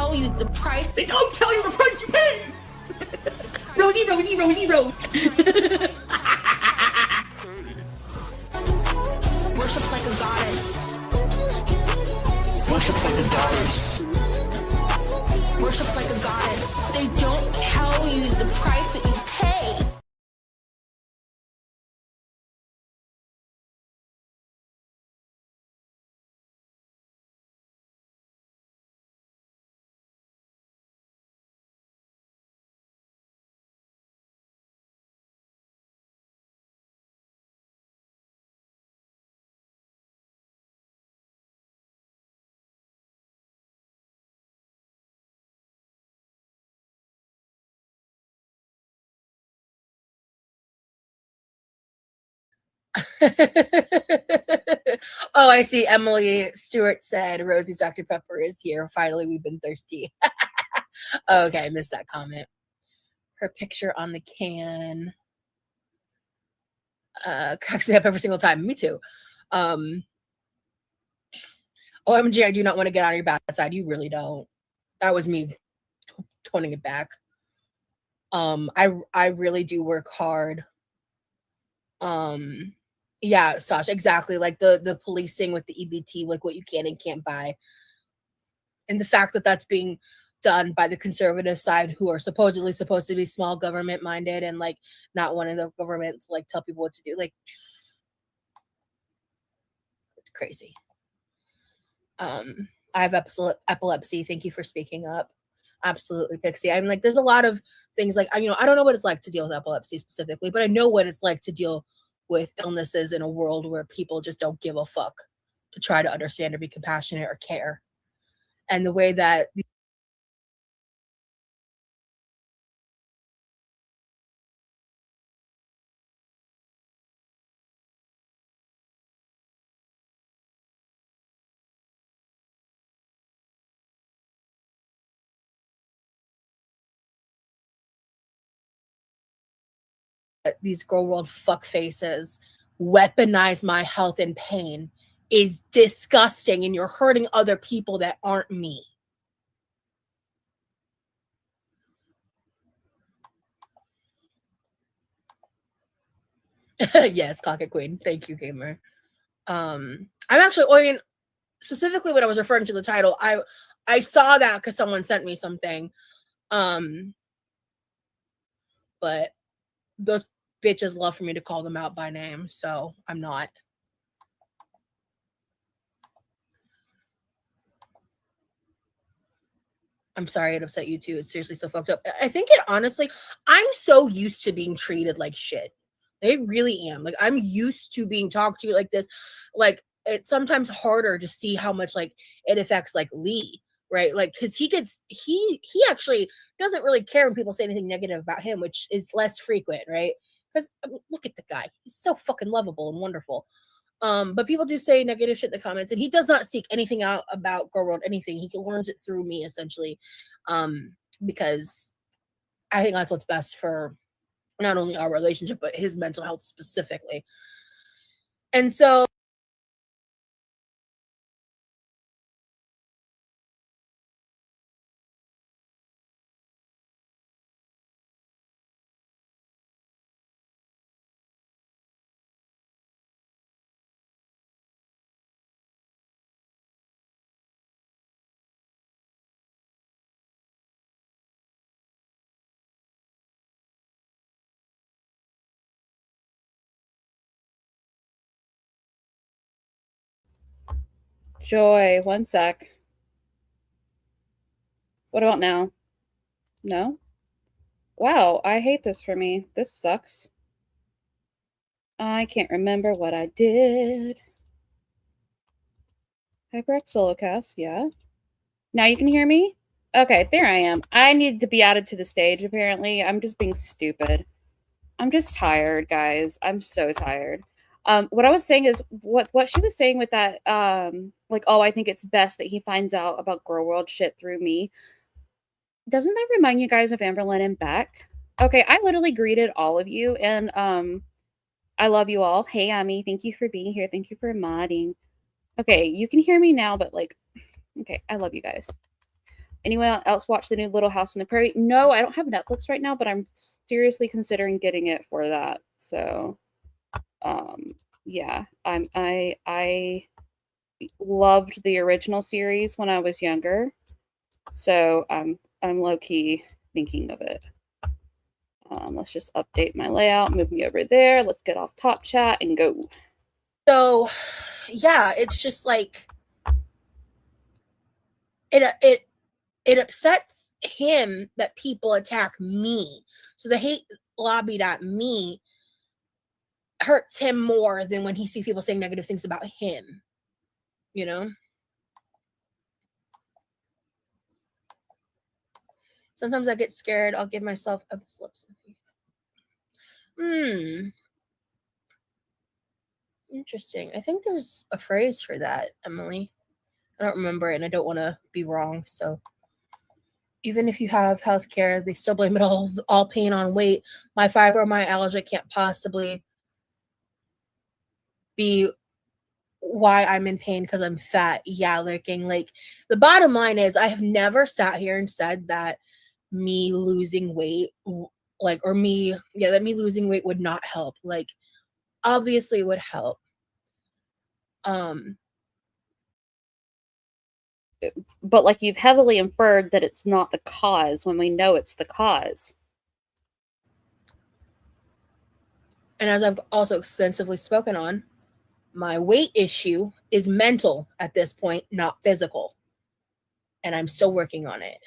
tell you the price. They don't tell you the price you pay. Rosie, Rosie, Rosie, Rosie. Worship like a goddess. Worship like a goddess. Worship like a goddess. They don't tell you the price that you pay. Oh, I see. Emily Stewart said Rosie's Dr. Pepper is here. Finally, we've been thirsty. Okay, I missed that comment. Her picture on the can cracks me up every single time. Me too. OMG, I do not want to get on your bad side. You really don't. That was me toning it back. I really do work hard. Yeah, Sasha, exactly. Like the policing with the EBT, like what you can and can't buy. And the fact that that's being done by the conservative side, who are supposedly supposed to be small government minded and like not wanting the government to like tell people what to do. Like, it's crazy. I have epilepsy. Thank you for speaking up. Absolutely, Pixie. I'm like, there's a lot of things like, I don't know what it's like to deal with epilepsy specifically, but I know what it's like to deal with illnesses in a world where people just don't give a fuck to try to understand or be compassionate or care. And the way that these girl world fuck faces weaponize my health and pain is disgusting, and you're hurting other people that aren't me. Yes, Pocket Queen. Thank you, gamer. I'm actually, specifically when I was referring to the title, I saw that because someone sent me something. But those bitches love for me to call them out by name, so I'm not. I'm sorry it upset you too. It's seriously so fucked up. I think it honestly, I'm so used to being treated like shit. I really am. Like, I'm used to being talked to like this. Like, it's sometimes harder to see how much like it affects like Lee, right? Like, because he actually doesn't really care when people say anything negative about him, which is less frequent, right? Because look at the guy. He's so fucking lovable and wonderful. But people do say negative shit in the comments, and he does not seek anything out about Girl World, anything. He learns it through me, essentially, because I think that's what's best for not only our relationship, but his mental health specifically. And so Joy, one sec. What about now? No? Wow, I hate this for me. This sucks. I can't remember what I did. HyperX Solocast, yeah. Now you can hear me? Okay, there I am. I need to be added to the stage, apparently. I'm just being stupid. I'm just tired, guys. I'm so tired. What I was saying is what she was saying with that, like, oh, I think it's best that he finds out about Girl World shit through me. Doesn't that remind you guys of Amberlynn and Beck? Okay, I literally greeted all of you, and I love you all. Hey, Ami, thank you for being here. Thank you for modding. Okay, you can hear me now, but like, okay, I love you guys. Anyone else watch the new Little House on the Prairie? No, I don't have Netflix right now, but I'm seriously considering getting it for that. So, yeah, I loved the original series when I was younger, so I'm low key thinking of it. Let's just update my layout, move me over there. Let's get off Top Chat and go. So, yeah, it's just like it upsets him that people attack me. So the hate lobbied at me hurts him more than when he sees people saying negative things about him. You know? Sometimes I get scared. I'll give myself a slip. Interesting. I think there's a phrase for that, Emily. I don't remember it, and I don't want to be wrong. So even if you have healthcare, they still blame it all pain on weight. My fibromyalgia can't possibly be why I'm in pain because I'm fat. Yeah, lurking. Like, the bottom line is, I have never sat here and said that me losing weight, like, or me, yeah, that me losing weight would not help. Like, obviously it would help. But like, you've heavily inferred that it's not the cause when we know it's the cause. And as I've also extensively spoken on, my weight issue is mental at this point, not physical. And I'm still working on it.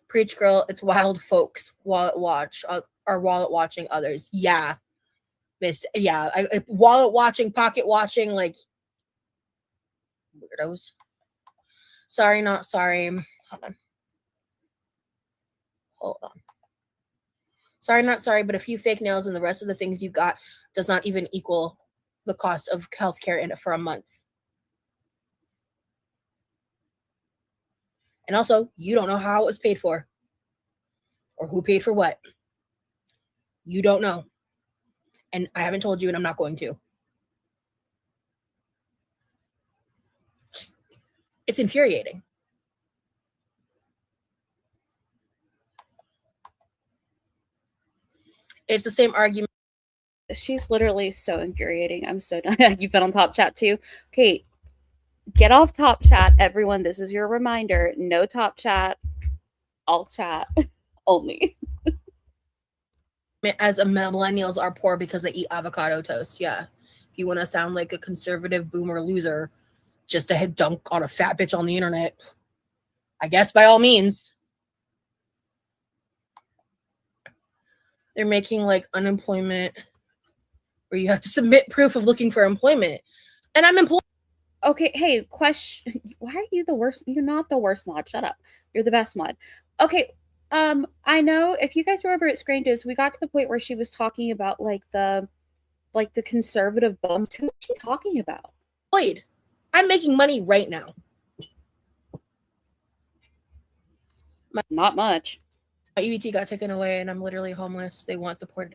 Preach, girl, it's wild folks wallet watch or wallet watching others. Yeah, miss. Yeah, wallet watching, pocket watching, like weirdos. Sorry, not sorry. Hold on. Sorry, not sorry, but a few fake nails and the rest of the things you got does not even equal the cost of healthcare in it for a month. And also, you don't know how it was paid for or who paid for what. You don't know. And I haven't told you, and I'm not going to. It's infuriating. It's the same argument. She's literally so infuriating. I'm so done. You've been on Top Chat too? Okay, get off Top Chat, everyone. This is your reminder. No Top Chat. All chat only. As millennials are poor because they eat avocado toast. Yeah. If you want to sound like a conservative boomer loser, just to hit dunk on a fat bitch on the internet, I guess by all means. They're making like unemployment where you have to submit proof of looking for employment. And I'm employed. Okay, hey, question. Why are you the worst? You're not the worst mod. Shut up. You're the best mod. Okay, I know if you guys were over at Scranges, we got to the point where she was talking about like the conservative bums. Who is she talking about? Employed. I'm making money right now. Not much. My EBT got taken away and I'm literally homeless. They want the port.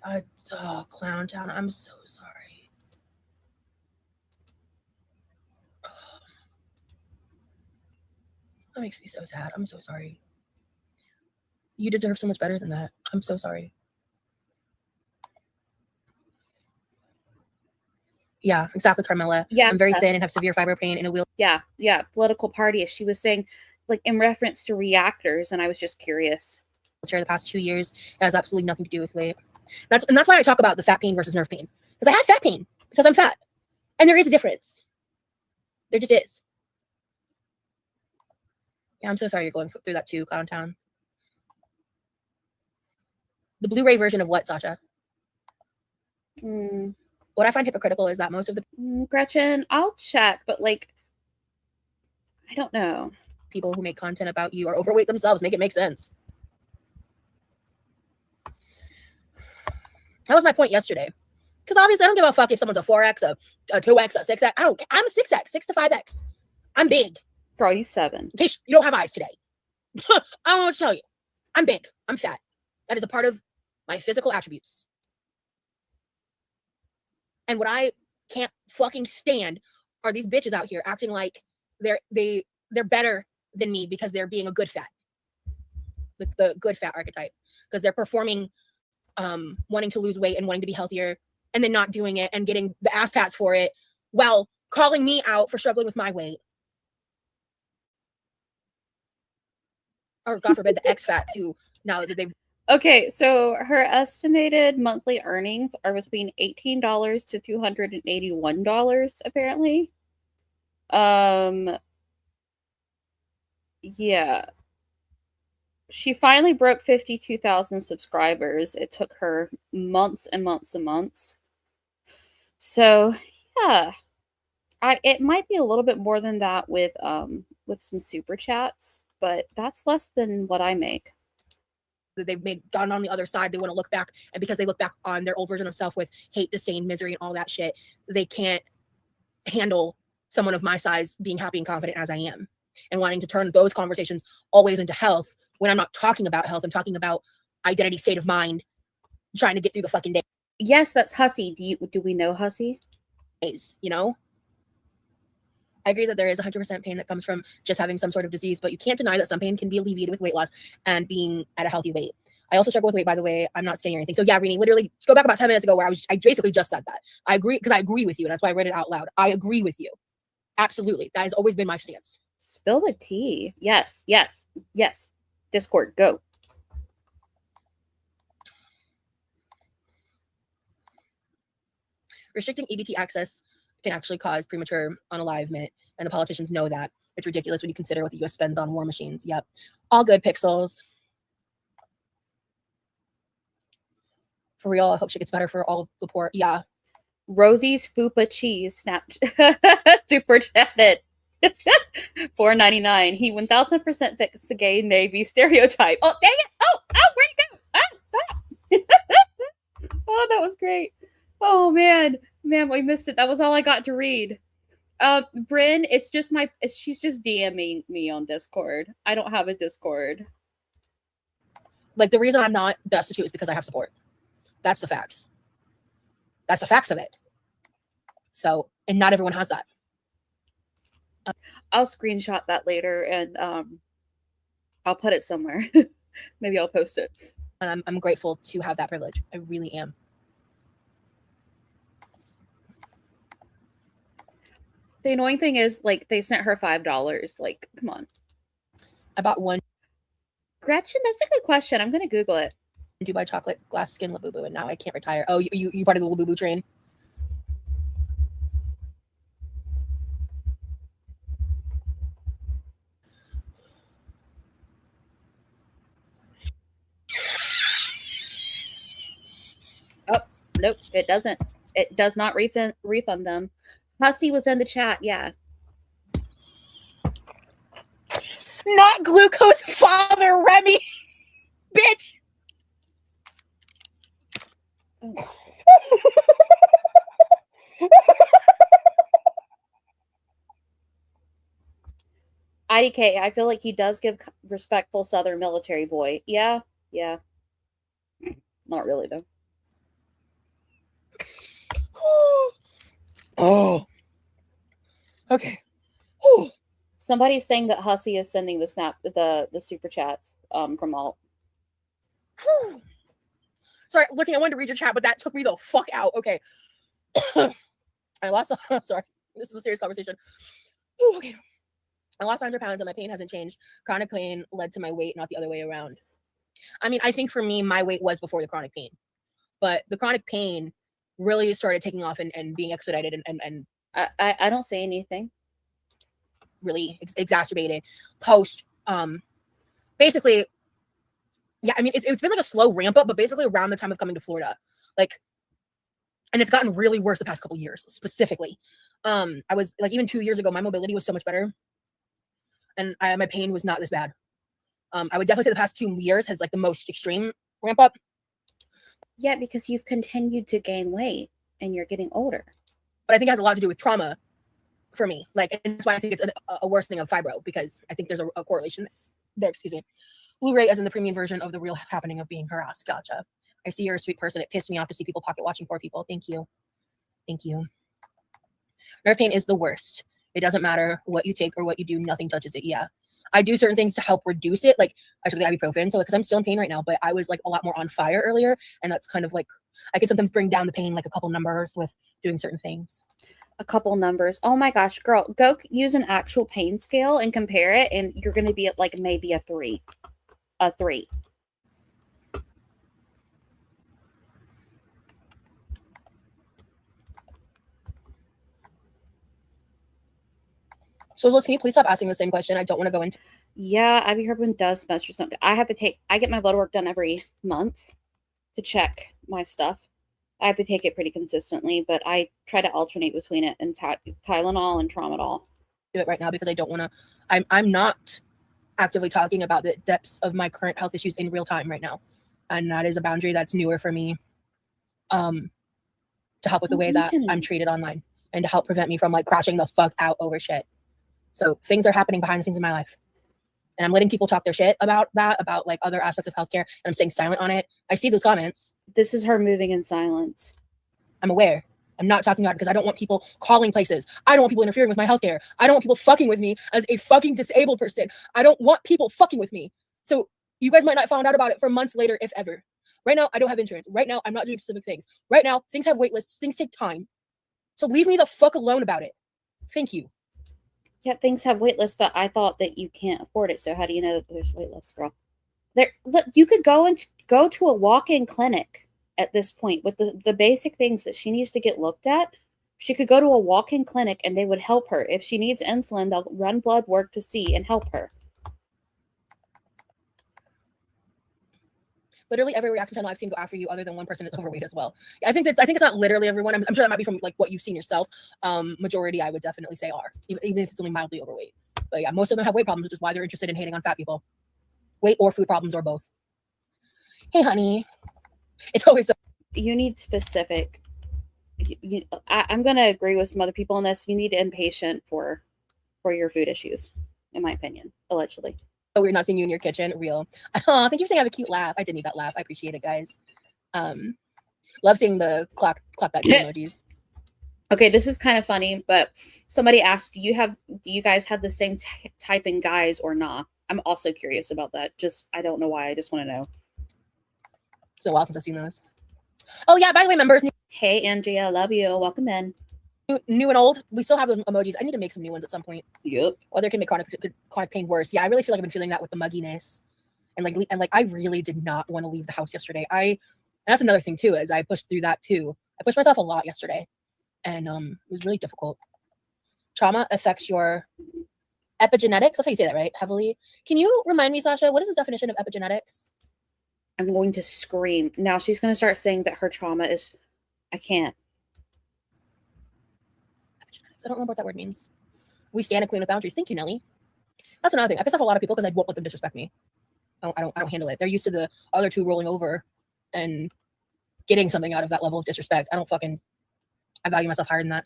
Oh, Clown Town. I'm so sorry. That makes me so sad. I'm so sorry. You deserve so much better than that. I'm so sorry. Yeah, exactly, Carmela. Yeah, I'm very thin and have severe fiber pain in a wheel. Yeah, political party. She was saying, like, in reference to reactors, and I was just curious. The past 2 years, it has absolutely nothing to do with weight. That's why I talk about the fat pain versus nerve pain. Because I have fat pain because I'm fat, and there is a difference. There just is. Yeah, I'm so sorry you're going through that too, Clown Town. The Blu-ray version of what, Sasha? What I find hypocritical is that most of the Gretchen, I'll check, but like, I don't know. People who make content about you are overweight themselves. Make it make sense. That was my point yesterday. Because obviously I don't give a fuck if someone's a 4X, a 2X, a 6X. I'm a 6X, 6 to 5X. I'm big. Girl, you 7. In case you don't have eyes today. I don't know what to tell you. I'm big. I'm fat. That is a part of my physical attributes. And what I can't fucking stand are these bitches out here acting like they're better than me because they're being a good fat. The good fat archetype. Because they're performing wanting to lose weight and wanting to be healthier and then not doing it and getting the ass pats for it while calling me out for struggling with my weight. Or God forbid the ex-fats who now that they've Okay, so her estimated monthly earnings are between $18 to $281 apparently. Yeah. She finally broke 52,000 subscribers. It took her months and months and months. So, yeah. It might be a little bit more than that with some super chats, but that's less than what I make. that they've gotten on the other side, they want to look back, and because they look back on their old version of self with hate, disdain, misery, and all that shit, they can't handle someone of my size being happy and confident as I am, and wanting to turn those conversations always into health when I'm not talking about health. I'm talking about identity, state of mind, trying to get through the fucking day. Yes, that's Hussy. Do we know Hussy? You know, I agree that there is 100% pain that comes from just having some sort of disease, but you can't deny that some pain can be alleviated with weight loss and being at a healthy weight. I also struggle with weight, by the way. I'm not skinny or anything. So yeah, Rini, literally, just go back about 10 minutes ago where I basically just said that. I agree, because I agree with you, and that's why I read it out loud. I agree with you. Absolutely. That has always been my stance. Spill the tea. Yes, yes, yes. Discord, go. Restricting EBT access can actually cause premature unalivement, and the politicians know that. It's ridiculous when you consider what the US spends on war machines. Yep. All good, Pixels. For real, I hope she gets better for all the poor. Yeah. Rosie's Fupa Cheese snapped super chatted. $4.99. He 1000% fixed the gay Navy stereotype. Oh, dang it. Oh, where'd it go? Oh, stop. Oh, that was great. Oh, man, we missed it. That was all I got to read. Bryn, she's just DMing me on Discord. I don't have a Discord. Like, the reason I'm not destitute is because I have support. That's the facts. That's the facts of it. So, and not everyone has that. I'll screenshot that later and I'll put it somewhere. Maybe I'll post it. And I'm grateful to have that privilege. I really am. The annoying thing is, like, they sent her $5. Like, come on. I bought one Gretchen, that's a good question. I'm going to Google it. Dubai chocolate glass skin Labubu, and now I can't retire. Oh, you part of the Labubu train? Oh, nope, it doesn't. It does not refund them. Hussy was in the chat, yeah. Not glucose father, Remy! Bitch! Oh. IDK, I feel like he does give respectful Southern military boy. Yeah. Not really, though. Oh. Okay. Ooh. Somebody's saying that Hussy is sending the super chats from alt. Sorry, looking, I wanted to read your chat, but that took me the fuck out. Okay. I lost, sorry, this is a serious conversation. Ooh, okay. I lost 100 pounds and my pain hasn't changed. Chronic pain led to my weight, not the other way around. I mean, I think for me, my weight was before the chronic pain, but the chronic pain really started taking off and being expedited and I don't say anything. Really exacerbated post, basically, yeah, I mean, it's been like a slow ramp up, but basically around the time of coming to Florida, like, and it's gotten really worse the past couple years, specifically. I was like, even 2 years ago, my mobility was so much better, and my pain was not this bad. I would definitely say the past 2 years has like the most extreme ramp up. Yeah, because you've continued to gain weight and you're getting older. But I think it has a lot to do with trauma for me. Like, and that's why I think it's a worsening of fibro, because I think there's a correlation. excuse me. Blu-ray as in the premium version of the real happening of being harassed. Gotcha. I see you're a sweet person. It pissed me off to see people pocket watching poor people. Thank you. Thank you. Nerve pain is the worst. It doesn't matter what you take or what you do. Nothing touches it. Yeah. I do certain things to help reduce it. Like I took the ibuprofen. So because I'm still in pain right now, but I was like a lot more on fire earlier. And that's kind of like, I could sometimes bring down the pain, like a couple numbers with doing certain things. A couple numbers. Oh my gosh, girl, go use an actual pain scale and compare it. And you're going to be at like maybe a 3. A 3. So Liz, can you please stop asking the same question? I don't want to go into. Yeah, ibuprofen does mess with something. I get my blood work done every month to check my stuff. I have to take it pretty consistently, but I try to alternate between it and Tylenol and Tramadol. Do it right now because I don't want to. I'm not actively talking about the depths of my current health issues in real time right now, and that is a boundary that's newer for me. To help with the way that I'm treated online and to help prevent me from like crashing the fuck out over shit. So things are happening behind the scenes in my life. And I'm letting people talk their shit about that, about like other aspects of healthcare. And I'm staying silent on it. I see those comments. This is her moving in silence. I'm aware. I'm not talking about it because I don't want people calling places. I don't want people interfering with my healthcare. I don't want people fucking with me as a fucking disabled person. I don't want people fucking with me. So you guys might not find out about it for months later, if ever. Right now, I don't have insurance. Right now, I'm not doing specific things. Right now, things have wait lists. Things take time. So leave me the fuck alone about it. Thank you. Yeah, things have wait lists, but I thought that you can't afford it. So how do you know that there's wait lists, girl? Look, you could go to a walk-in clinic at this point with the basic things that she needs to get looked at. She could go to a walk-in clinic and they would help her. If she needs insulin, they'll run blood work to see and help her. Literally every reaction channel I've seen go after you other than one person is overweight as well. I think it's not literally everyone. I'm sure that might be from like what you've seen yourself. Majority I would definitely say are, even if it's only mildly overweight. But yeah, most of them have weight problems, which is why they're interested in hating on fat people. Weight or food problems or both. Hey honey. It's always so you need specific. I'm going to agree with some other people on this. You need inpatient for your food issues, in my opinion, allegedly. weird not seeing you in your kitchen. Real. Oh, thank you for saying I have a cute laugh. I did need that laugh. I appreciate it, guys. Love seeing the clock that emojis. Okay, this is kind of funny, but somebody asked, do you guys have the same typing guys or not? I'm also curious about that. I don't know why. I just want to know. It's been a while since I've seen those. Oh yeah, by the way, members. Hey Angie, I love you. Welcome in. New and old. We still have those emojis. I need to make some new ones at some point. Yep. Or they can make chronic pain worse. Yeah, I really feel like I've been feeling that with the mugginess. And I really did not want to leave the house yesterday. And that's another thing too, is I pushed through that too. I pushed myself a lot yesterday. And it was really difficult. Trauma affects your epigenetics. That's how you say that, right? Heavily. Can you remind me, Sasha, what is the definition of epigenetics? I'm going to scream. Now she's going to start saying that her trauma is... I can't. I don't remember what that word means. We stand a queen with boundaries. Thank you, Nelly. That's another thing. I piss off a lot of people because I won't let them disrespect me. I don't handle it. They're used to the other two rolling over and getting something out of that level of disrespect. I value myself higher than that.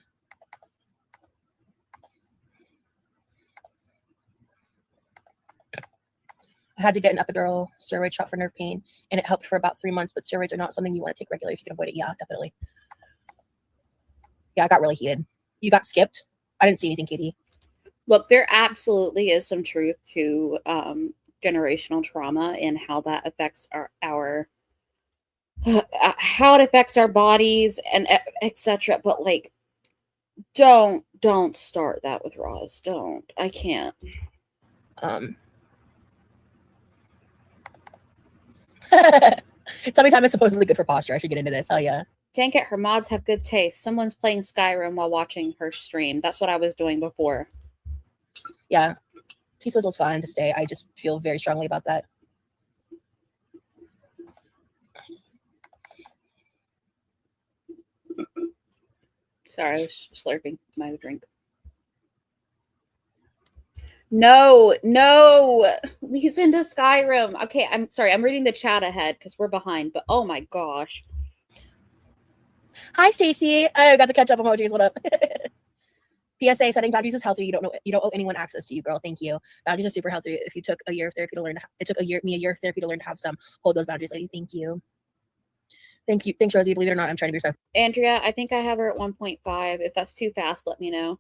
I had to get an epidural steroid shot for nerve pain, and it helped for about 3 months, but steroids are not something you want to take regularly if you can avoid it. Yeah, definitely. Yeah, I got really heated. You got skipped? I didn't see anything, Katie. Look, there absolutely is some truth to generational trauma and how that affects our how it affects our bodies and etc. But like, don't start that with Roz. Don't. I can't. Tummy time is supposedly good for posture. I should get into this. Hell yeah. Dang it, her mods have good taste. Someone's playing Skyrim while watching her stream. That's what I was doing before. Yeah. T-Swizzle's fine to stay. I just feel very strongly about that. Sorry, I was slurping my drink. No. Listen to Skyrim. Okay, I'm sorry. I'm reading the chat ahead because we're behind. But oh my gosh. Hi, Stacey. I got the catch up emojis. What up? PSA, setting boundaries is healthy. You don't owe anyone access to you, girl. Thank you. Boundaries are super healthy. If you took a year of therapy to learn, it took me a year of therapy to learn to have some. Hold those boundaries, lady. Thank you. Thank you. Thanks, Rosie. Believe it or not, I'm trying to be respectful. Andrea, I think I have her at 1.5. If that's too fast, let me know.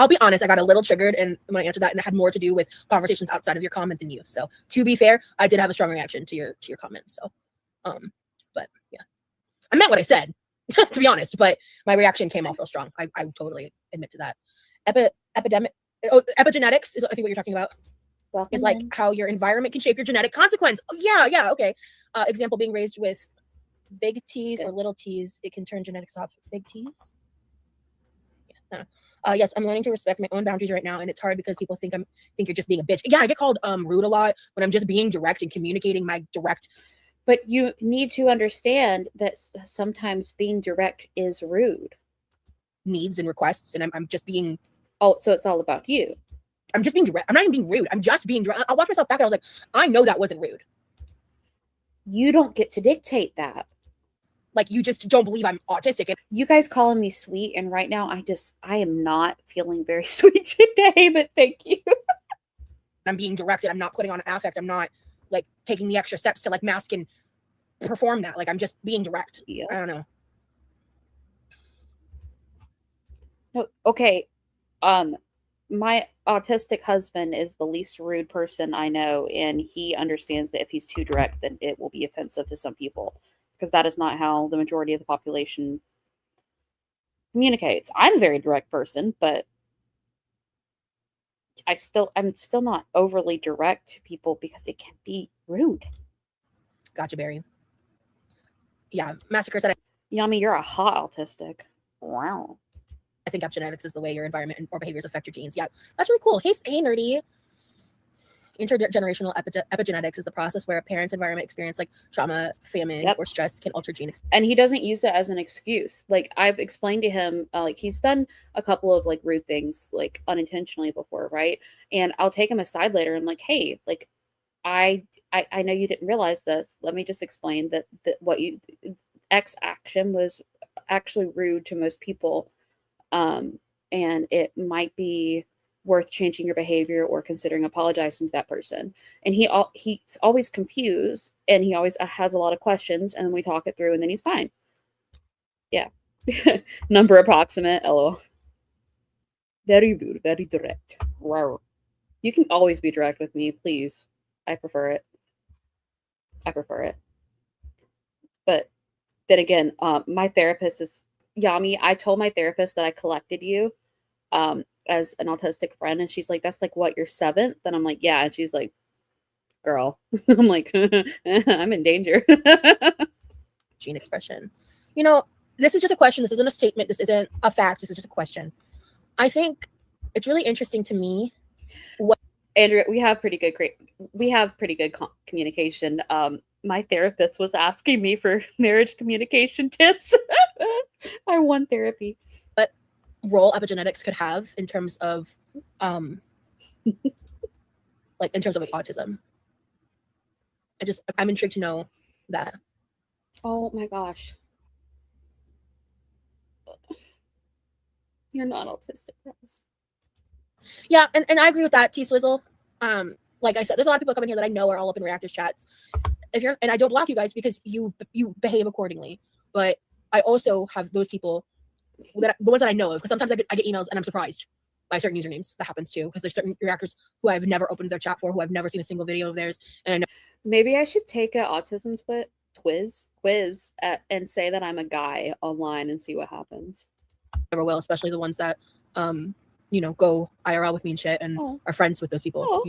I'll be honest, I got a little triggered and when I answered that, and it had more to do with conversations outside of your comment than you. So to be fair, I did have a strong reaction to your comment. So but yeah. I meant what I said, to be honest, but my reaction came off real strong. I totally admit to that. Epigenetics is I think what you're talking about. Welcome is like in. how your environment can shape your genetic consequence. Oh, yeah, okay. Example, being raised with big T's or little T's, it can turn genetics off. Big T's? Yeah. Yes, I'm learning to respect my own boundaries right now, and it's hard because people think you're just being a bitch. Yeah, I get called rude a lot when I'm just being direct and communicating my direct. But you need to understand that sometimes being direct is rude. Needs and requests, and I'm just being. Oh, so it's all about you. I'm just being direct. I'm not even being rude. I'm just being direct. I watched myself back and I was like, I know that wasn't rude. You don't get to dictate that. Like, you just don't believe I'm autistic. And you guys calling me sweet, and right now I am not feeling very sweet today, but thank you. I'm being directed. I'm not putting on an affect. I'm not like taking the extra steps to like mask and perform that. Like, I'm just being direct. Yeah. I don't know. No, okay. My autistic husband is the least rude person I know, and he understands that if he's too direct, then it will be offensive to some people, because that is not how the majority of the population communicates. I'm a very direct person, but I'm still not overly direct to people because it can be rude. Gotcha, Barry. Yeah, Massacre said, Yummy, you're a hot autistic. Wow. I think epigenetics is the way your environment or behaviors affect your genes. Yeah, that's really cool. Hey, nerdy. Intergenerational epigenetics is the process where a parent's environment experience like trauma, famine, or stress can alter gene expression. And he doesn't use it as an excuse. Like, I've explained to him, like, he's done a couple of like rude things like unintentionally before, right? And I'll take him aside later and like, hey, like, I know you didn't realize this. Let me just explain that what you X action was actually rude to most people. And it might be worth changing your behavior or considering apologizing to that person. And he's always confused, and he always has a lot of questions, and then we talk it through, and then he's fine. Yeah. Number approximate, LOL. Very rude, very direct. Wow. You can always be direct with me, please. I prefer it. But then again, my therapist is Yami. I told my therapist that I collected you as an autistic friend, and she's like, that's like what, your 7th? And I'm like, yeah. And she's like, girl. I'm like, I'm in danger. Gene expression. You know, this is just a question. This isn't a statement. This isn't a fact. This is just a question. I think it's really interesting to me. Andrea, we have pretty good communication. My therapist was asking me for marriage communication tips. I won therapy. But role epigenetics could have in terms of like in terms of like autism. I'm intrigued to know that. Oh my gosh. You're not autistic, Rose. Yeah, and I agree with that, T Swizzle. Like I said, there's a lot of people coming here that I know are all up in reactors chats. And I don't block you guys because you behave accordingly. But I also have those people the ones that I know of, because sometimes I get emails and I'm surprised by certain usernames. That happens too, because there's certain reactors who I've never opened their chat for, who I've never seen a single video of theirs, and I know. Maybe I should take a autism quiz and say that I'm a guy online and see what happens. Never will, especially the ones that go IRL with me and shit and are friends with those people.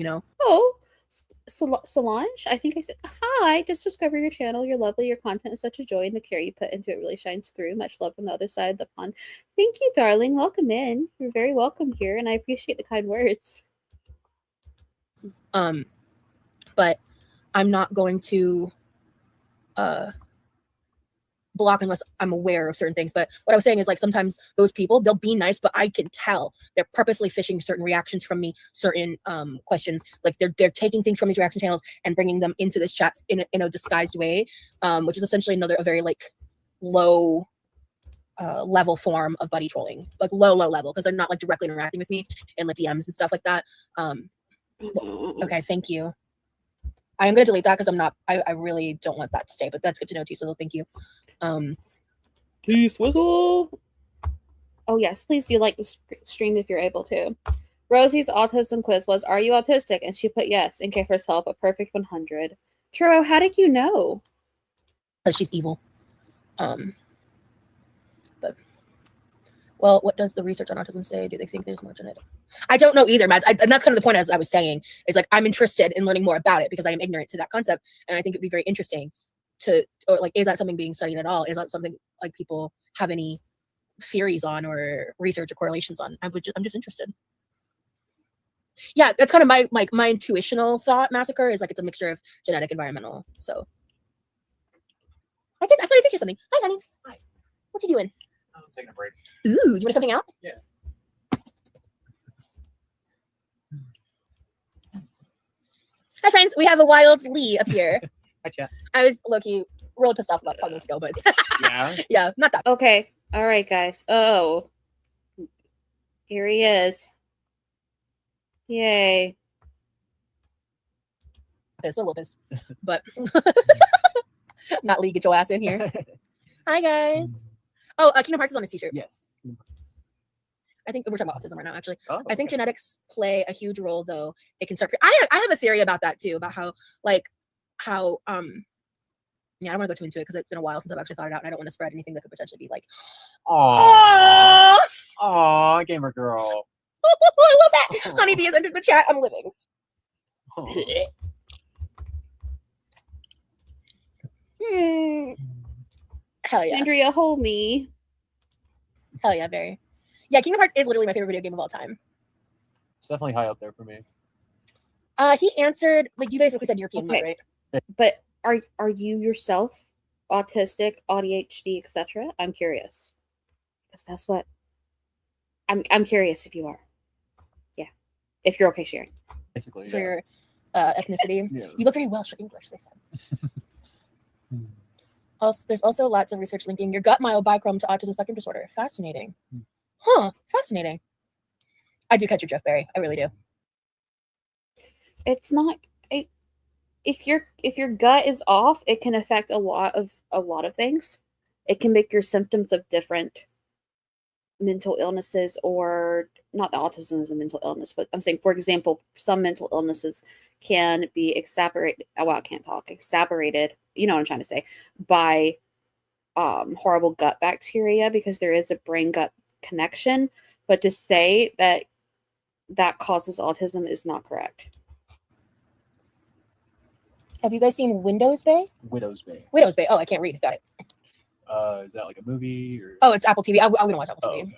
Solange, I think I said, hi, just discovered your channel. You're lovely. Your content is such a joy, and the care you put into it really shines through. Much love from the other side of the pond. Thank you, darling. Welcome in. You're very welcome here, and I appreciate the kind words. But I'm not going to block unless I'm aware of certain things. But what I was saying is, like, sometimes those people, they'll be nice, but I can tell they're purposely fishing certain reactions from me, certain questions. Like they're taking things from these reaction channels and bringing them into this chat in a disguised way, which is essentially a very like low level form of buddy trolling, like low level, because they're not like directly interacting with me in like DMs and stuff like that. Okay, thank you. I'm gonna delete that because I really don't want that to stay, but that's good to know too. So thank you. Peace whistle. Oh yes, please do like the stream if you're able to. Rosie's autism quiz was, "Are you autistic?" And she put yes and gave herself a perfect 100. Truro, how did you know? Because she's evil. But well, what does the research on autism say? Do they think there's more genetic? I don't know either, Mads. And that's kind of the point, as I was saying, is like I'm interested in learning more about it because I am ignorant to that concept, and I think it'd be very interesting or like, is that something being studied at all? Is that something like people have any theories on or research or correlations on? I'm just interested. Yeah, that's kind of my intuitional thought. Massacre is like it's a mixture of genetic, environmental. So I thought I'd take you something. Hi, honey. Hi. What you doing? I'm taking a break. Ooh, you want to come hang out? Yeah. Hi, friends. We have a wild Lee up here. Hi, chat. I was low-key really pissed off about comments ago, but Yeah. yeah, not that. Okay. All right, guys. Oh. Here he is. Yay. Pissed, a little pissed, but not Lee. Get your ass in here. Hi, guys. Oh, Kingdom Hearts is on his t-shirt. Yes. I think we're talking about autism right now, actually. Oh, I think okay. genetics play a huge role, though. It can start. I have a theory about that too, about how yeah, I don't want to go too into it because it's been a while since I've actually thought it out, and I don't want to spread anything that could potentially be like, Aww. Aww, gamer girl. I love that. Honeybee has entered the chat. I'm living. Hell yeah. Andrea, hold me. Hell yeah, very. Yeah, Kingdom Hearts is literally my favorite video game of all time. It's definitely high up there for me. He answered, like, you basically said European, Okay. right? But are you yourself autistic, ADHD, etc.? I'm curious. Because that's what I'm curious if you are. Yeah. If you're okay sharing. Basically, For yeah. your ethnicity. Yeah. You look very Welsh or English, they said. Also, there's also lots of research linking your gut myobichrome to autism spectrum disorder. Fascinating. Huh, fascinating. I do catch your drift, Barry. I really do. It's not if your gut is off, it can affect a lot of things. It can make your symptoms of different mental illnesses, or not that autism is a mental illness, but I'm saying, for example, some mental illnesses can be exacerbated. Well, I can't talk. Exacerbated. You know what I'm trying to say, by horrible gut bacteria, because there is a brain gut connection. But to say that causes autism is not correct. Have you guys seen Windows Bay? Widow's Bay. Widow's Bay. Oh, I can't read. Got it. Is that like a movie or? Oh, it's Apple TV. I wouldn't watch Apple Oh, TV. okay.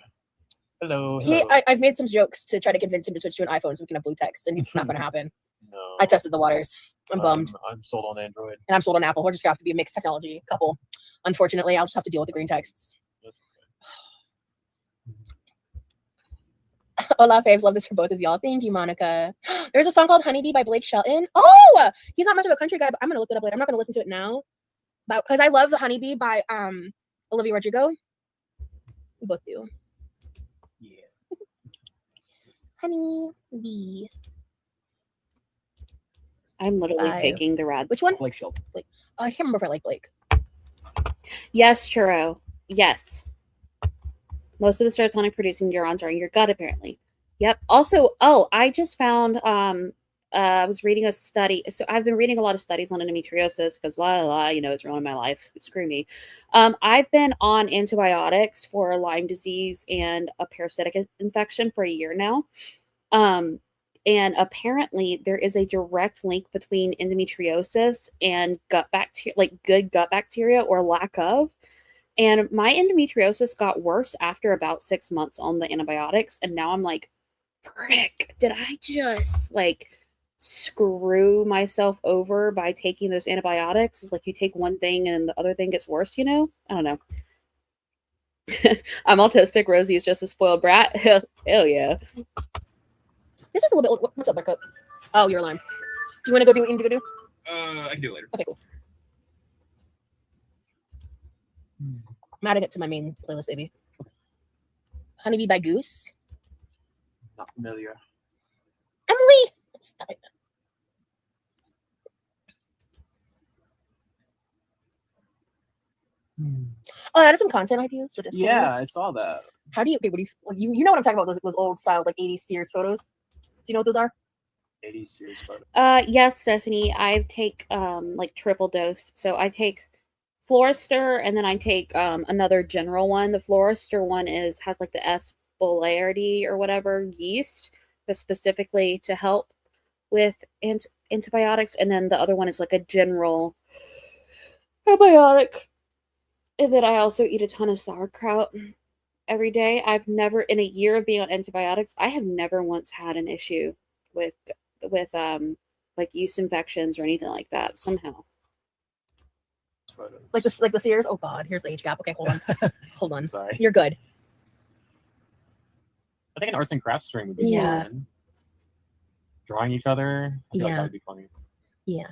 Hello. I've made some jokes to try to convince him to switch to an iPhone so we can have blue text, and it's not going to happen. No. I tested the waters. I'm bummed. I'm sold on Android. And I'm sold on Apple. We're just going to have to be a mixed technology couple. Unfortunately, I'll just have to deal with the green texts. That's Hola, faves. Love this for both of y'all. Thank you, Monica. There's a song called Honeybee by Blake Shelton. Oh, he's not much of a country guy, but I'm going to look it up later. I'm not going to listen to it now. Because I love the Honeybee by Olivia Rodrigo. We both do. Yeah. Honeybee. I'm literally Bye. faking the rad. Which one? Blake Shelton. Oh, I can't remember if I like Blake. Yes, Churro. Yes. Most of the serotonin producing neurons are in your gut, apparently. Yep. Also, I just found I was reading a study. So I've been reading a lot of studies on endometriosis because it's ruining my life. Screw me. I've been on antibiotics for Lyme disease and a parasitic infection for a year now. And apparently there is a direct link between endometriosis and gut bacteria, like good gut bacteria or lack of. And my endometriosis got worse after about 6 months on the antibiotics. And now I'm like, frick, did I just like screw myself over by taking those antibiotics? It's like you take one thing and the other thing gets worse, I don't know. I'm autistic. Rosie is just a spoiled brat. Hell yeah. This is a little bit. What's up, Buttercup? Oh, you're Lyme. Do you want to go do what you need to go do? I can do it later. Okay, cool. I'm adding it to my main playlist, baby. Honeybee by Goose. Not familiar. Emily! Stop it. Oh, I added some content ideas. To Discord. Yeah, I saw that. How do you? Okay, what do you know what I'm talking about? Those old style like 80s Sears photos. Do you know what those are? 80s series photo. Yes, Stephanie. I take like triple dose. So I take Florister and then I take another general one. The Florister one has like the S polarity or whatever yeast, but specifically to help with antibiotics. And then the other one is like a general probiotic. And then I also eat a ton of sauerkraut every day. I've never, in a year of being on antibiotics, I have never once had an issue with like yeast infections or anything like that somehow. Photos. Like the Sears. Oh God, here's the age gap. Okay, hold on, hold on. Sorry. You're good. I think an arts and crafts string would be Yeah. fun. Drawing each other. I feel like Yeah. that would be funny. Yeah.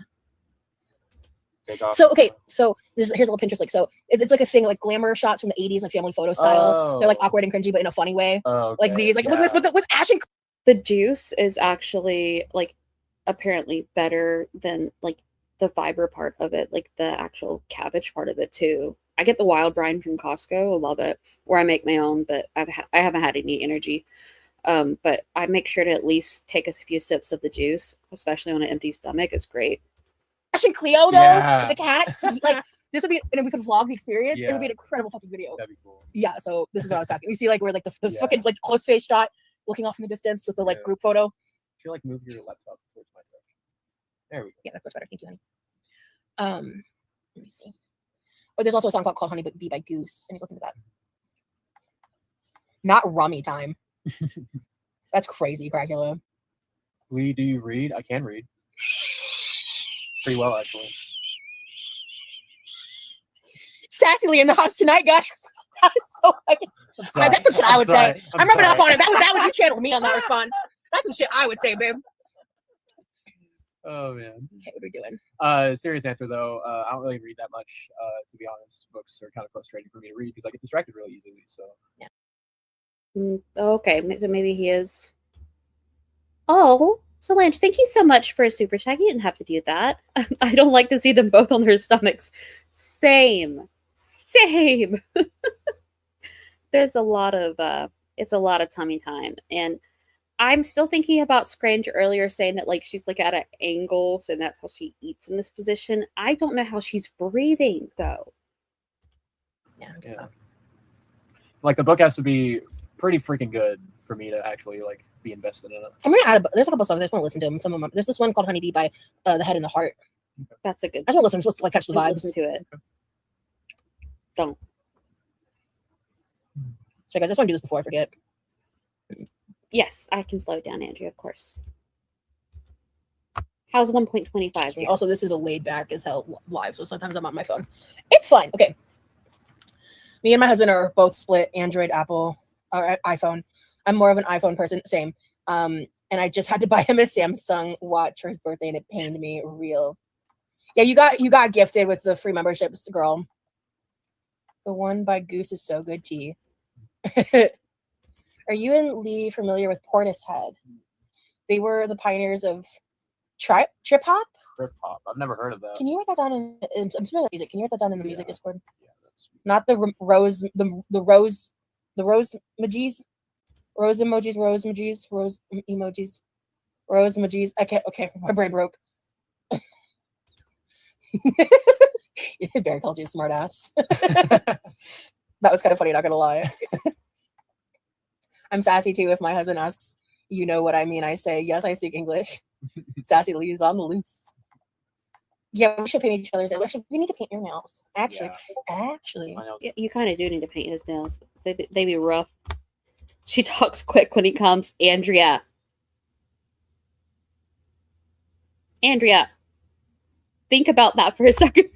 Bake off. So okay, so here's a little Pinterest link. So it's like a thing like glamour shots from the 80s, like family photo style. They're like Oh. awkward and cringy, but in a funny way. Oh, Like okay. these, like look at this with Ash and The juice is actually like apparently better than like the fiber part of it, like the actual cabbage part of it too. I get the wild brine from Costco. I love it. Or I make my own, but I haven't had any energy. But I make sure to at least take a few sips of the juice, especially on an empty stomach. It's great. Ash and Cleo though, Yeah. with the cats. Like this would be, and if we could vlog the experience, it would be Yeah. an incredible fucking video. That'd be cool. Yeah. So this is what I was talking. You see, like we're like the Yeah. fucking like close face shot, looking off in the distance with the like Yeah. group photo. If you like move your laptop towards my direction. There we go. Yeah, that's much better. Thank you, honey. Let me see. Oh, there's also a song called Honey Bee by Goose. I need to look into that. Not rummy time. That's crazy, Cracula. Lee, do you read? I can read. Pretty well, actually. Sassily in the house tonight, guys. That is so fucking. That's some shit I would say. I'm rubbing off on it. That was you channeled me on that response. That's some shit I would say, babe. Oh man. Okay, what are we doing? Serious answer though. I don't really read that much. To be honest, books are kind of frustrating for me to read because I get distracted really easily. So Okay, so maybe he is. Oh, Solange, thank you so much for a super chat. You didn't have to do that. I don't like to see them both on their stomachs. Same. There's a lot of it's a lot of tummy time, and I'm still thinking about Scrange earlier saying that like she's like at an angle, so that's how she eats in this position. I don't know how she's breathing though. Yeah. like the book has to be pretty freaking good for me to actually like be invested in it. I'm gonna add. There's a couple songs I just want to listen to them. Some of them. There's this one called Honeybee by The Head and the Heart. That's a good. I just want to listen. Supposed to like catch the vibes. Listen to it. Don't. So guys, I just want to do this before I forget. Yes, I can slow it down, Andrea. Of course. How's 1.25? Also, this is a laid back as hell live, so sometimes I'm on my phone. It's fine. Okay. Me and my husband are both split Android, Apple, or iPhone. I'm more of an iPhone person. Same. And I just had to buy him a Samsung watch for his birthday, and it pained me real. Yeah, you got gifted with the free memberships, girl. The one by Goose is so good, T. Are you and Lee familiar with Portishead? They were the pioneers of trip hop. Trip hop. I've never heard of that. Can you write that down in? I'm familiar with music. Can you write that down in the music Discord? Yeah, that's Not the rose emojis, rose emojis. Okay, my brain broke. Barry called you a smart ass. That was kind of funny, not gonna lie. I'm sassy too. If my husband asks, you know what I mean, I say, yes, I speak English. Sassy Lee is on the loose. Yeah, we should paint each other's nails. Actually, we need to paint your nails. Actually. I know. You kind of do need to paint his nails. They be rough. She talks quick when he comes. Andrea. Think about that for a second.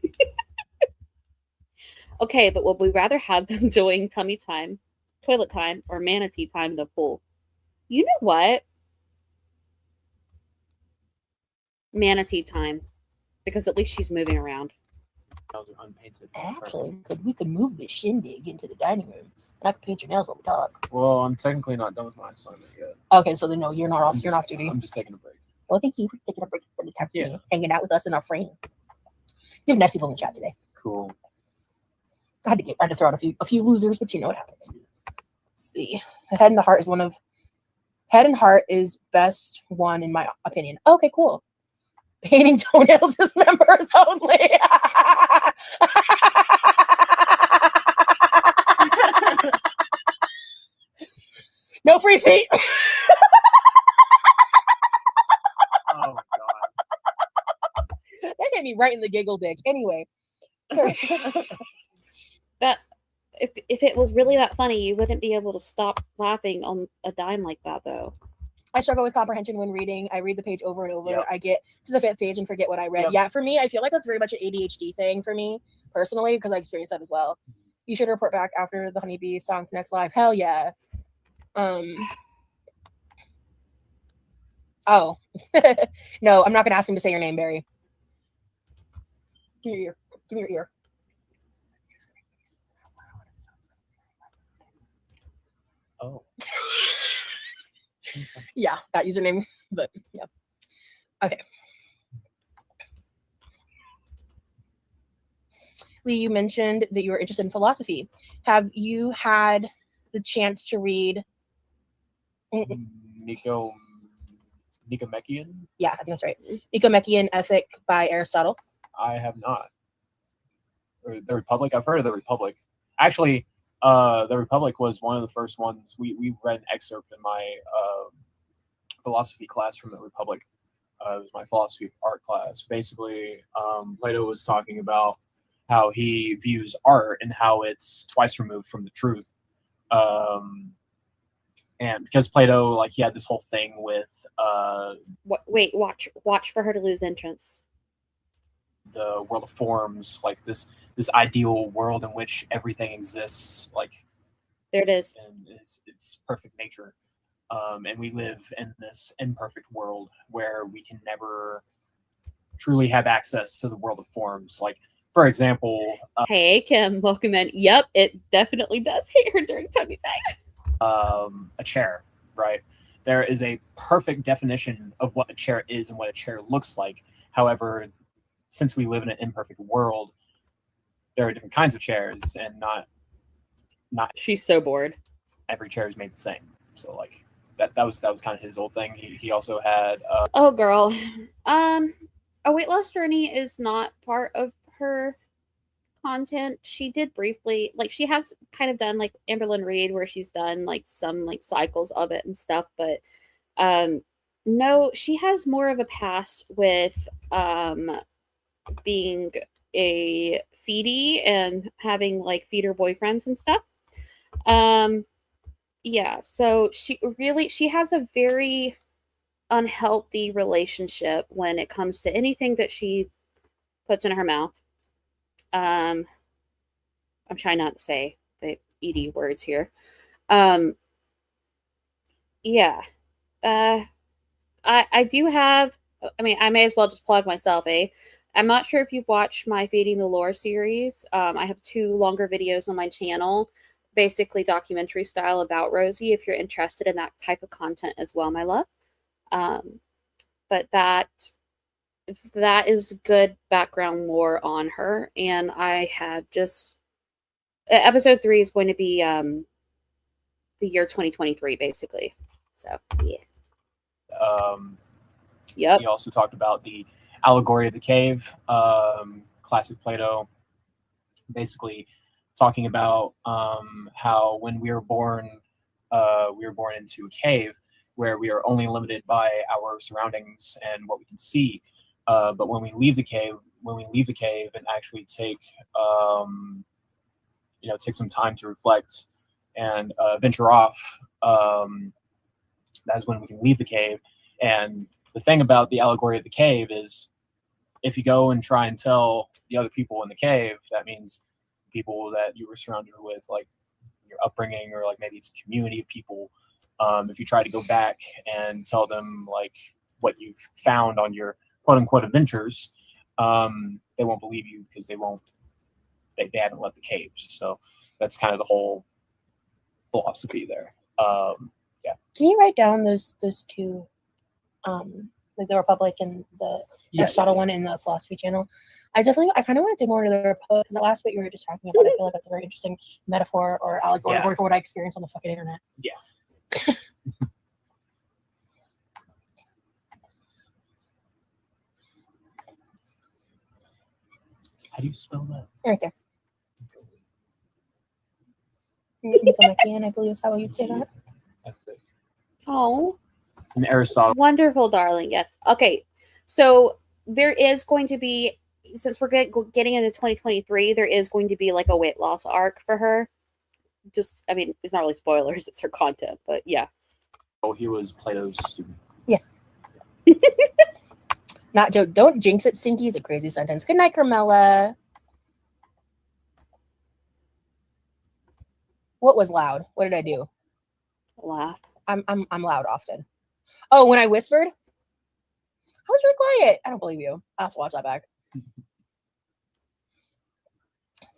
Okay, but would we rather have them doing tummy time, toilet time, or manatee time in the pool? You know what? Manatee time. Because at least she's moving around. nails are unpainted. Actually, we could move this shindig into the dining room, and I could paint your nails while we talk. Well, I'm technically not done with my assignment yet. Okay, so then no, you're not off. You're not off duty. I'm just taking a break. Well, thank you for taking a break, spending time with me, hanging out with us and our friends. You have nice people in the chat today. Cool. I had to throw out a few losers, but you know what happens. Let's see. Head and Heart is best one in my opinion. Okay, cool. Painting toenails is members only. No free feet. Oh god. That hit me right in the giggle dick. Anyway. That if it was really that funny, you wouldn't be able to stop laughing on a dime like that, though. I struggle with comprehension when reading. I read the page over and over. Yep. I get to the 5th page and forget what I read. Yep. Yeah, for me, I feel like that's very much an ADHD thing for me personally because I experienced that as well. You should report back after the Honeybee song's next live. Hell yeah. Oh. No, I'm not gonna ask him to say your name, Barry. Give me your ear. Give me your ear. Oh. Yeah, that username, but yeah. Okay. Lee, you mentioned that you were interested in philosophy. Have you had the chance to read Nicomachean? Yeah, I think that's right. Nicomachean Ethic by Aristotle? I have not. Or the Republic? I've heard of the Republic. Actually, the Republic was one of the first ones. We read an excerpt in my philosophy class from the Republic. It was my philosophy of art class. Basically, Plato was talking about how he views art and how it's twice removed from the truth. And because Plato, like, he had this whole thing with Wait, watch for her to lose entrance. The world of forms, like this ideal world in which everything exists, like there it is, and it's perfect nature. And we live in this imperfect world where we can never truly have access to the world of forms. Like, for example, hey Kim, welcome in. Yep, it definitely does hit her during Tony's Day. A chair, right? There is a perfect definition of what a chair is and what a chair looks like. However, since we live in an imperfect world, there are different kinds of chairs, and not She's so bored. every chair is made the same. So like that was kind of his whole thing. He also had Oh girl, a weight loss journey is not part of her content. She did briefly, like, she has kind of done like Amberlynn Reed, where she's done like some like cycles of it and stuff, but no, she has more of a past with being a feedie and having like feeder boyfriends and stuff. Yeah, so she has a very unhealthy relationship when it comes to anything that she puts in her mouth. I'm trying not to say the ED words here. Yeah. I do have, I mean, I may as well just plug myself, eh? I'm not sure if you've watched my Feeding the Lore series. I have 2 longer videos on my channel, basically documentary style, about Rosie, if you're interested in that type of content as well, my love. But that is good background lore on her, and I have just episode 3 is going to be the year 2023, basically. So yeah. Yep. He also talked about the allegory of the cave, classic Plato, basically talking about how when we were born into a cave where we are only limited by our surroundings and what we can see. But when we leave the cave and actually take some time to reflect and venture off, that's when we can leave the cave. And the thing about the allegory of the cave is, if you go and try and tell the other people in the cave, that means people that you were surrounded with, like your upbringing, or like maybe it's a community of people. If you try to go back and tell them like what you've found on your quote unquote adventures, they won't believe you, because they won't they haven't left the caves. So that's kind of the whole philosophy there. Yeah. Can you write down those two, like the Republic and the Aristotle one in the philosophy channel? I kind of want to dig more into the Republic because the last bit you were just talking about, I feel like that's a very interesting metaphor or allegory for what I experienced on the fucking internet. Yeah. How do you spell that? Right there. Nicomachean, I believe is how you'd say that. Oh, And Aristotle. wonderful, darling. Yes. Okay. So there is going to be, since we're getting into 2023, there is going to be like a weight loss arc for her. Just, I mean, it's not really spoilers, it's her content, but yeah. Oh, he was Plato's student. Yeah. Not joke. Don't jinx it, Stinky is a crazy sentence. Good night, Carmela. What was loud? What did I do? Laugh. I'm loud often. Oh, when I whispered? I was really quiet. I don't believe you. I'll have to watch that back.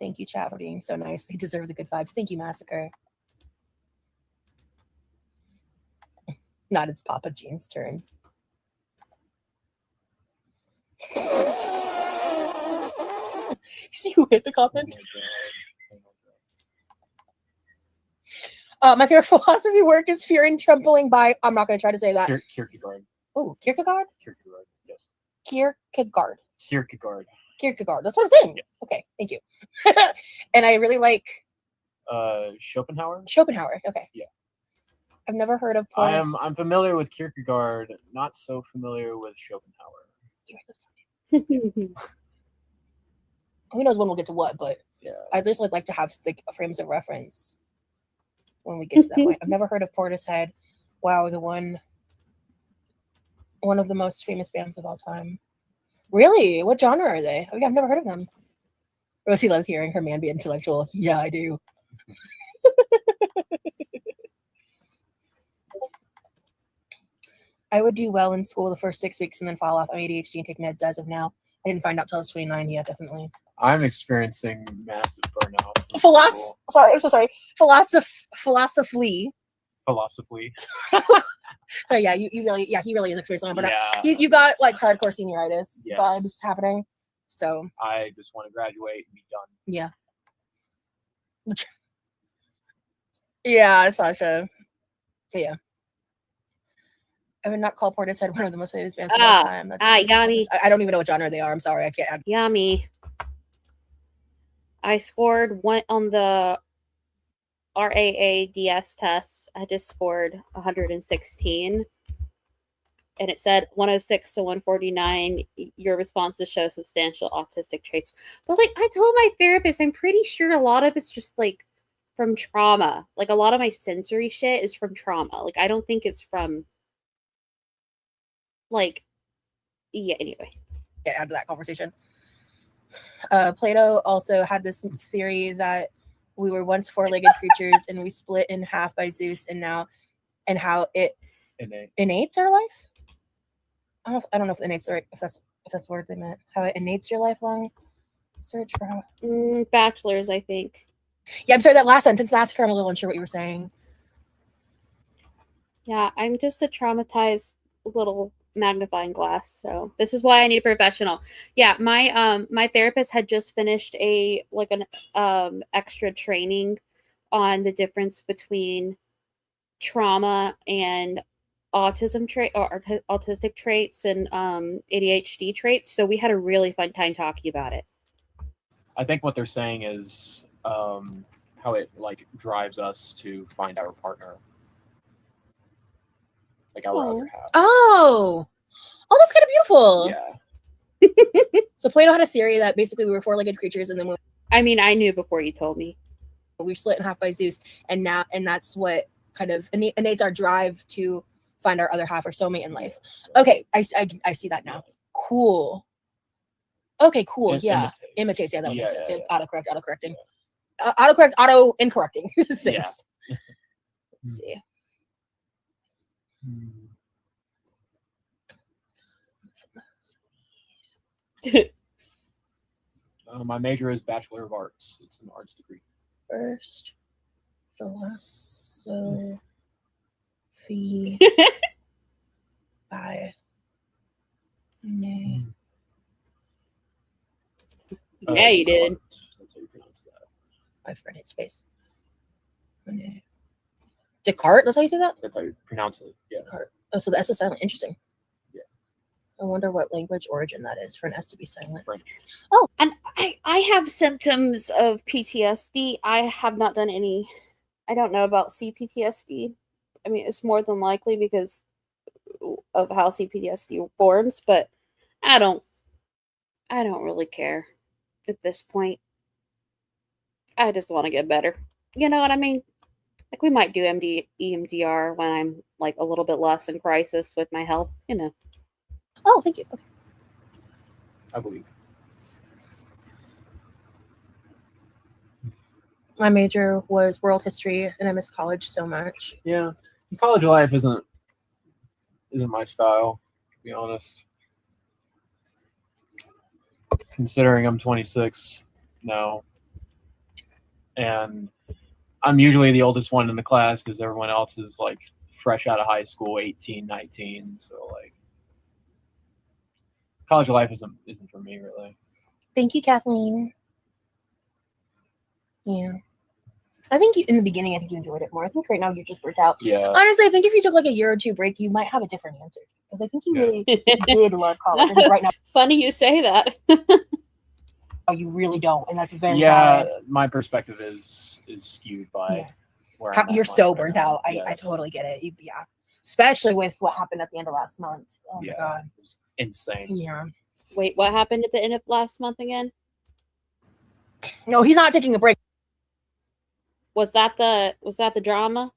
Thank you, chat, for being so nice. They deserve the good vibes. Thank you, Massacre. Not it's Papa Jean's turn. You see who hit the comment? My favorite philosophy work is Fear and Trembling by, I'm not going to try to say that. Kierkegaard. Oh, Kierkegaard? Kierkegaard, yes. Kierkegaard. Kierkegaard. Kierkegaard. That's what I'm saying. Yes. Okay, thank you. And I really like Schopenhauer. Schopenhauer. Okay. Yeah. I've never heard of. I'm familiar with Kierkegaard, not so familiar with Schopenhauer. Who knows when we'll get to what, but Yeah. I just like to have like frames of reference when we get to that point. I've never heard of Portishead. Wow, one of the most famous bands of all time. Really? What genre are they? I've never heard of them. Rosie loves hearing her man be intellectual. Yeah, I do. I would do well in school the first 6 weeks and then fall off. I'm ADHD and take meds as of now. I didn't find out till I was 29. Yeah, definitely. I'm experiencing massive burnout. Sorry, I'm so sorry. Philosophically. So yeah, he really is experiencing burnout. Yeah. You got like hardcore senioritis Yes. vibes happening. So I just want to graduate and be done. yeah. Yeah, Sasha. So yeah. I would not call Portishead one of the most famous bands of all time. Yummy. I don't even know what genre they are. I'm sorry, I can't. Yummy. I scored one on the RAADS test. I just scored 116. And it said 106 to 149. Your responses show substantial autistic traits. But like I told my therapist, I'm pretty sure a lot of it's just like from trauma. Like a lot of my sensory shit is from trauma. Like I don't think it's from like, yeah, anyway. Get out of that conversation. Plato also had this theory that we were once four-legged creatures and we split in half by Zeus, and how it innates our life. I don't know if innates are if that's the word they meant. How it innates your lifelong search for how. Bachelors, I think. Yeah, I'm sorry. That last sentence, Massacre, I'm a little unsure what you were saying. Yeah, I'm just a traumatized little magnifying glass, so this is why I need a professional. Yeah, my therapist had just finished an extra training on the difference between trauma and autism trait or autistic traits and ADHD traits, so we had a really fun time talking about it. I think what they're saying is how it like drives us to find our partner, like our other half. Oh, that's kind of beautiful. Yeah. So Plato had a theory that basically we were four-legged creatures, and then I mean, I knew before you told me. we were split in half by Zeus, and that's what kind of innates our drive to find our other half or soulmate in life. Okay, I see that now. Cool. Okay, cool. Yeah, imitates. Yeah, that makes sense. Yeah. Autocorrecting. Auto-incorrecting. Thanks. Yeah. Let's see. My major is Bachelor of Arts. It's an arts degree. First philosophy by name. Yeah, you did. That's how you pronounce that. I've read it. Space. Descartes. That's how you say that. That's how you pronounce it. Yeah. Descartes. Oh, so the S is silent. Interesting. Yeah. I wonder what language origin that is for an S to be silent. French. And I have symptoms of PTSD. I have not done any. I don't know about CPTSD. I mean, it's more than likely because of how CPTSD forms, but I don't really care at this point. I just want to get better. You know what I mean? Like, we might do EMDR when I'm like a little bit less in crisis with my health, you know. Oh, thank you. Okay. I believe. My major was world history, and I miss college so much. Yeah. College life isn't my style, to be honest. Considering I'm 26 now, and I'm usually the oldest one in the class because everyone else is like fresh out of high school, 18, 19. So like, college life isn't for me really. Thank you, Kathleen. Yeah. I think in the beginning, I think you enjoyed it more. I think right now you're just burnt out. Yeah. Honestly, I think if you took like a year or two break, you might have a different answer. Because I think you really did love college. I think right now, Funny you say that. you really don't. And that's very Yeah, valid. my perspective is skewed by Yeah. where How, I'm at you're in life so right burnt now. out. I Yes. totally get it. Yeah. Especially with what happened at the end of last month. Oh Yeah, my God. it was insane. Yeah. Wait, what happened at the end of last month again? No, he's not taking a break. Was that the drama?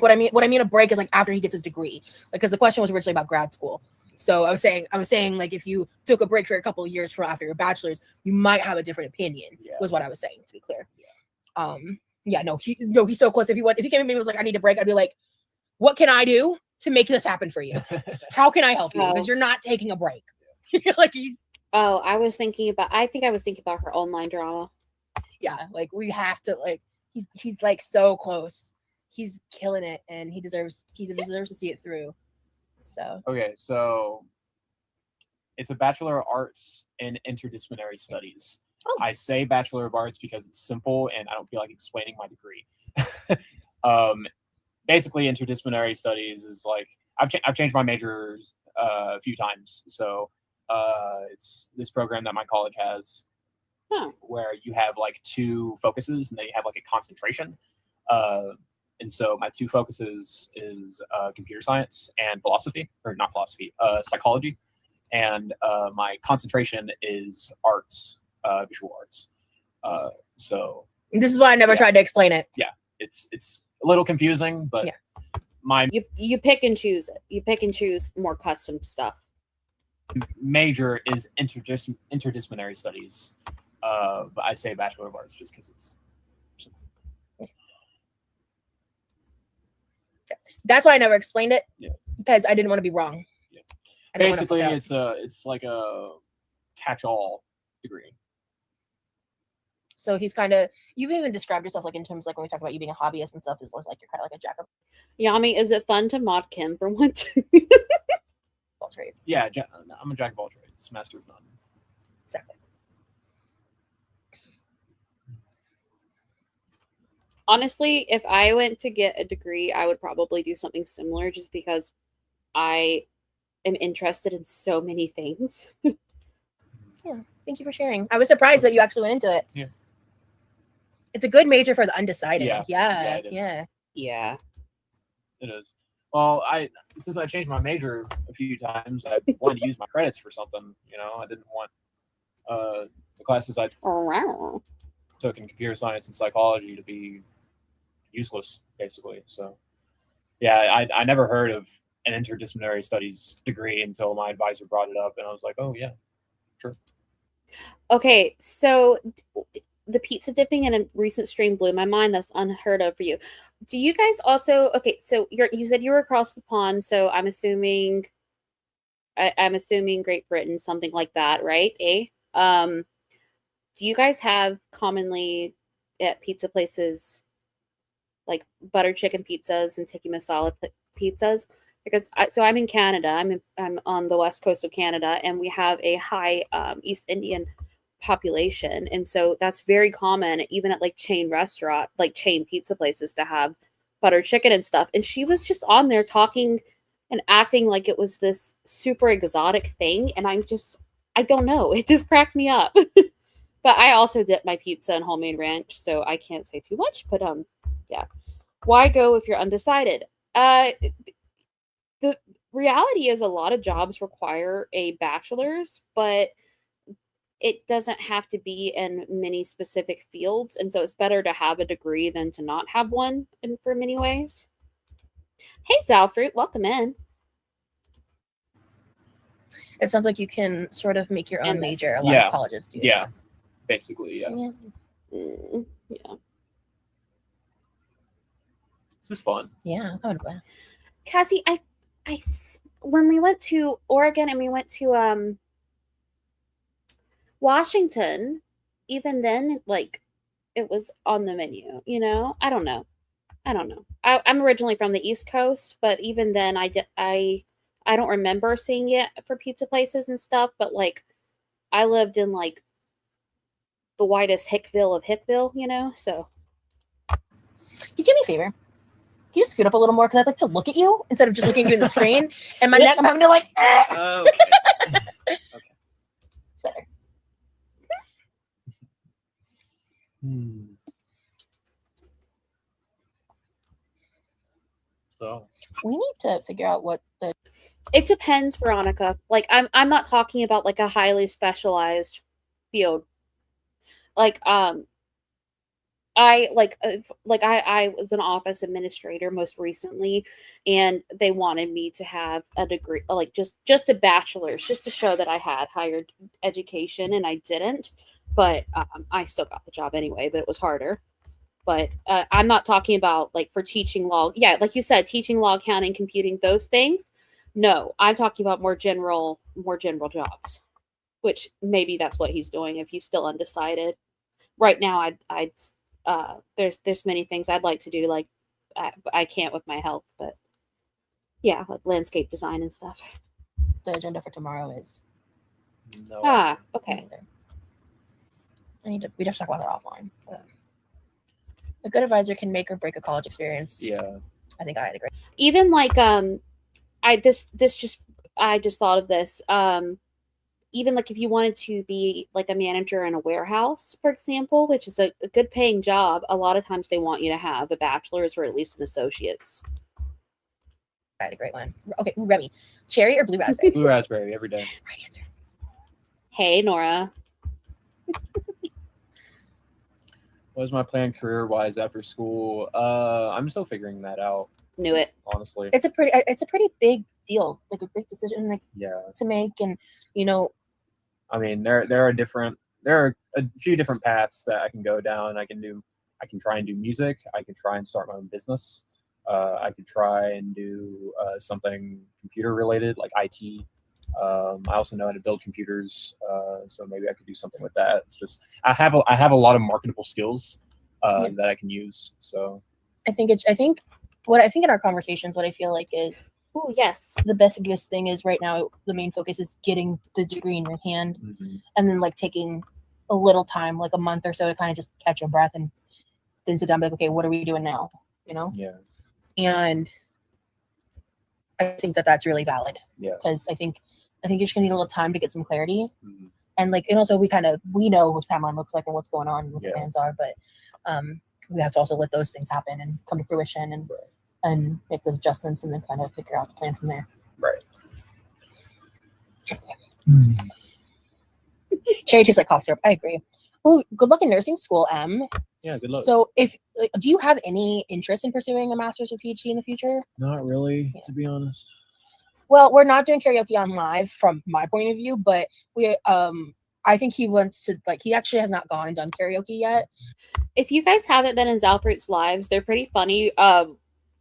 What I mean a break is like after he gets his degree. Like, because the question was originally about grad school. So I was saying like if you took a break for a couple of years for after your bachelor's, you might have a different opinion. Yeah. Was what I was saying, to be clear. Yeah. He's so close. If he came to me and was like, I need a break, I'd be like, what can I do to make this happen for you? How can I help you? Because you're not taking a break. Like Oh, I think I was thinking about her online drama. yeah, like we have to like he's like so close. He's killing it and he deserves to see it through. So Okay, so it's a Bachelor of Arts in Interdisciplinary Studies. Oh. I say Bachelor of Arts because it's simple and I don't feel like explaining my degree. Basically, interdisciplinary studies is like I've changed my majors a few times. So it's this program that my college has where you have like two focuses and then you have like a concentration. And so my two focuses is computer science and philosophy, or not philosophy, psychology. And my concentration is arts, visual arts. So this is why I never tried to explain it. Yeah, it's a little confusing, but my You pick and choose it. You pick and choose more custom stuff. major is interdisciplinary studies. But I say Bachelor of Arts just because it's That's why I never explained it. Yeah. Because I didn't want to be wrong. Yeah. I didn't wanna Basically fuck up. it's like a catch-all degree. So he's kind of, you've even described yourself like in terms like when we talk about you being a hobbyist and stuff, is like you're kind of like a jack of Yami, is it fun to mod Kim for once? all trades. Yeah, I'm a jack of all trades, master of none. Exactly. Honestly, if I went to get a degree, I would probably do something similar just because I am interested in so many things. Yeah. Thank you for sharing. I was surprised that you actually went into it. Yeah. It's a good major for the undecided. Yeah. Yeah. it is. Yeah. It is. Well, since I changed my major a few times, I wanted to use my credits for something. You know, I didn't want the classes I took in computer science and psychology to be useless, basically. So, yeah, I never heard of an interdisciplinary studies degree until my advisor brought it up, and I was like, oh yeah, sure. Okay, so the pizza dipping in a recent stream blew my mind. That's unheard of for you. Do you guys also? Okay, so you said you were across the pond, so I'm assuming Great Britain, something like that, right? Do you guys have commonly at pizza places like butter chicken pizzas and tikka masala pizzas? Because I'm in Canada. I'm on the west coast of Canada, and we have a high East Indian population, and so that's very common, even at like chain restaurant, like chain pizza places, to have butter chicken and stuff. And she was just on there talking and acting like it was this super exotic thing, and I don't know. It just cracked me up. But I also dip my pizza in homemade ranch, so I can't say too much. But yeah. Why go if you're undecided? The reality is a lot of jobs require a bachelor's, but it doesn't have to be in many specific fields, and so it's better to have a degree than to not have one for many ways. Hey, Zalfruit, welcome in. It sounds like you can sort of make your own And major. A lot Yeah. of colleges do. Yeah, basically, yeah. Yeah. This is fun. Yeah, I would blast. Cassie, when we went to Oregon and we went to Washington, even then, like, it was on the menu, you know? I don't know. I'm originally from the East Coast, but even then I don't remember seeing it for pizza places and stuff, but like I lived in like the whitest Hickville of Hickville, you know? So Can you do me a favor? Can you scoot up a little more? Because I'd like to look at you instead of just looking at you in the screen. And my neck, I'm having to like. Okay. It's better. So We need to figure out what the. it depends, Veronica. Like I'm not talking about like a highly specialized field. Like I was an office administrator most recently, and they wanted me to have a degree, like just a bachelor's, just to show that I had higher education, and I didn't. But I still got the job anyway, but it was harder. But I'm not talking about like for teaching law. Yeah, like you said, teaching law, accounting, computing, those things. No, I'm talking about more general jobs, which maybe that's what he's doing if he's still undecided. Right now, there's many things I'd like to do, like I can't with my health, but yeah, like landscape design and stuff. The agenda for tomorrow is. no. Okay. We'd have to talk about that offline. But a good advisor can make or break a college experience. Yeah. I think I'd agree. Even like I just thought of this. Even like if you wanted to be like a manager in a warehouse, for example, which is a good paying job, a lot of times they want you to have a bachelor's or at least an associate's. I had a great one. Okay, ooh, Remy. Cherry or blue raspberry? Blue raspberry every day. Right answer. Hey, Nora. What is my plan career-wise after school? I'm still figuring that out, Knew it. honestly. It's a pretty big deal, like a big decision, like Yeah. to make, and you know, I mean, there are a few different paths that I can go down. I can try and do music. I can try and start my own business. I could try and do something computer related, like IT. I also know how to build computers, so maybe I could do something with that. It's just I have a lot of marketable skills that I can use. So I think in our conversations, what I feel like is Oh yes. the biggest thing is right now the main focus is getting the degree in your hand, and then like taking a little time, like a month or so, to kind of just catch your breath and then sit down and be like, okay, what are we doing now? You know? yeah, And I think that that's really valid. Yeah. Because I think you're just gonna need a little time to get some clarity. Mhm. And like, and also we know what timeline looks like and what's going on and what the Yeah. plans are, but we have to also let those things happen and come to fruition and make those adjustments and then kind of figure out the plan from there. Right. Cherry tastes like cough syrup. I agree. Oh, good luck in nursing school, Em. Yeah, good luck. So do you have any interest in pursuing a master's or PhD in the future? Not really, to be honest. Well, we're not doing karaoke on live from my point of view, but we I think he wants to, like, he actually has not gone and done karaoke yet. If you guys haven't been in Zalfruit's lives, they're pretty funny.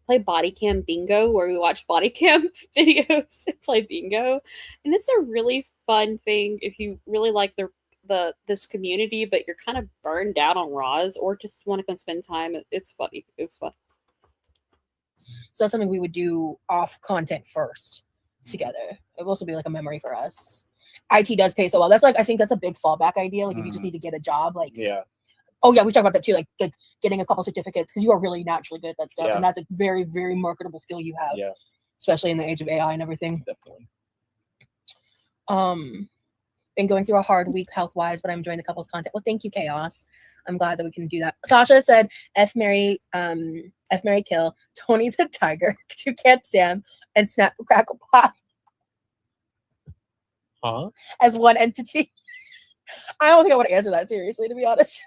Play body cam bingo, where we watch body cam videos and play bingo, and it's a really fun thing if you really like this community, but you're kind of burned out on Roz or just want to come spend time. It's funny. It's fun. So that's something we would do off content first together. It will also be like a memory for us. IT does pay so well. That's like, I think that's a big fallback idea. Like if you just need to get a job, like, Yeah. oh yeah, we talked about that too. Like getting a couple certificates because you are really naturally good at that stuff. Yeah. And that's a very, very marketable skill you have. Yeah. Especially in the age of AI and everything. Definitely. Been going through a hard week health-wise, but I'm enjoying the couples content. Well, thank you, Chaos. I'm glad that we can do that. Sasha said, F Mary Kill, Tony the Tiger, Toucan Sam, and Snap Crackle Pop Huh? as one entity. I don't think I want to answer that seriously, to be honest.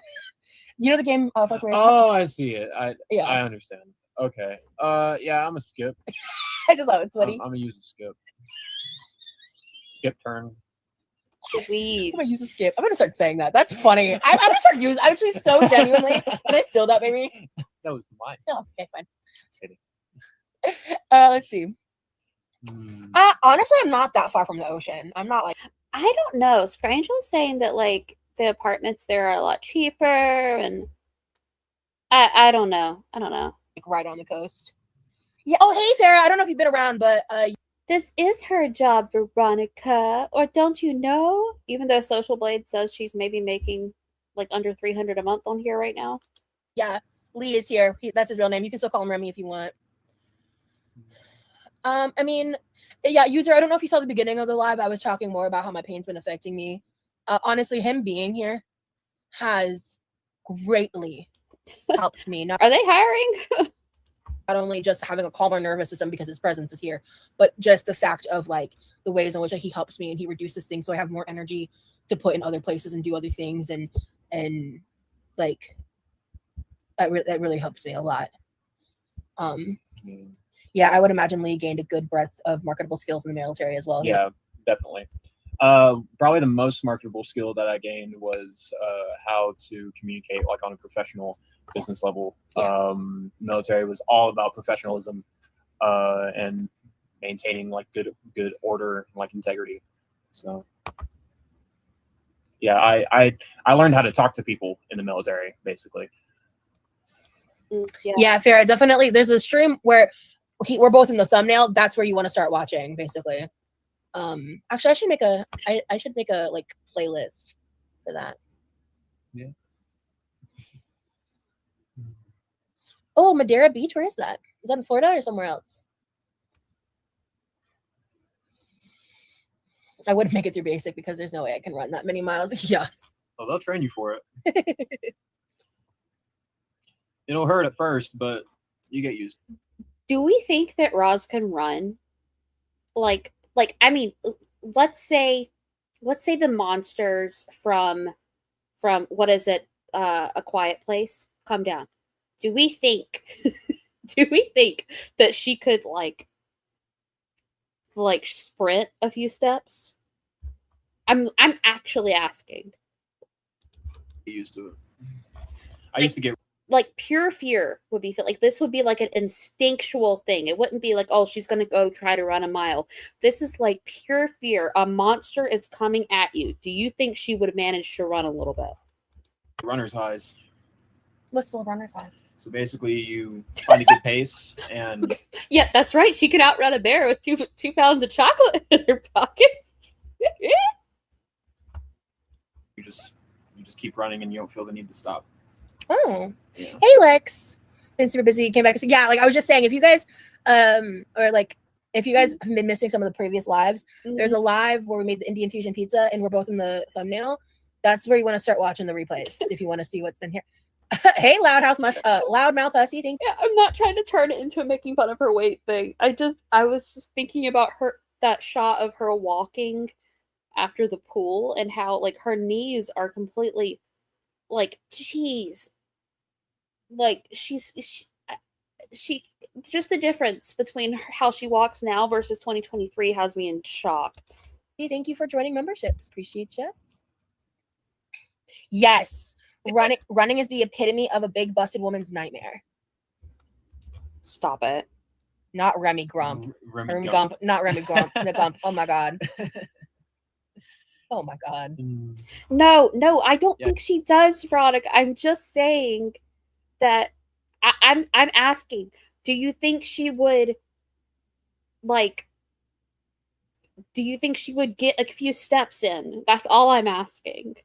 You know the game Fuck Mary? Oh, I see it. Yeah. I understand. Okay. Yeah, I'm a skip. I just thought it's funny. I'm gonna use a skip. Skip turn. Please. I'm gonna use a skip. I'm gonna start saying that. That's funny. I'm gonna start using. Actually, so genuinely. Can I steal that, baby? That was mine. No. Okay, fine. Kidding. Let's see. Hmm. Honestly, I'm not that far from the ocean. I'm not like I don't know. Scrange was saying that like the apartments there are a lot cheaper, and I don't know. I don't know. right on the coast. Yeah. Oh, hey, Farah. I don't know if you've been around, but This is her job, Veronica. Or don't you know? Even though Social Blade says she's maybe making like under 300 a month on here right now. yeah, Lee is here. That's his real name. You can still call him Remy if you want. I mean, yeah, user. I don't know if you saw the beginning of the live. I was talking more about how my pain's been affecting me. Honestly, him being here has greatly helped me. Not Are they hiring? only just having a calmer nervous system because his presence is here, but just the fact of like the ways in which he helps me and he reduces things so I have more energy to put in other places and do other things, and like that really helps me a lot. Yeah, I would imagine Lee gained a good breadth of marketable skills in the military as well. Yeah, definitely. Probably the most marketable skill that I gained was how to communicate like on a professional business level. Yeah. Military was all about professionalism and maintaining like good order and like integrity. So yeah, I learned how to talk to people in the military basically. Yeah, fair. Definitely. There's a stream where we're both in the thumbnail. That's where you want to start watching, basically. Actually, I should make a like playlist for that. Yeah. Oh, Madeira Beach. Where is that? Is that in Florida or somewhere else? I wouldn't make it through basic because there's no way I can run that many miles. Yeah. Well, they'll train you for it. It'll hurt at first, but you get used. Do we think that Roz can run? Like I mean, let's say the monsters from what is it? A Quiet Place come down. Do we think that she could like sprint a few steps? I'm actually asking. Get used to it. I used to get like pure fear would be like this would be like an instinctual thing. It wouldn't be like, oh, she's gonna go try to run a mile. This is like pure fear. A monster is coming at you. Do you think she would manage to run a little bit? runner's highs. What's the runner's high? So basically, you find a good pace, and Yeah, that's right. She could outrun a bear with 2 pounds of chocolate in her pocket. you just keep running, and you don't feel the need to stop. Oh, Yeah. hey Lex, been super busy. Came back. Yeah, like I was just saying, if you guys, or like if you guys have been missing some of the previous lives, there's a live where we made the Indian fusion pizza, and we're both in the thumbnail. That's where you want to start watching the replays if you want to see what's been here. Hey, loudmouth hussy. Thank you. Yeah, I'm not trying to turn it into a making fun of her weight thing. I was just thinking about that shot of her walking after the pool and how like her knees are completely like, geez, like she just the difference between how she walks now versus 2023 has me in shock. Thank you for joining memberships. Appreciate you. Yes. Running is the epitome of a big busted woman's nightmare. Stop it. Not Remy Grump. Remy Remy Gump. Gump. Not Remy Grump. The Gump. Oh my god. Oh my god. No, I don't Yeah. think she does, Veronica. I'm just saying that I'm asking, do you think she would like do you think she would get a few steps in? That's all I'm asking.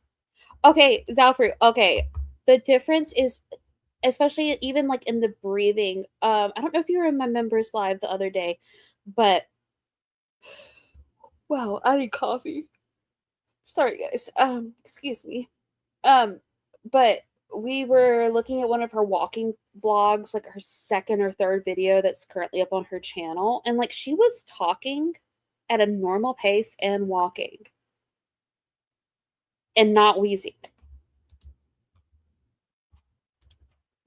Okay, Zalfru, okay. The difference is especially even like in the breathing. I don't know if you were in my members live the other day, but wow, I need coffee. Sorry guys. Excuse me. But we were looking at one of her walking vlogs, like her second or third video that's currently up on her channel, and like she was talking at a normal pace and walking and not wheezing.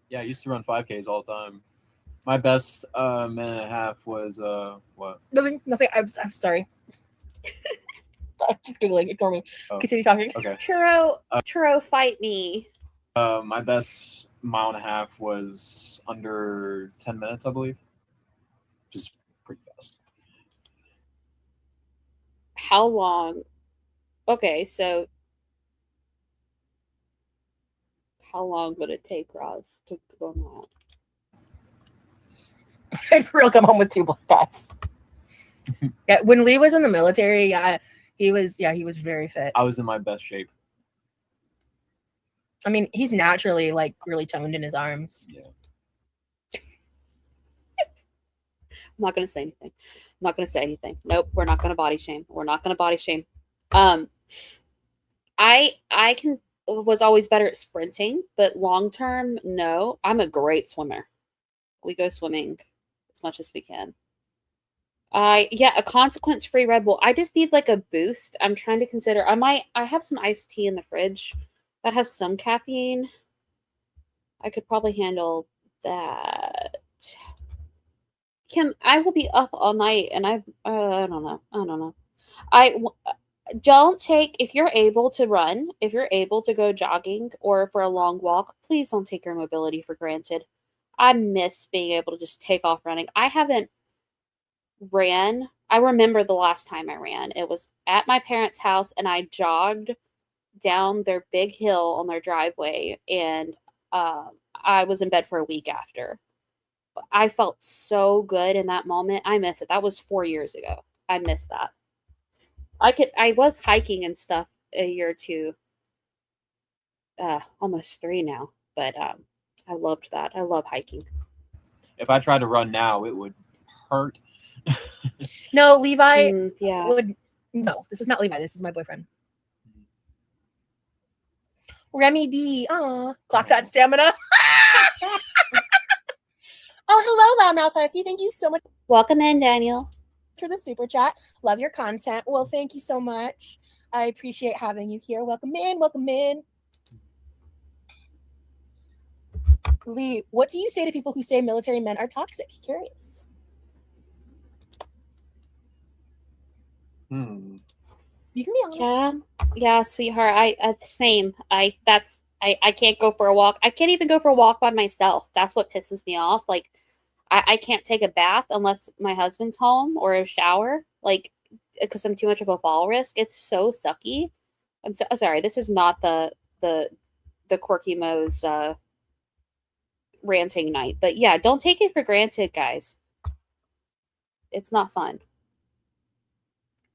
Yeah, I used to run 5Ks all the time. My best minute and a half was what? Nothing. I'm sorry. I'm just giggling. Ignore me. Oh. Continue talking. Okay. Churro, fight me. My best mile and a half was under 10 minutes, I believe. Which is pretty fast. How long? Okay, so how long would it take Roz to go on that? I'd for real come home with 2 black guys. Yeah, when Lee was in the military, yeah, he was very fit. I was in my best shape. I mean, he's naturally like really toned in his arms. Yeah. I'm not gonna say anything. Nope, we're not gonna body shame. I was always better at sprinting, but long term, no. I'm a great swimmer. We go swimming as much as we can. A consequence free Red Bull. I just need like a boost. I'm trying to consider. I have some iced tea in the fridge that has some caffeine. I could probably handle that. I will be up all night, and I don't know. Don't take, if you're able to run, if you're able to go jogging or for a long walk, please don't take your mobility for granted. I miss being able to just take off running. I haven't ran. I remember the last time I ran. It was at my parents' house, and I jogged down their big hill on their driveway, and I was in bed for a week after. I felt so good in that moment. I miss it. That was 4 years ago. I miss that. I was hiking and stuff a year or two, almost 3 now, but I loved that. I love hiking. If I tried to run now, it would hurt. No, Levi Yeah. would. No, this is not Levi. This is my boyfriend. Remy B. Aw, clock that stamina. Oh, hello, Loudmouth Hussy. Thank you so much Welcome in, Daniel. for the super chat. Love your content. Well, thank you so much. I appreciate having you here. Welcome in. Welcome in. Lee, what do you say to people who say military men are toxic? Curious. You can be honest. Yeah, sweetheart. I same. I can't go for a walk. I can't even go for a walk by myself. That's what pisses me off. Like, I can't take a bath unless my husband's home or a shower. Like, because I'm too much of a fall risk. It's so sucky. I'm so sorry. This is not the Quirky Mo's ranting night. But yeah, don't take it for granted, guys. It's not fun.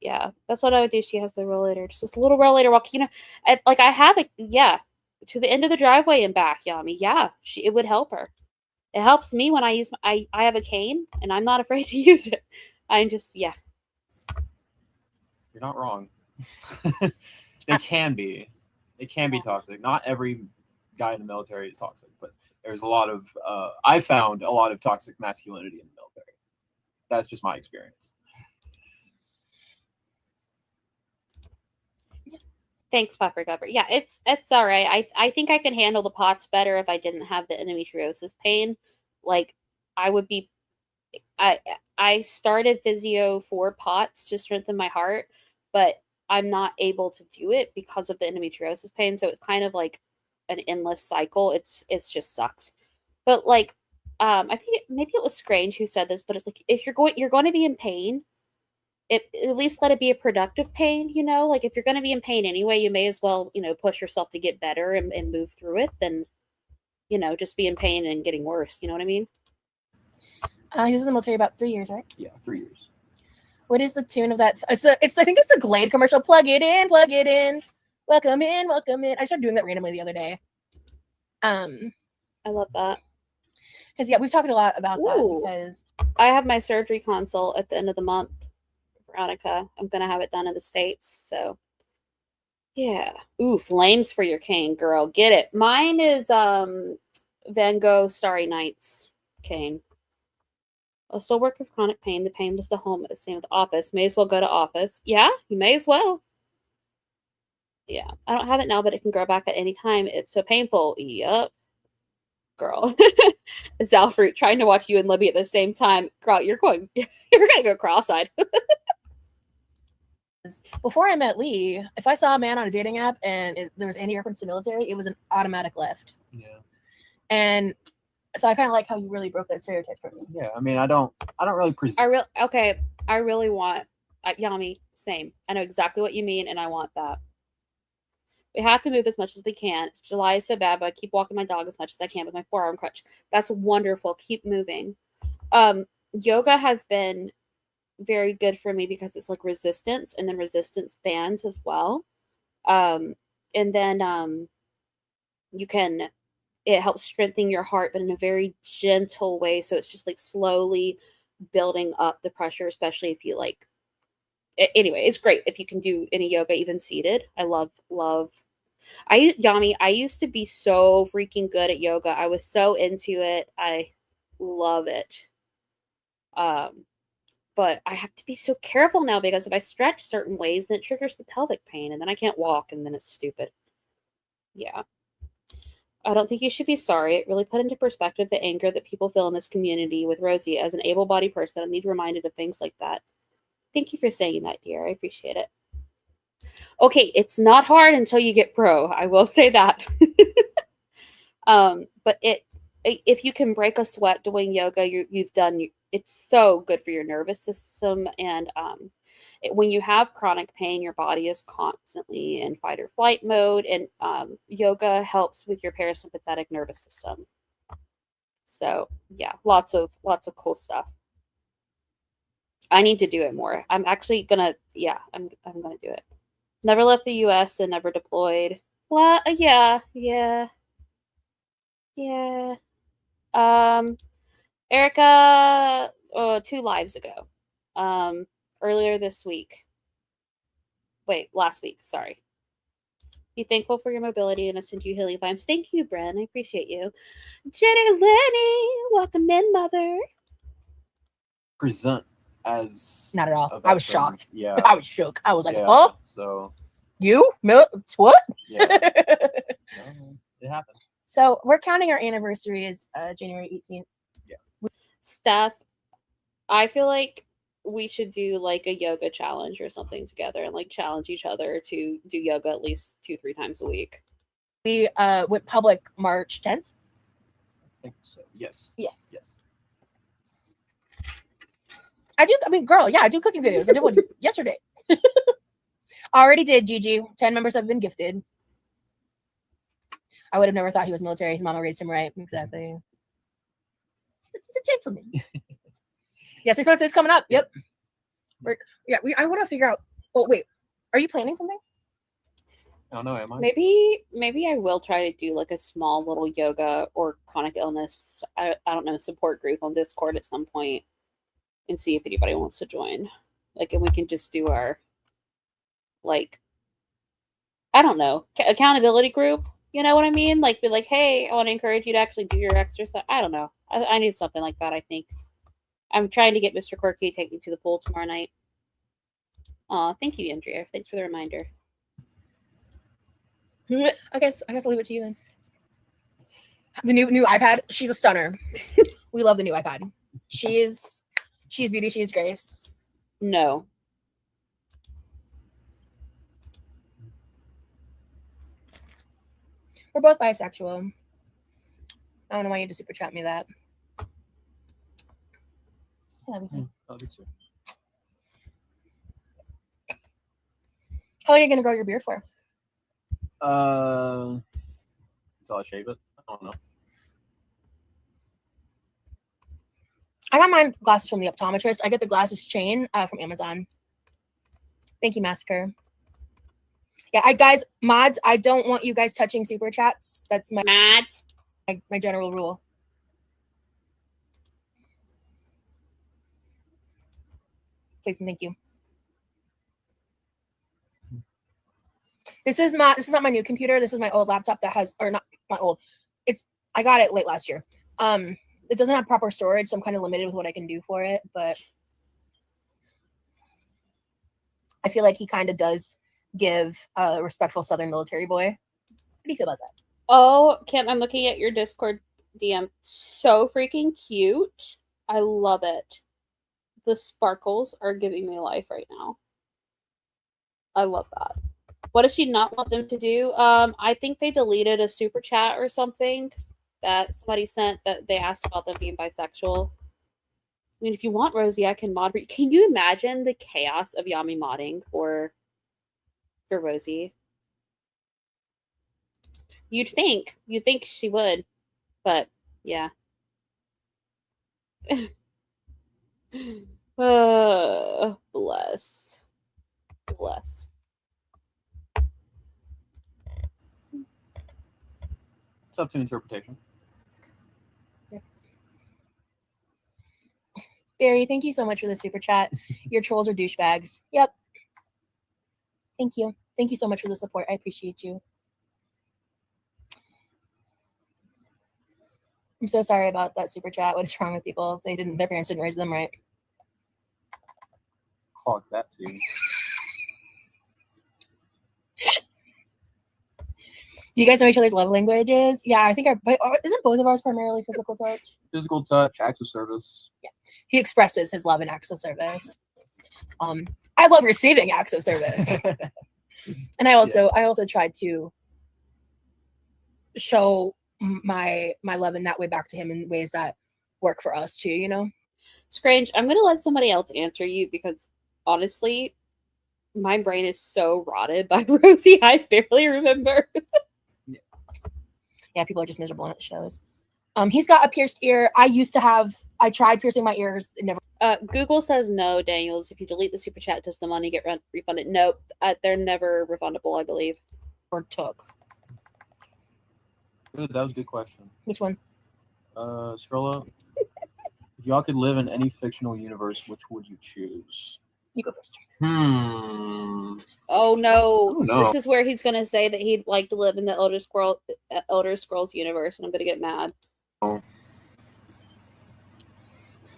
Yeah, that's what I would do. She has the rollator, just this little rollator walk. You know, I have it. Yeah, to the end of the driveway and back, Yami. Yeah, it would help her. It helps me when I use I have a cane and I'm not afraid to use it. I'm just You're not wrong. They can be toxic. Not every guy in the military is toxic, but there's a lot of I found a lot of toxic masculinity in the military. That's just my experience. Thanks, Puffer Gupper. Yeah, it's all right. I think I can handle the POTS better if I didn't have the endometriosis pain. Like, I would be. I started physio for POTS to strengthen my heart, but I'm not able to do it because of the endometriosis pain. So it's kind of like an endless cycle. It's just sucks. But like, I think maybe it was Scrange who said this, but it's like if you're going to be in pain, at least let it be a productive pain, you know? Like if you're going to be in pain anyway, you may as well, you know, push yourself to get better and move through it than, you know, just be in pain and getting worse. You know what I mean? He was in the military about 3 years, right? Yeah, 3 years. What is the tune of that? I think it's the Glade commercial. Plug it in, plug it in. Welcome in, welcome in. I started doing that randomly the other day. I love that. Because yeah, we've talked a lot about Ooh. that because I have my surgery consult at the end of the month, Veronica. I'm gonna have it done in the States, so yeah. Ooh, flames for your cane, girl. Get it. Mine is Van Gogh Starry Nights cane. I still work with chronic pain. The pain was the home. Same with office. May as well go to office. Yeah, you may as well. Yeah, I don't have it now, but it can grow back at any time. It's so painful. Yup. Girl. Zalfruit trying to watch you and Libby at the same time. Girl, you're gonna go cross-eyed. before I met Lee, if I saw a man on a dating app and there was any reference to military, it was an automatic left. Yeah. And so I kind of like how you really broke that stereotype for me. Yeah. I mean, I don't really I really want Yami, same. I know exactly what you mean and I want that. We have to move as much as we can. July is so bad, but I keep walking my dog as much as I can with my forearm crutch. That's wonderful. Keep moving. Yoga has been very good for me because it's like resistance and then resistance bands as well. And then it helps strengthen your heart, but in a very gentle way. So it's just like slowly building up the pressure, especially if you like, anyway, it's great if you can do any yoga, even seated. I love. Yami, I used to be so freaking good at yoga. I was so into it. I love it. But I have to be so careful now because if I stretch certain ways, then it triggers the pelvic pain and then I can't walk and then it's stupid. Yeah. I don't think you should be sorry. It really put into perspective the anger that people feel in this community with Rosie. As an able-bodied person, I need reminded of things like that. Thank you for saying that, dear. I appreciate it. Okay, it's not hard until you get pro. I will say that. But if you can break a sweat doing yoga, you've done. It's so good for your nervous system, and when you have chronic pain, your body is constantly in fight or flight mode, and yoga helps with your parasympathetic nervous system. So yeah, lots of cool stuff. I need to do it more. I'm actually gonna. Yeah, I'm gonna do it. Never left the U.S. and never deployed. What? Yeah. Erica, 2 lives ago. Earlier this week. Wait, last week. Sorry. Be thankful for your mobility and I send you healing vibes. Thank you, Bren. I appreciate you. Jenny Lenny, welcome in, mother. present as Not at all. a I was veteran. shocked. Yeah. I was shook. I was like, Yeah. huh? So You? What? yeah, no, it happened. So we're counting our anniversary as January 18th. Steph, I feel like we should do like a yoga challenge or something together and like challenge each other to do yoga at least 2-3 times a week. We went public March 10th. I think so. Yes. Yeah. Yes. I mean, girl, yeah, I do cooking videos. I did one yesterday. Already did, Gigi. 10 members have been gifted. I would have never thought he was military. His mama raised him right. Exactly. He's a gentleman. Yeah, 6 months is coming up. Yep. I want to figure out. Oh, wait. Are you planning something? I don't know. Am I? Maybe I will try to do like a small little yoga or chronic illness, I don't know, support group on Discord at some point and see if anybody wants to join. Like, and we can just do our, like, I don't know, accountability group. You know what I mean? Like, be like, hey, I want to encourage you to actually do your exercise. I don't know. I need something like that, I think. I'm trying to get Mr. Quirky to take me to the pool tomorrow night. Aw, thank you, Andrea. Thanks for the reminder. I guess I'll leave it to you then. The new iPad, she's a stunner. We love the new iPad. She's beauty, she's grace. No. We're both bisexual. I don't know why you had to super chat me that. I love you. Oh, me too. How long are you gonna grow your beard for? Until I shave it. I don't know. I got mine glasses from the optometrist. I get the glasses chain from Amazon. Thank you, Massacre. Yeah, guys, mods, I don't want you guys touching super chats. That's my general rule. Please and thank you. This is not my new computer. This is my old laptop that has, or not my old. I got it late last year. It doesn't have proper storage, so I'm kind of limited with what I can do for it, but I feel like he kind of does give a respectful Southern military boy. What do you feel about that? Oh, Kim, I'm looking at your Discord DM. So freaking cute. I love it. The sparkles are giving me life right now. I love that. What does she not want them to do? I think they deleted a super chat or something that somebody sent that they asked about them being bisexual. I mean, if you want Rosie, I can mod. Can you imagine the chaos of Yami modding for Rosie? You'd think she would, but yeah. Bless. It's up to interpretation. Barry, thank you so much for the super chat. Your trolls are douchebags. Yep. Thank you. Thank you so much for the support. I appreciate you. I'm so sorry about that super chat. What is wrong with people? Their parents didn't raise them right. Clock that too. Do you guys know each other's love languages? Yeah, I think isn't both of ours primarily physical touch? Physical touch, acts of service. Yeah. He expresses his love in acts of service. I love receiving acts of service. And I also tried to show my love in that way back to him in ways that work for us too, you know? Scrange, I'm gonna let somebody else answer you because honestly, my brain is so rotted by Rosie, I barely remember. Yeah, people are just miserable and it shows. He's got a pierced ear. I tried piercing my ears. It never. Google says no, Daniels. If you delete the super chat, does the money get refunded? Nope. They're never refundable, I believe. Or took. Good, that was a good question. Which one? Scroll up. If y'all could live in any fictional universe, which would you choose? You go first. Oh no. This is where he's gonna say that he'd like to live in the Elder Scrolls universe, and I'm gonna get mad.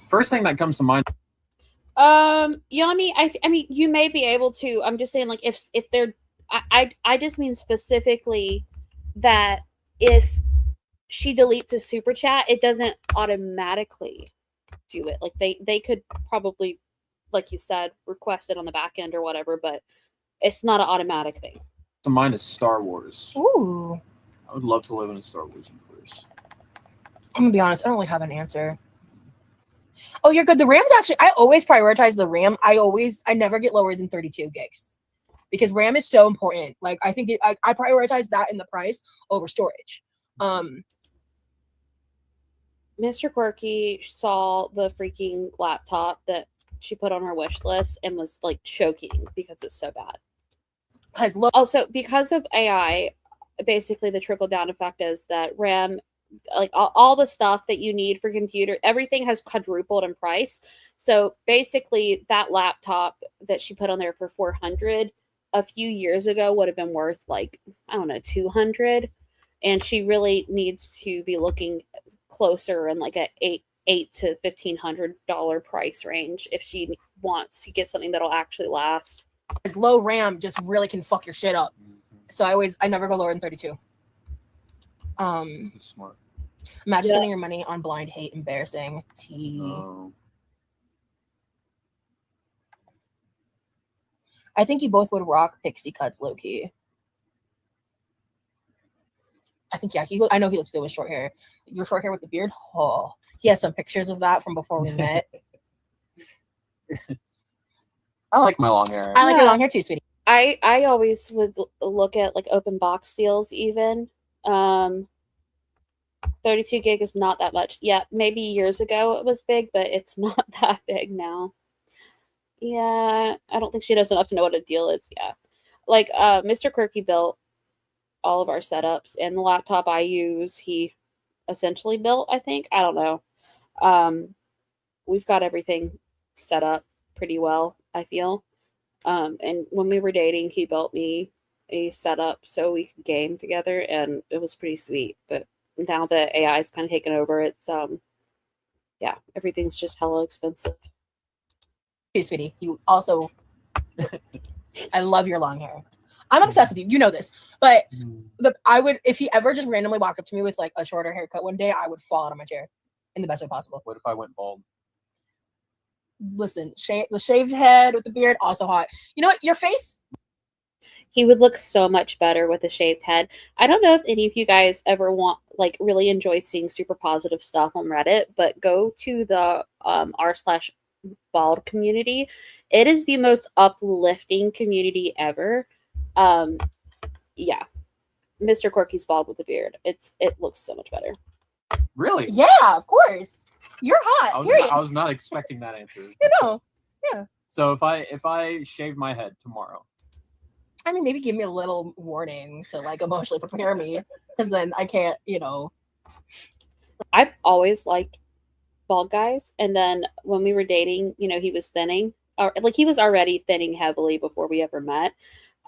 First thing that comes to mind. Yami, I mean, you may be able to. I'm just saying, like, if they're, I just mean specifically that if she deletes a super chat, it doesn't automatically do it. Like they could probably, like you said, request it on the back end or whatever, but it's not an automatic thing. So mine is Star Wars. Ooh. I would love to live in a Star Wars universe. I'm gonna be honest, I don't really have an answer. Oh, you're good. The RAM's actually, I always prioritize the RAM. I never get lower than 32 gigs because RAM is so important. Like I think I prioritize that in the price over storage. Mr. Quirky saw the freaking laptop that she put on her wish list and was like choking because it's so bad. Also, because of AI, basically the trickle down effect is that RAM, like all the stuff that you need for computer, everything has quadrupled in price. So basically that laptop that she put on there for $400 a few years ago would have been worth like, I don't know, $200. And she really needs to be looking closer in like a $800 to $1,500 price range if she wants to get something that'll actually last. As low RAM just really can fuck your shit up. So I never go lower than 32. That's smart. Imagine spending your money on blind hate, embarrassing. I think you both would rock pixie cuts low key. I think I know he looks good with short hair. Your short hair with the beard. Oh, he has some pictures of that from before we met. I like my long hair. I like your long hair too, sweetie. I always would look at like open box deals even. 32 gig is not that much. Yeah, maybe years ago it was big, but it's not that big now. Yeah, I don't think she knows enough to know what a deal is. Yeah. Like Mr. Quirky built all of our setups, and the laptop I use, he essentially built, I think. I don't know. We've got everything set up pretty well, I feel. And when we were dating, he built me a setup so we could game together, and it was pretty sweet. But now that AI is kind of taken over, it's yeah, everything's just hella expensive. Hey, sweetie, you also, I love your long hair. I'm obsessed with you. You know this, but I would, if he ever just randomly walked up to me with like a shorter haircut one day, I would fall out of my chair in the best way possible. What if I went bald? Listen, the shaved head with the beard, also hot. You know what? Your face. He would look so much better with a shaved head. I don't know if any of you guys ever like really enjoy seeing super positive stuff on Reddit, but go to the r/bald community. It is the most uplifting community ever. Yeah, Mr. Quirky's bald with a beard. It looks so much better. Really? Yeah, of course. You're hot. I was not expecting that answer. You know. Yeah. So if I shave my head tomorrow, I mean, maybe give me a little warning to like emotionally prepare me, because then I can't, you know. I've always liked bald guys, and then when we were dating, you know, he was thinning, or like he was already thinning heavily before we ever met.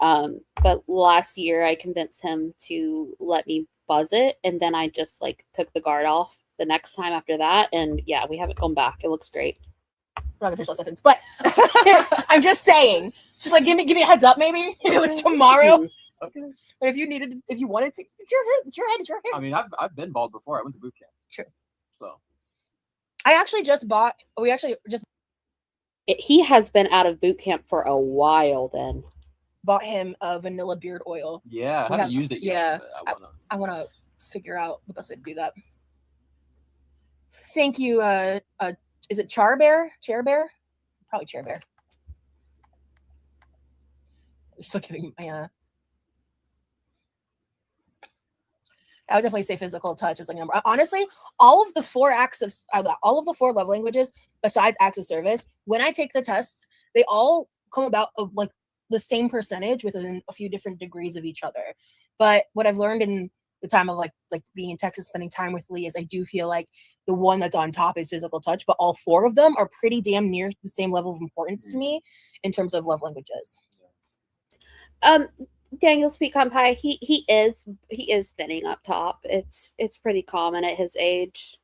But last year I convinced him to let me buzz it, and then I just like took the guard off the next time after that, and yeah, we haven't gone back. It looks great. I'm not gonna finish that sentence, but I'm just saying. Just like give me a heads up, maybe if it was tomorrow. okay. But if you wanted to, it's your head. I mean, I've been bald before. I went to boot camp. True. So I actually just bought. He has been out of boot camp for a while. Then bought him a vanilla beard oil. Yeah, I haven't used it yet. Yeah, I want to figure out the best way to do that. Thank you. Is it Chair Bear? Probably Chair Bear. You're still giving my I would definitely say physical touch is like number. Honestly, all of the four love languages besides acts of service, when I take the tests, they all come about of like the same percentage within a few different degrees of each other. But what I've learned in the time of like being in Texas, spending time with Lee, is I do feel like the one that's on top is physical touch, but all four of them are pretty damn near the same level of importance to me in terms of love languages. Daniel Sweet Pie, he is thinning up top. It's pretty common at his age.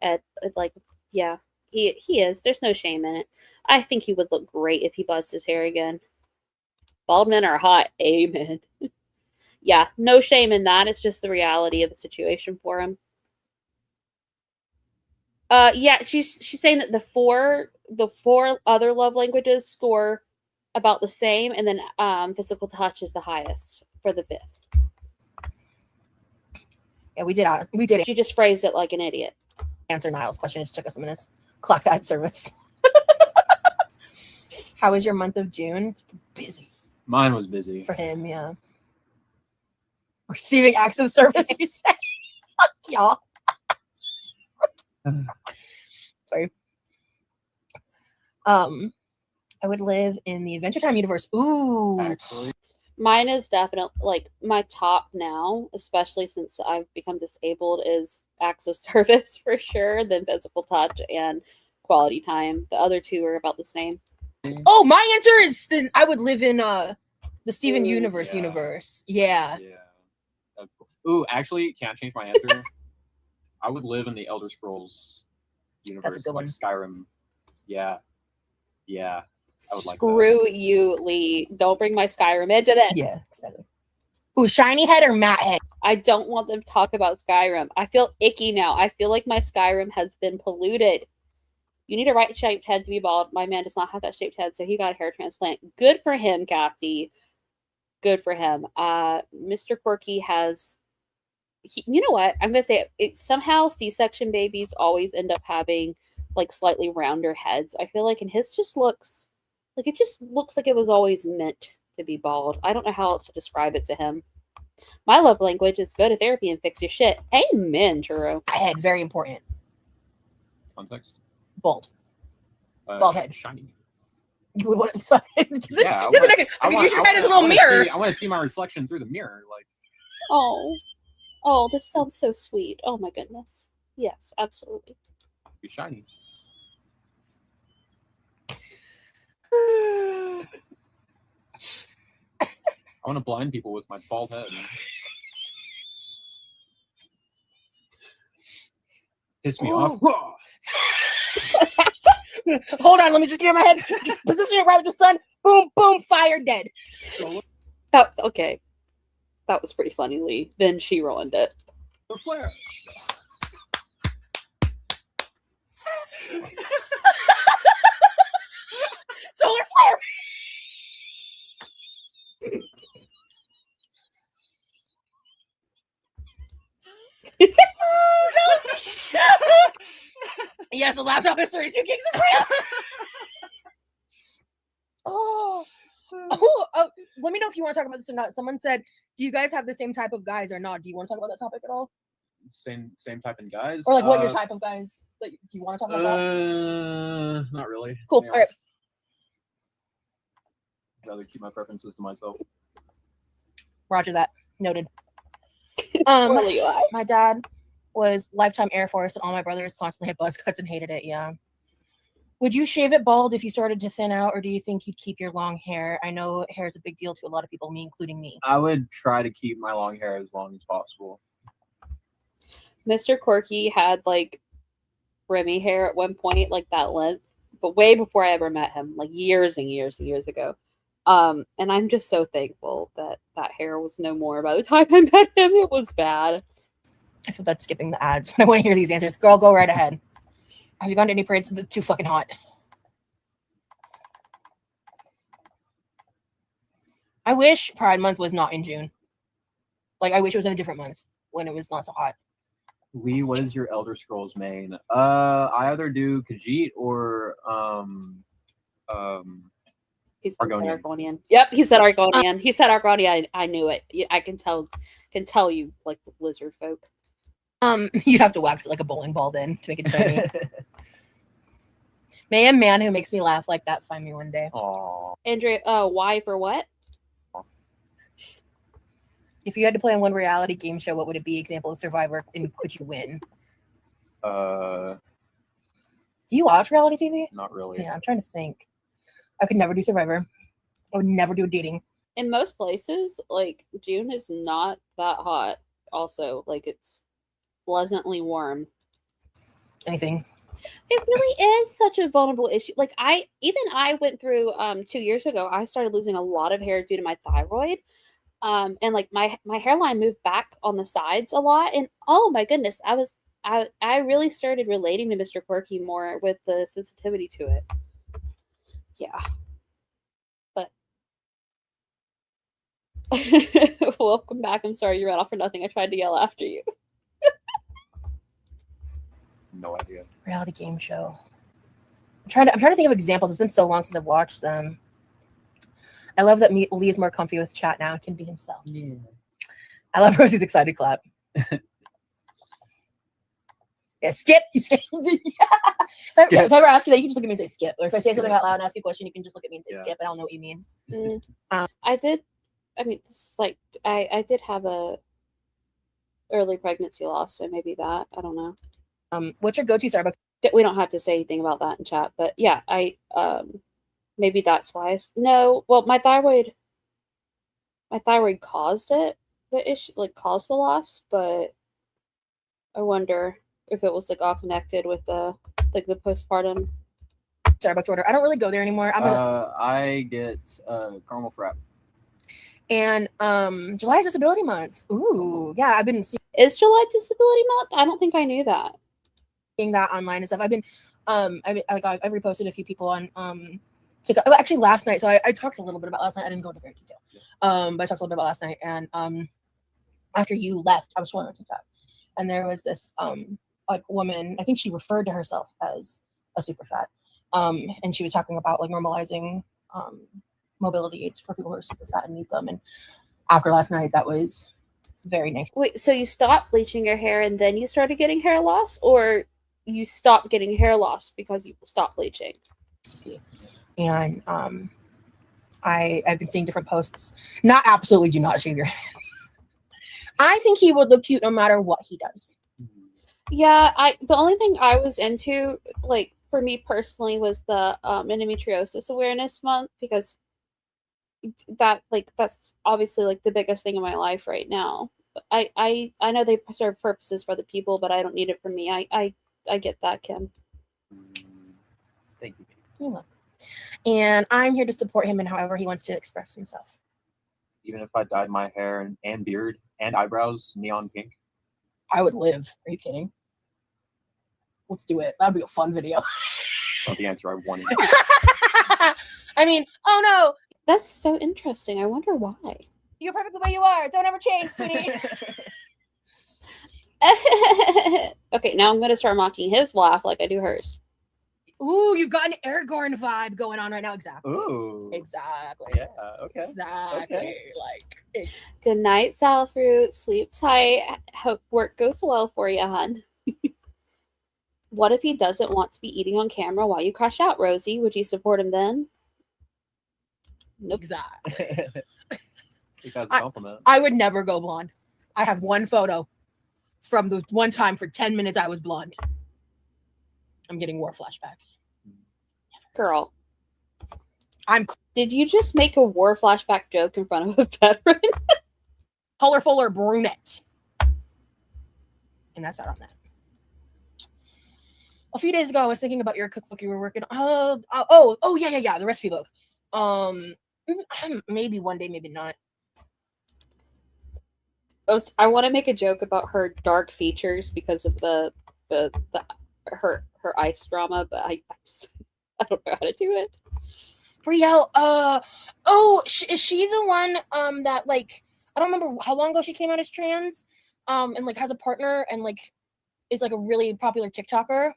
At like, yeah, he is. There's no shame in it. I think he would look great if he buzzed his hair again. Bald men are hot. Amen. Yeah, no shame in that. It's just the reality of the situation for him. Yeah, she's saying that the four other love languages score about the same, and then physical touch is the highest for the fifth. Yeah, we did. She just phrased it like an idiot. Answer Niall's question. It just took us a minute. Clock that service. How was your month of June? Busy. Mine was busy. For him, yeah. Receiving acts of service, you say? Fuck y'all. Sorry. I would live in the Adventure Time universe. Ooh. Actually. Mine is definitely like my top now, especially since I've become disabled, is acts of service for sure, then physical touch and quality time. The other two are about the same. Oh, my answer is then I would live in the Steven universe. Yeah. That's cool. Ooh, actually, can I change my answer? I would live in the Elder Scrolls universe. That's a good one. Like Skyrim. Yeah. I would like Screw that. you, Lee. Don't bring my Skyrim into this. Yeah, exactly. Ooh, shiny head or matte head? I don't want them to talk about Skyrim. I feel icky now. I feel like my Skyrim has been polluted. You need a right-shaped head to be bald. My man does not have that shaped head, so he got a hair transplant. Good for him, Cassie. Good for him. Mr. Quirky has... you know what? I'm going to say it. Somehow C-section babies always end up having like slightly rounder heads. I feel like, and his just looks... like, it just looks like it was always meant to be bald. I don't know how else to describe it to him. My love language is go to therapy and fix your shit. Amen, Churro. Head, very important. Context. Bald. Bald head. Shiny. You would want to. Sorry. Yeah, I can use your head as a little mirror. I want to see my reflection through the mirror. Like, oh, this sounds so sweet. Oh my goodness. Yes, absolutely. be shiny. I want to blind people with my bald head. Piss me off. Hold on, let me just get my head. Position it right with the sun. Boom, boom, fire, dead. Okay. That was pretty funny, Lee. Then she ruined it. The flare. Solar flare. Yes, the laptop is 32 gigs of RAM. Oh, let me know if you want to talk about this or not. Someone said, do you guys have the same type of guys or not? Do you want to talk about that topic at all? Same type of guys. Or like what your type of guys? Like, do you want to talk about that? Not really. Cool. All right. I'd rather keep my preferences to myself. Roger that. Noted. Really, my dad was lifetime Air Force, and all my brothers constantly had buzz cuts and hated it. Yeah. Would you shave it bald if you started to thin out, or do you think you'd keep your long hair? I know hair is a big deal to a lot of people, me including me. I would try to keep my long hair as long as possible. Mr. Corky had like Remy hair at one point, like that length, but way before I ever met him, like years and years and years ago. And I'm just so thankful that that hair was no more. By the time I met him, it was bad. I feel bad skipping the ads. I want to hear these answers. Girl, go right ahead. Have you gone to any parades? It's too fucking hot. I wish Pride Month was not in June. Like, I wish it was in a different month when it was not so hot. Lee, what is your Elder Scrolls main? I either do Khajiit or He's Argonian. Argonian. Yep, he said Argonian. He said Argonian. I knew it. I can tell you like the lizard folk. You'd have to wax it like a bowling ball then to make it shiny. May a man who makes me laugh like that find me one day. Aww. Andrea, why for what? If you had to play on one reality game show, what would it be? Example of Survivor, and could you win? Do you watch reality TV? Not really. Yeah, I'm trying to think. I could never do Survivor. I would never do dating. In most places, like June is not that hot. Also, like it's pleasantly warm. Anything. It really is such a vulnerable issue. Like I went through 2 years ago, I started losing a lot of hair due to my thyroid. And like my hairline moved back on the sides a lot. And oh my goodness, I really started relating to Mr. Quirky more with the sensitivity to it. Yeah. But welcome back. I'm sorry you ran off for nothing. I tried to yell after you. No idea. Reality game show. I'm trying to think of examples. It's been so long since I've watched them. I love that Lee is more comfy with chat now and can be himself. Yeah. I love Rosie's excited clap. Yeah, skip. You skip. Yeah. Skip. If I ever ask you that, you can just look at me and say skip. Or if I say something out loud and ask you a question, you can just look at me and say skip. I don't know what you mean. I did have a early pregnancy loss, so maybe that. I don't know. What's your go-to Starbucks? We don't have to say anything about that in chat, but yeah, maybe that's why. No, well, my thyroid caused it, the issue, like caused the loss, but I wonder if it was like all connected with the postpartum. Starbucks order. I don't really go there anymore. I get caramel frap. And July is Disability Month. Ooh, yeah, I've been Is July Disability Month? I don't think I knew that. seeing that online and stuff. I've been I reposted a few people on TikTok. Actually last night. So I talked a little bit about last night. I didn't go into very detail. But I talked a little bit about last night, and after you left, I was scrolling on TikTok, and there was this like woman. I think she referred to herself as a super fat, and she was talking about like normalizing mobility aids for people who are super fat and need them. And after last night, that was very nice. Wait, so you stopped bleaching your hair and then you started getting hair loss, or you stopped getting hair loss because you stopped bleaching? To see. And I've been seeing different posts. Not absolutely do not shave your head. I think he would look cute no matter what he does. Yeah, the only thing I was into, like, for me personally, was the endometriosis awareness month, because that's obviously like the biggest thing in my life right now. I know they serve purposes for the people, but I don't need it for me. I get that, Kim. Thank you. You're welcome. And I'm here to support him in however he wants to express himself. Even if I dyed my hair and beard and eyebrows neon pink, I would live. Are you kidding? Let's do it. That'd be a fun video. that's not the answer I wanted. I mean, oh no, That's so interesting. I wonder why. you're perfect the way you are. Don't ever change, sweetie. Okay, now I'm gonna start mocking his laugh like I do hers. Ooh, you've got an Aragorn vibe going on right now. Exactly. Ooh. Exactly. Yeah. Okay. Exactly. Okay. Like, Good night, Salfruit. Sleep tight. Hope work goes well for you, hun. What if he doesn't want to be eating on camera while you crash out, Rosie? Would you support him then? Nope. exactly. think that's a compliment. I would never go blonde. I have one photo from the one time for 10 minutes I was blonde. I'm getting war flashbacks. Girl, I'm did you just make a war flashback joke in front of a veteran? colorful or brunette. And that's that on that. A few days ago, I was thinking about your cookbook you were working on. Yeah. The recipe book. Maybe one day, maybe not. I want to make a joke about her dark features because of her ice drama, but I don't know how to do it. Brielle, is she the one that, like, I don't remember how long ago she came out as trans, and like has a partner and like is like a really popular TikToker?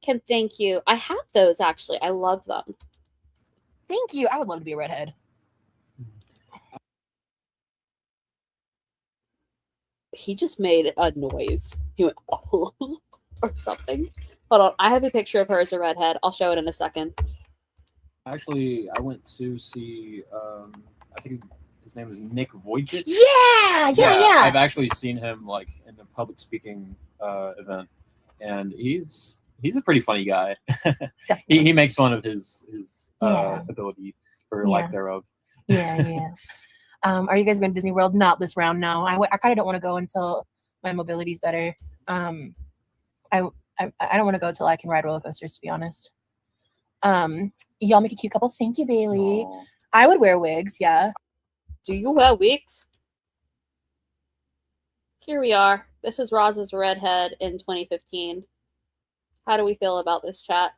Kim, thank you. I have those actually. I love them. Thank you. I would love to be a redhead. He just made a noise. He went or something. Hold on. I have a picture of her as a redhead. I'll show it in a second. Actually, I went to see. I think his name is Nick Vujicic. Yeah. I've actually seen him like in a public speaking event, and he's a pretty funny guy. he makes fun of his ability or lack thereof. Yeah. Are you guys going to Disney World? Not this round, no. I kind of don't want to go until my mobility's better. I don't want to go until I can ride roller coasters, to be honest. Y'all make a cute couple. Thank you, Bailey. Aww. I would wear wigs, yeah. Do you wear wigs? Here we are. This is Roz's redhead in 2015. How do we feel about this, chat?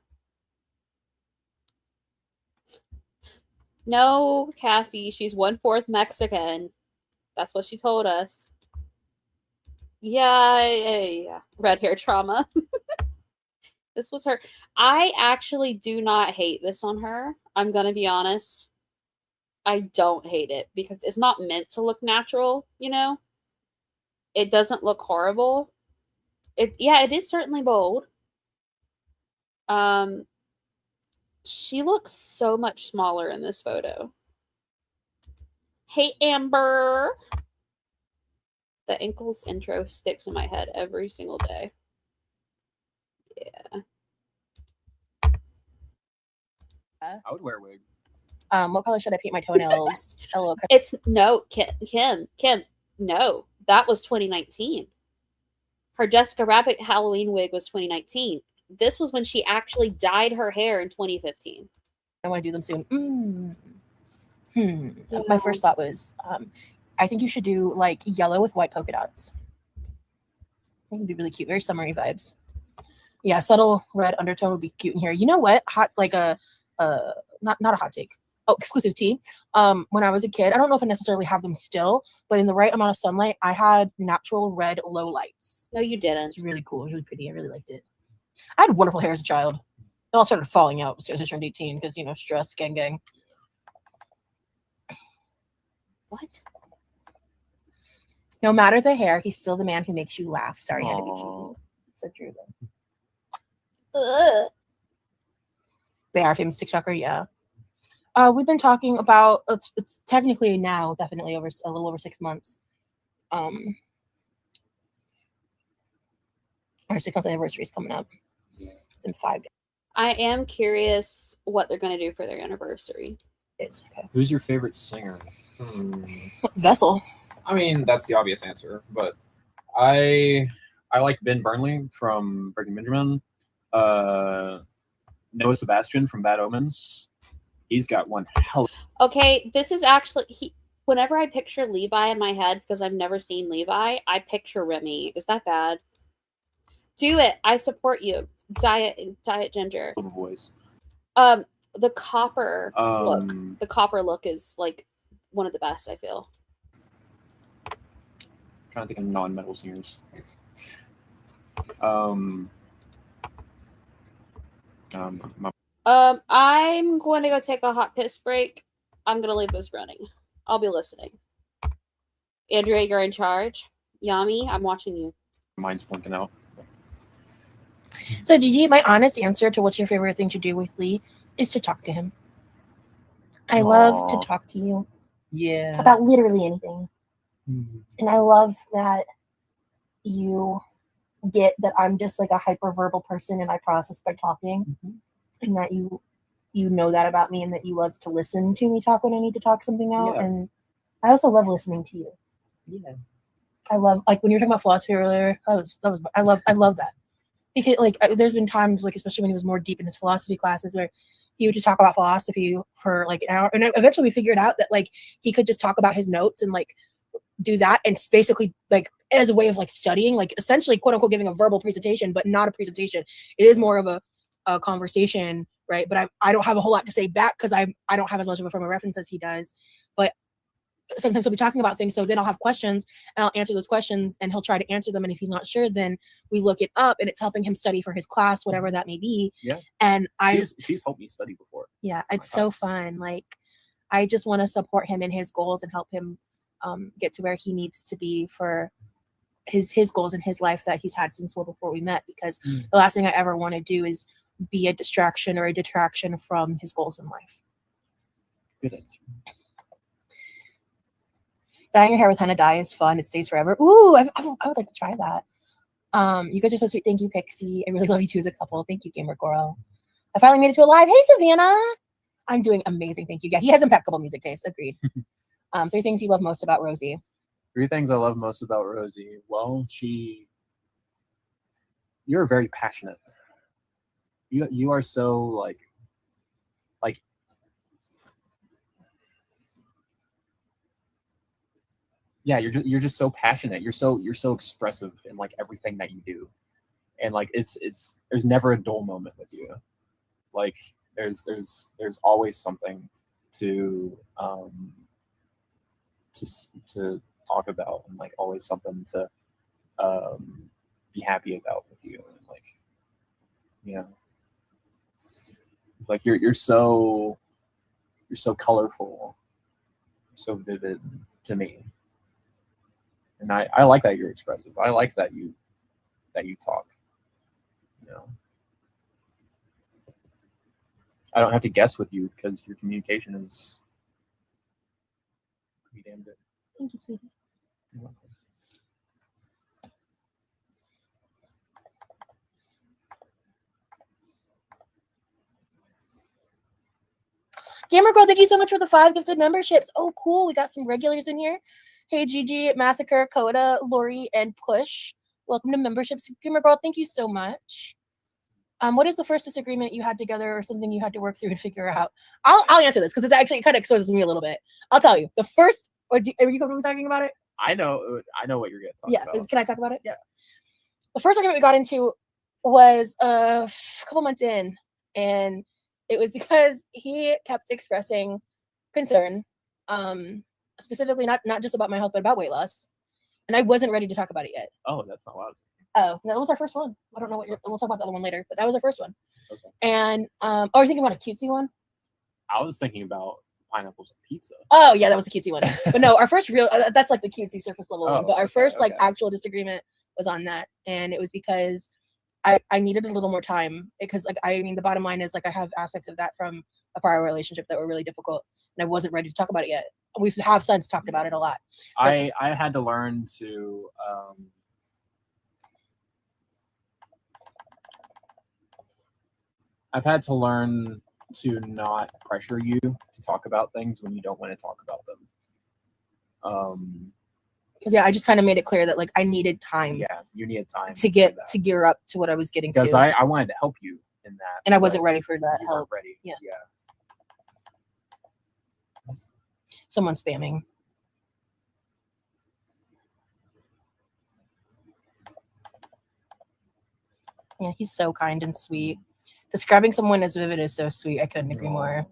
No, Cassie, she's 1/4 Mexican. That's what she told us. Yeah. Red hair trauma. This was her. I actually do not hate this on her. I'm going to be honest. I don't hate it because it's not meant to look natural, you know? It doesn't look horrible. It is certainly bold. She looks so much smaller in this photo. Hey, Amber. The ankles intro sticks in my head every single day. Yeah. I would wear a wig. What color should I paint my toenails? Hello. It's no, Kim, no. That was 2019. Her Jessica Rabbit Halloween wig was 2019. This was when she actually dyed her hair in 2015. I want to do them soon. Yeah. My first thought was, I think you should do like yellow with white polka dots. I think it'd be really cute. Very summery vibes. Yeah, subtle red undertone would be cute in here. You know what? Not a hot take. Oh, exclusive tea. When I was a kid, I don't know if I necessarily have them still, but in the right amount of sunlight, I had natural red low lights. No, you didn't. It's really cool. It was really pretty. I really liked it. I had wonderful hair as a child. It all started falling out as soon as I turned 18 because, stress, gang. What? No matter the hair, he's still the man who makes you laugh. Sorry, I had to be cheesy. It's so true though. They are famous TikToker, yeah. We've been talking about it's technically now definitely over a little over 6 months. Our 6-month anniversary is coming up. It's in 5 days. I am curious what they're going to do for their anniversary. It's okay. Who's your favorite singer? Vessel. I mean, that's the obvious answer, but I like Ben Burnley from Breaking Benjamin. Noah Sebastian from Bad Omens. He's got one hell. Okay, this is actually whenever I picture Levi in my head, because I've never seen Levi, I picture Remy. Is that bad? Do it. I support you. Diet Ginger. Voice. The copper look. The copper look is like one of the best, I feel. I'm trying to think of non-metal singers. I'm going to go take a hot piss break. I'm gonna leave this running. I'll be listening. Andrea, you're in charge. Yami, I'm watching you. Mine's blinking out. So, Gigi, my honest answer to what's your favorite thing to do with Lee is to talk to him. I love to talk to you. Yeah. About literally anything. And I love that you get that I'm just like a hyper-verbal person and I process by talking. And that you know that about me and that you love to listen to me talk when I need to talk something out. Yeah. And I also love listening to you. Yeah. I love, like, when you were talking about philosophy earlier, I love that. Because, like, there's been times, like, especially when he was more deep in his philosophy classes, where he would just talk about philosophy for, like, an hour. And eventually we figured out that, like, he could just talk about his notes and, like, do that. And it's basically, like, as a way of, like, studying, like, essentially, quote unquote, giving a verbal presentation, but not a presentation. It is more of a conversation, right? But I don't have a whole lot to say back because I don't have as much of a frame of reference as he does. But sometimes he'll be talking about things, so then I'll have questions and I'll answer those questions and he'll try to answer them, and if he's not sure, then we look it up and it's helping him study for his class, whatever that may be. Yeah. And she's helped me study before. Yeah, it's so fun. Like, I just want to support him in his goals and help him get to where he needs to be for his goals in his life that he's had since before we met, because the last thing I ever want to do is be a distraction or a detraction from his goals in life. Good answer. Dyeing your hair with henna dye is fun. It stays forever. Ooh, I would like to try that. You guys are so sweet. Thank you, Pixie. I really love you two as a couple. Thank you, Gamer Girl. I finally made it to a live. Hey, Savannah. I'm doing amazing. Thank you. Yeah, he has impeccable music taste. Agreed. 3 things you love most about Rosie. 3 things I love most about Rosie. Well, you're very passionate. You are so like yeah, you're just so passionate. You're so expressive in like everything that you do, and like there's never a dull moment with you. Like there's always something to talk about, and like always something to be happy about with you, and like, you know, it's like you're so colorful, so vivid to me. And I like that you're expressive. I like that you talk. You know, I don't have to guess with you because your communication is pretty damn good. Thank you, sweetie. You're welcome. Gamer Girl, thank you so much for the 5 gifted memberships. Oh, cool. We got some regulars in here. Hey, Gigi, Massacre, Coda, Lori, and Push. Welcome to memberships. Gamer Girl, thank you so much. What is the first disagreement you had together, or something you had to work through to figure out? I'll answer this because it kind of exposes me a little bit. I'll tell you. The first, are you going to be talking about it? I know what you're going to talk about. Can I talk about it? Yeah. The first argument we got into was a couple months in, and it was because he kept expressing concern, specifically not just about my health, but about weight loss. And I wasn't ready to talk about it yet. Oh, that's not what I was thinking. Oh, that was our first one. I don't know we'll talk about the other one later, but that was our first one. Okay. And are you thinking about a cutesy one? I was thinking about pineapples on pizza. Oh yeah, that was a cutesy one. But no, our first real that's like the cutesy surface level one. But our Okay, first like okay. actual disagreement was on that, and it was because I needed a little more time because like I mean the bottom line is like I have aspects of that from a prior relationship that were really difficult, and I wasn't ready to talk about it yet. We have since talked about it a lot. I had to learn to I've had to learn to not pressure you to talk about things when you don't want to talk about them. Because yeah, I just kind of made it clear that like I needed time Yeah, you needed time to do that. gear up to what I was getting because to. I wanted to help you in that, and I wasn't ready for that you help. weren't ready. Yeah. Yeah. Someone spamming. Yeah, he's so kind and sweet. Describing someone as vivid is so sweet. I couldn't agree more.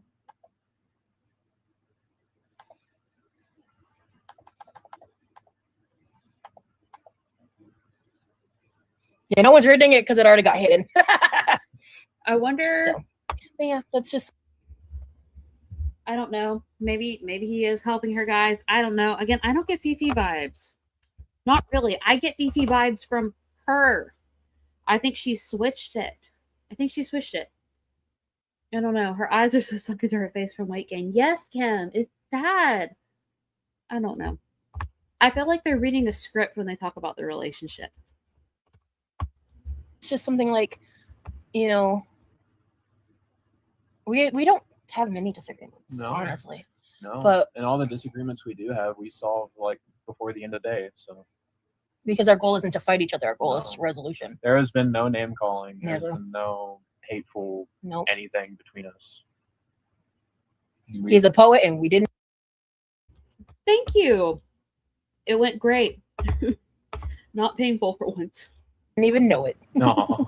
Yeah, no one's reading it because it already got hidden. I wonder. So, but yeah, let's just. I don't know. Maybe he is helping her, guys. I don't know. Again, I don't get Fifi vibes. Not really. I get Fifi vibes from her. I think she switched it. I don't know. Her eyes are so sunk into her face from weight gain. Yes, Kim. It's sad. I don't know. I feel like they're reading a script when they talk about the relationship. It's just something like, you know, we don't have many disagreements, No. honestly. No, But and all the disagreements we do have, we solve like before the end of the day. So because our goal isn't to fight each other, our goal is No. resolution. there has been no name calling. There's Never. been no hateful No, anything between us. he's a poet, and we didn't. Thank you. It went great. Not painful for once. Even know it. No,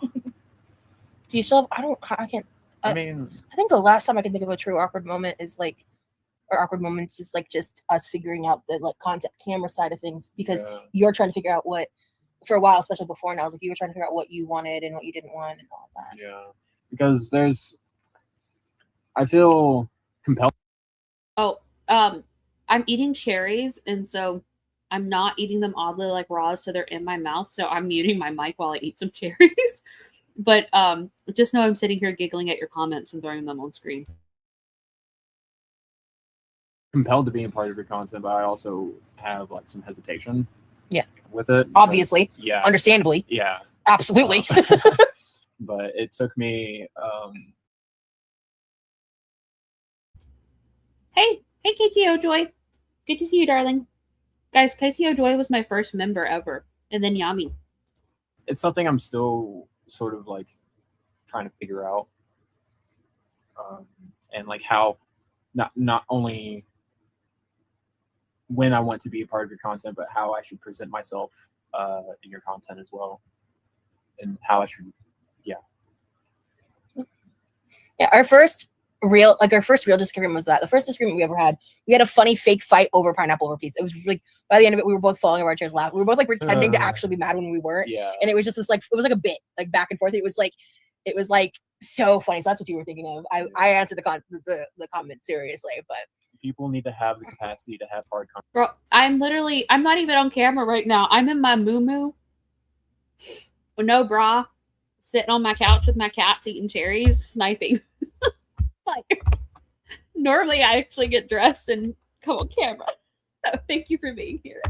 Do you still? I can't. I mean, I think the last time I can think of a true awkward moment is like, or awkward moments is like just us figuring out the like content camera side of things because yeah. you're trying to figure out what, for a while, especially before now, I was like you were trying to figure out what you wanted and what you didn't want and all that. Yeah, because I feel compelled. Oh, I'm eating cherries, and so I'm not eating them oddly like raw, so they're in my mouth. So I'm muting my mic while I eat some cherries. But just know I'm sitting here giggling at your comments and throwing them on screen. Compelled to be a part of your content, but I also have like some hesitation. Yeah. With it. Obviously. Yeah. Understandably. Yeah. Absolutely. But it took me. Hey, KTO Joy. Good to see you, darling. Guys, KTO Joy was my first member ever. And then Yami. It's something I'm still sort of like trying to figure out. And like how not only when I want to be a part of your content, but how I should present myself in your content as well. And how I should, yeah, our first real disagreement was that. The first disagreement we ever had, we had a funny fake fight over pineapple over pizza. It was like by the end of it, we were both falling over our chairs laughing. We were both like pretending to actually be mad when we weren't. yeah. And it was just this like, it was like a bit, like back and forth. It was like so funny. So that's what you were thinking of. I answered the comment seriously, but People need to have the capacity to have hard conversations. Bro, I'm not even on camera right now. I'm in my moo-moo with no bra, sitting on my couch with my cats eating cherries, sniping. Like, normally I actually get dressed and come on camera. So thank you for being here.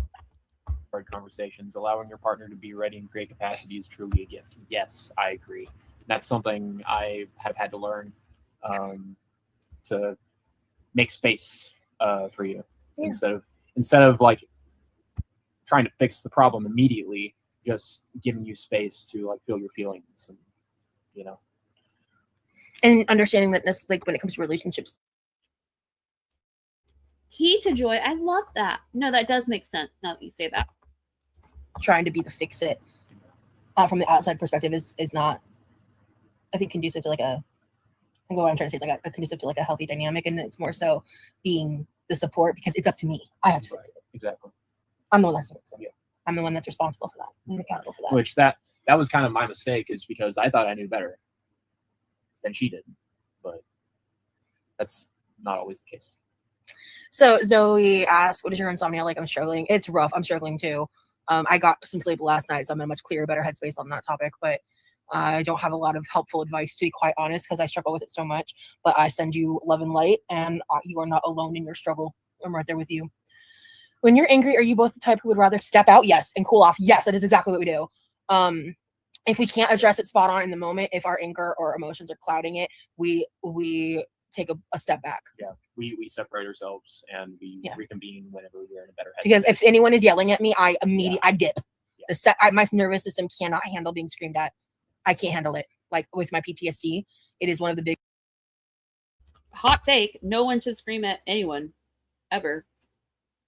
Hard conversations, allowing your partner to be ready and create capacity is truly a gift. Yes, I agree. That's something I have had to learn to make space for you. Yeah. Instead of like trying to fix the problem immediately, just giving you space to like feel your feelings and and understanding that this, like when it comes to relationships, Key to joy. I love that. No, that does make sense now that you say that. trying to be the fix it from the outside perspective is not, I think, conducive to like a, I think what I'm trying to say is like a conducive to like a healthy dynamic, and it's more so being the support because it's up to me. I have to fix it. Exactly. I'm the one that's to fix it. Yeah. I'm the one that's responsible for that. I'm accountable for that. Which that was kind of my mistake, is because I thought I knew better than she did, but that's not always the case. So Zoe asked, "What is your insomnia like?" I'm struggling. It's rough. I'm struggling too. I got some sleep last night, so I'm in a much clearer, better headspace on that topic. But I don't have a lot of helpful advice, to be quite honest, because I struggle with it so much. But I send you love and light, and you are not alone in your struggle. I'm right there with you. When you're angry, are you both the type who would rather step out? Yes. And cool off? Yes, that is exactly what we do. If we can't address it spot on in the moment, if our anger or emotions are clouding it, we take a step back. Yeah, we separate ourselves and we reconvene whenever we're in a better head. Because if anyone is yelling at me, I immediately I dip. Yeah. My nervous system cannot handle being screamed at. I can't handle it. Like with my PTSD, it is one of the big. Hot take: no one should scream at anyone, ever.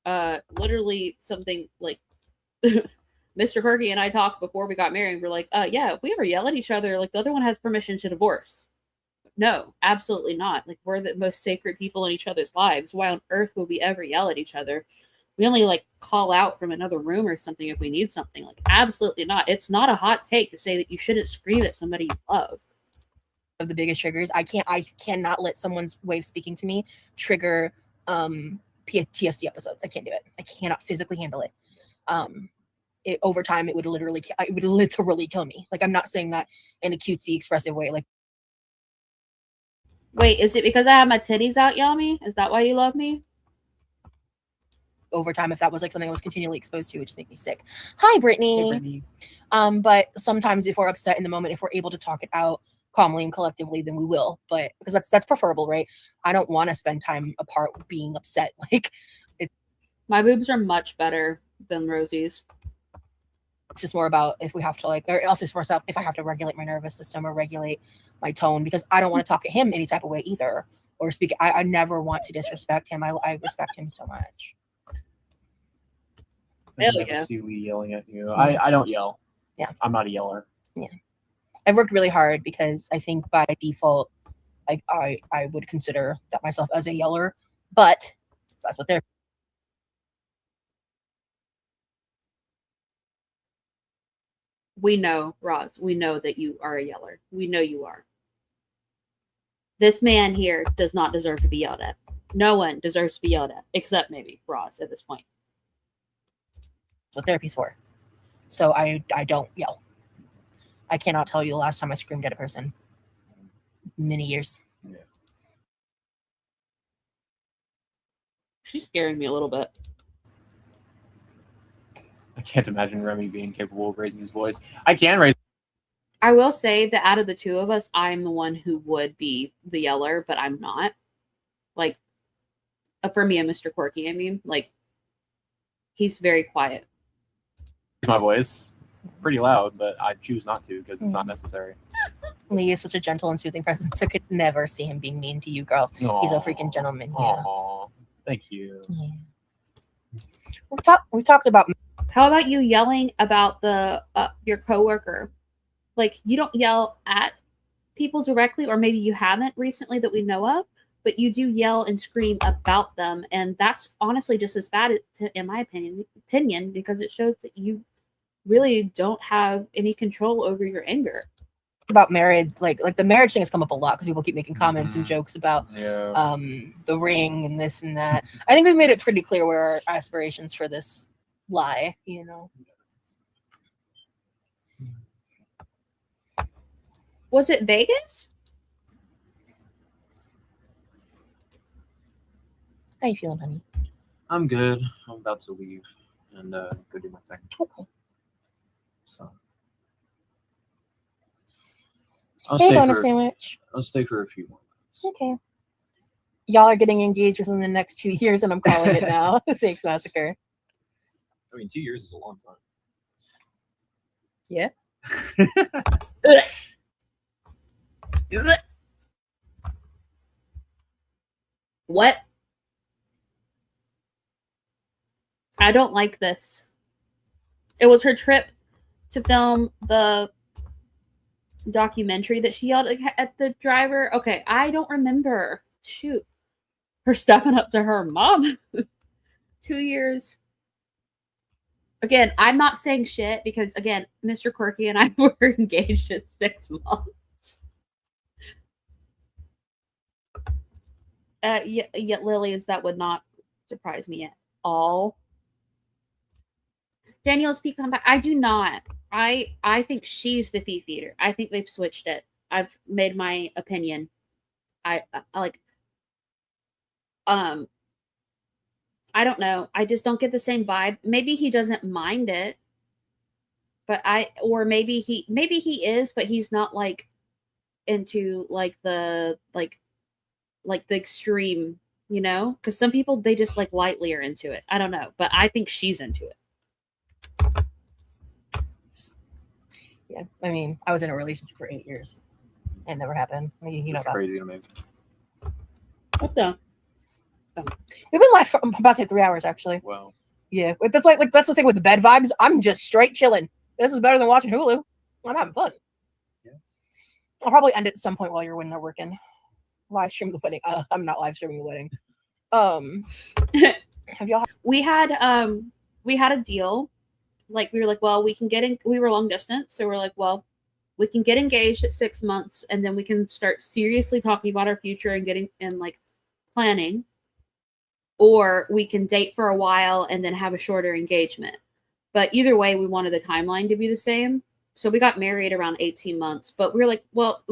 Literally something like Mr. Quirky and I talked before we got married. We're like, yeah, if we ever yell at each other, like the other one has permission to divorce. No, absolutely not. Like, we're the most sacred people in each other's lives. Why on earth would we ever yell at each other? We only like call out from another room or something if we need something. Like, absolutely not. It's not a hot take to say that you shouldn't scream at somebody you love. Of the biggest triggers, I cannot let someone's way of speaking to me trigger PTSD episodes. I can't do it. I cannot physically handle it. Over time, it would literally kill me. Like, I'm not saying that in a cutesy, expressive way. Like, wait, is it because I have my titties out, Yami? Is that why you love me? Over time, if that was like something I was continually exposed to, it would just make me sick. Hi, Brittany. Hey, Brittany. But sometimes if we're upset in the moment, if we're able to talk it out calmly and collectively, then we will. But because that's preferable, right? I don't want to spend time apart being upset. Like, my boobs are much better than Rosie's. It's just more about if we have to, like, or else it's more stuff if I have to regulate my nervous system or regulate my tone, because I don't want to talk at him any type of way either, or speak. I never want to disrespect him. I respect him so much. I never see Lee yelling at you. I don't yell. Yeah, I'm not a yeller. Yeah, I've worked really hard because I think by default, I would consider that myself as a yeller, but that's what they're. We know, Roz, we know that you are a yeller. We know you are. This man here does not deserve to be yelled at. No one deserves to be yelled at, except maybe Roz at this point. That's what therapy's for. So I don't yell. I cannot tell you the last time I screamed at a person. Many years. Yeah. She's scaring me a little bit. I can't imagine Remy being capable of raising his voice. I can raise. I will say that out of the two of us, I'm the one who would be the yeller, but I'm not. Like, for me and Mr. Quirky, I mean, like, he's very quiet. My voice pretty loud, but I choose not to because it's not necessary. Lee is such a gentle and soothing presence. I could never see him being mean to you, girl. Aww. He's a freaking gentleman. Aww. Thank you. Yeah. We talked about. How about you yelling about the your coworker? Like, you don't yell at people directly, or maybe you haven't recently that we know of, but you do yell and scream about them, and that's honestly just as bad, in my opinion, because it shows that you really don't have any control over your anger. About marriage, like the marriage thing has come up a lot because people keep making comments and jokes about the ring and this and that. I think we've made it pretty clear where our aspirations for this lie, you know. Was it Vegas? How you feeling, honey? I'm good. I'm about to leave and go do my thing. Okay. So Hey, bonus sandwich. I'll stay for a few more minutes. Okay. Y'all are getting engaged within the next 2 years, and I'm calling it now. Thanks, Massacre. I mean, 2 years is a long time. Yeah. What? I don't like this. It was her trip to film the documentary that she yelled at the driver. Okay, I don't remember. Shoot. Her stepping up to her mom. 2 years. Again, I'm not saying shit because, again, Mr. Quirky and I were engaged at 6 months. Yeah, Lily's, that would not surprise me at all. Danielle, speak on back. I do not. I think she's the fee feeder. I think they've switched it. I've made my opinion. I like. I don't know. I just don't get the same vibe. Maybe he doesn't mind it, but maybe he is, but he's not like into like the extreme, you know? Because some people, they just like lightly are into it. I don't know, but I think she's into it. Yeah, I mean, I was in a relationship for 8 years. It never happened. I mean, you know That's that. crazy to me. What the? We've been live for about 3 hours, actually. Well, Yeah, but that's like that's the thing with the bed vibes. I'm just straight chilling. This is better than watching Hulu. I'm having fun. Yeah. I'll probably end it at some point while you're when they're working. Live stream the wedding. I'm not live streaming the wedding. Have y'all? We had a deal. Like we were like, well, we can get in. We were long distance, so we're like, well, we can get engaged at 6 months, and then we can start seriously talking about our future and getting and like planning. Or we can date for a while and then have a shorter engagement. But either way, we wanted the timeline to be the same. So we got married around 18 months. But we were like, well,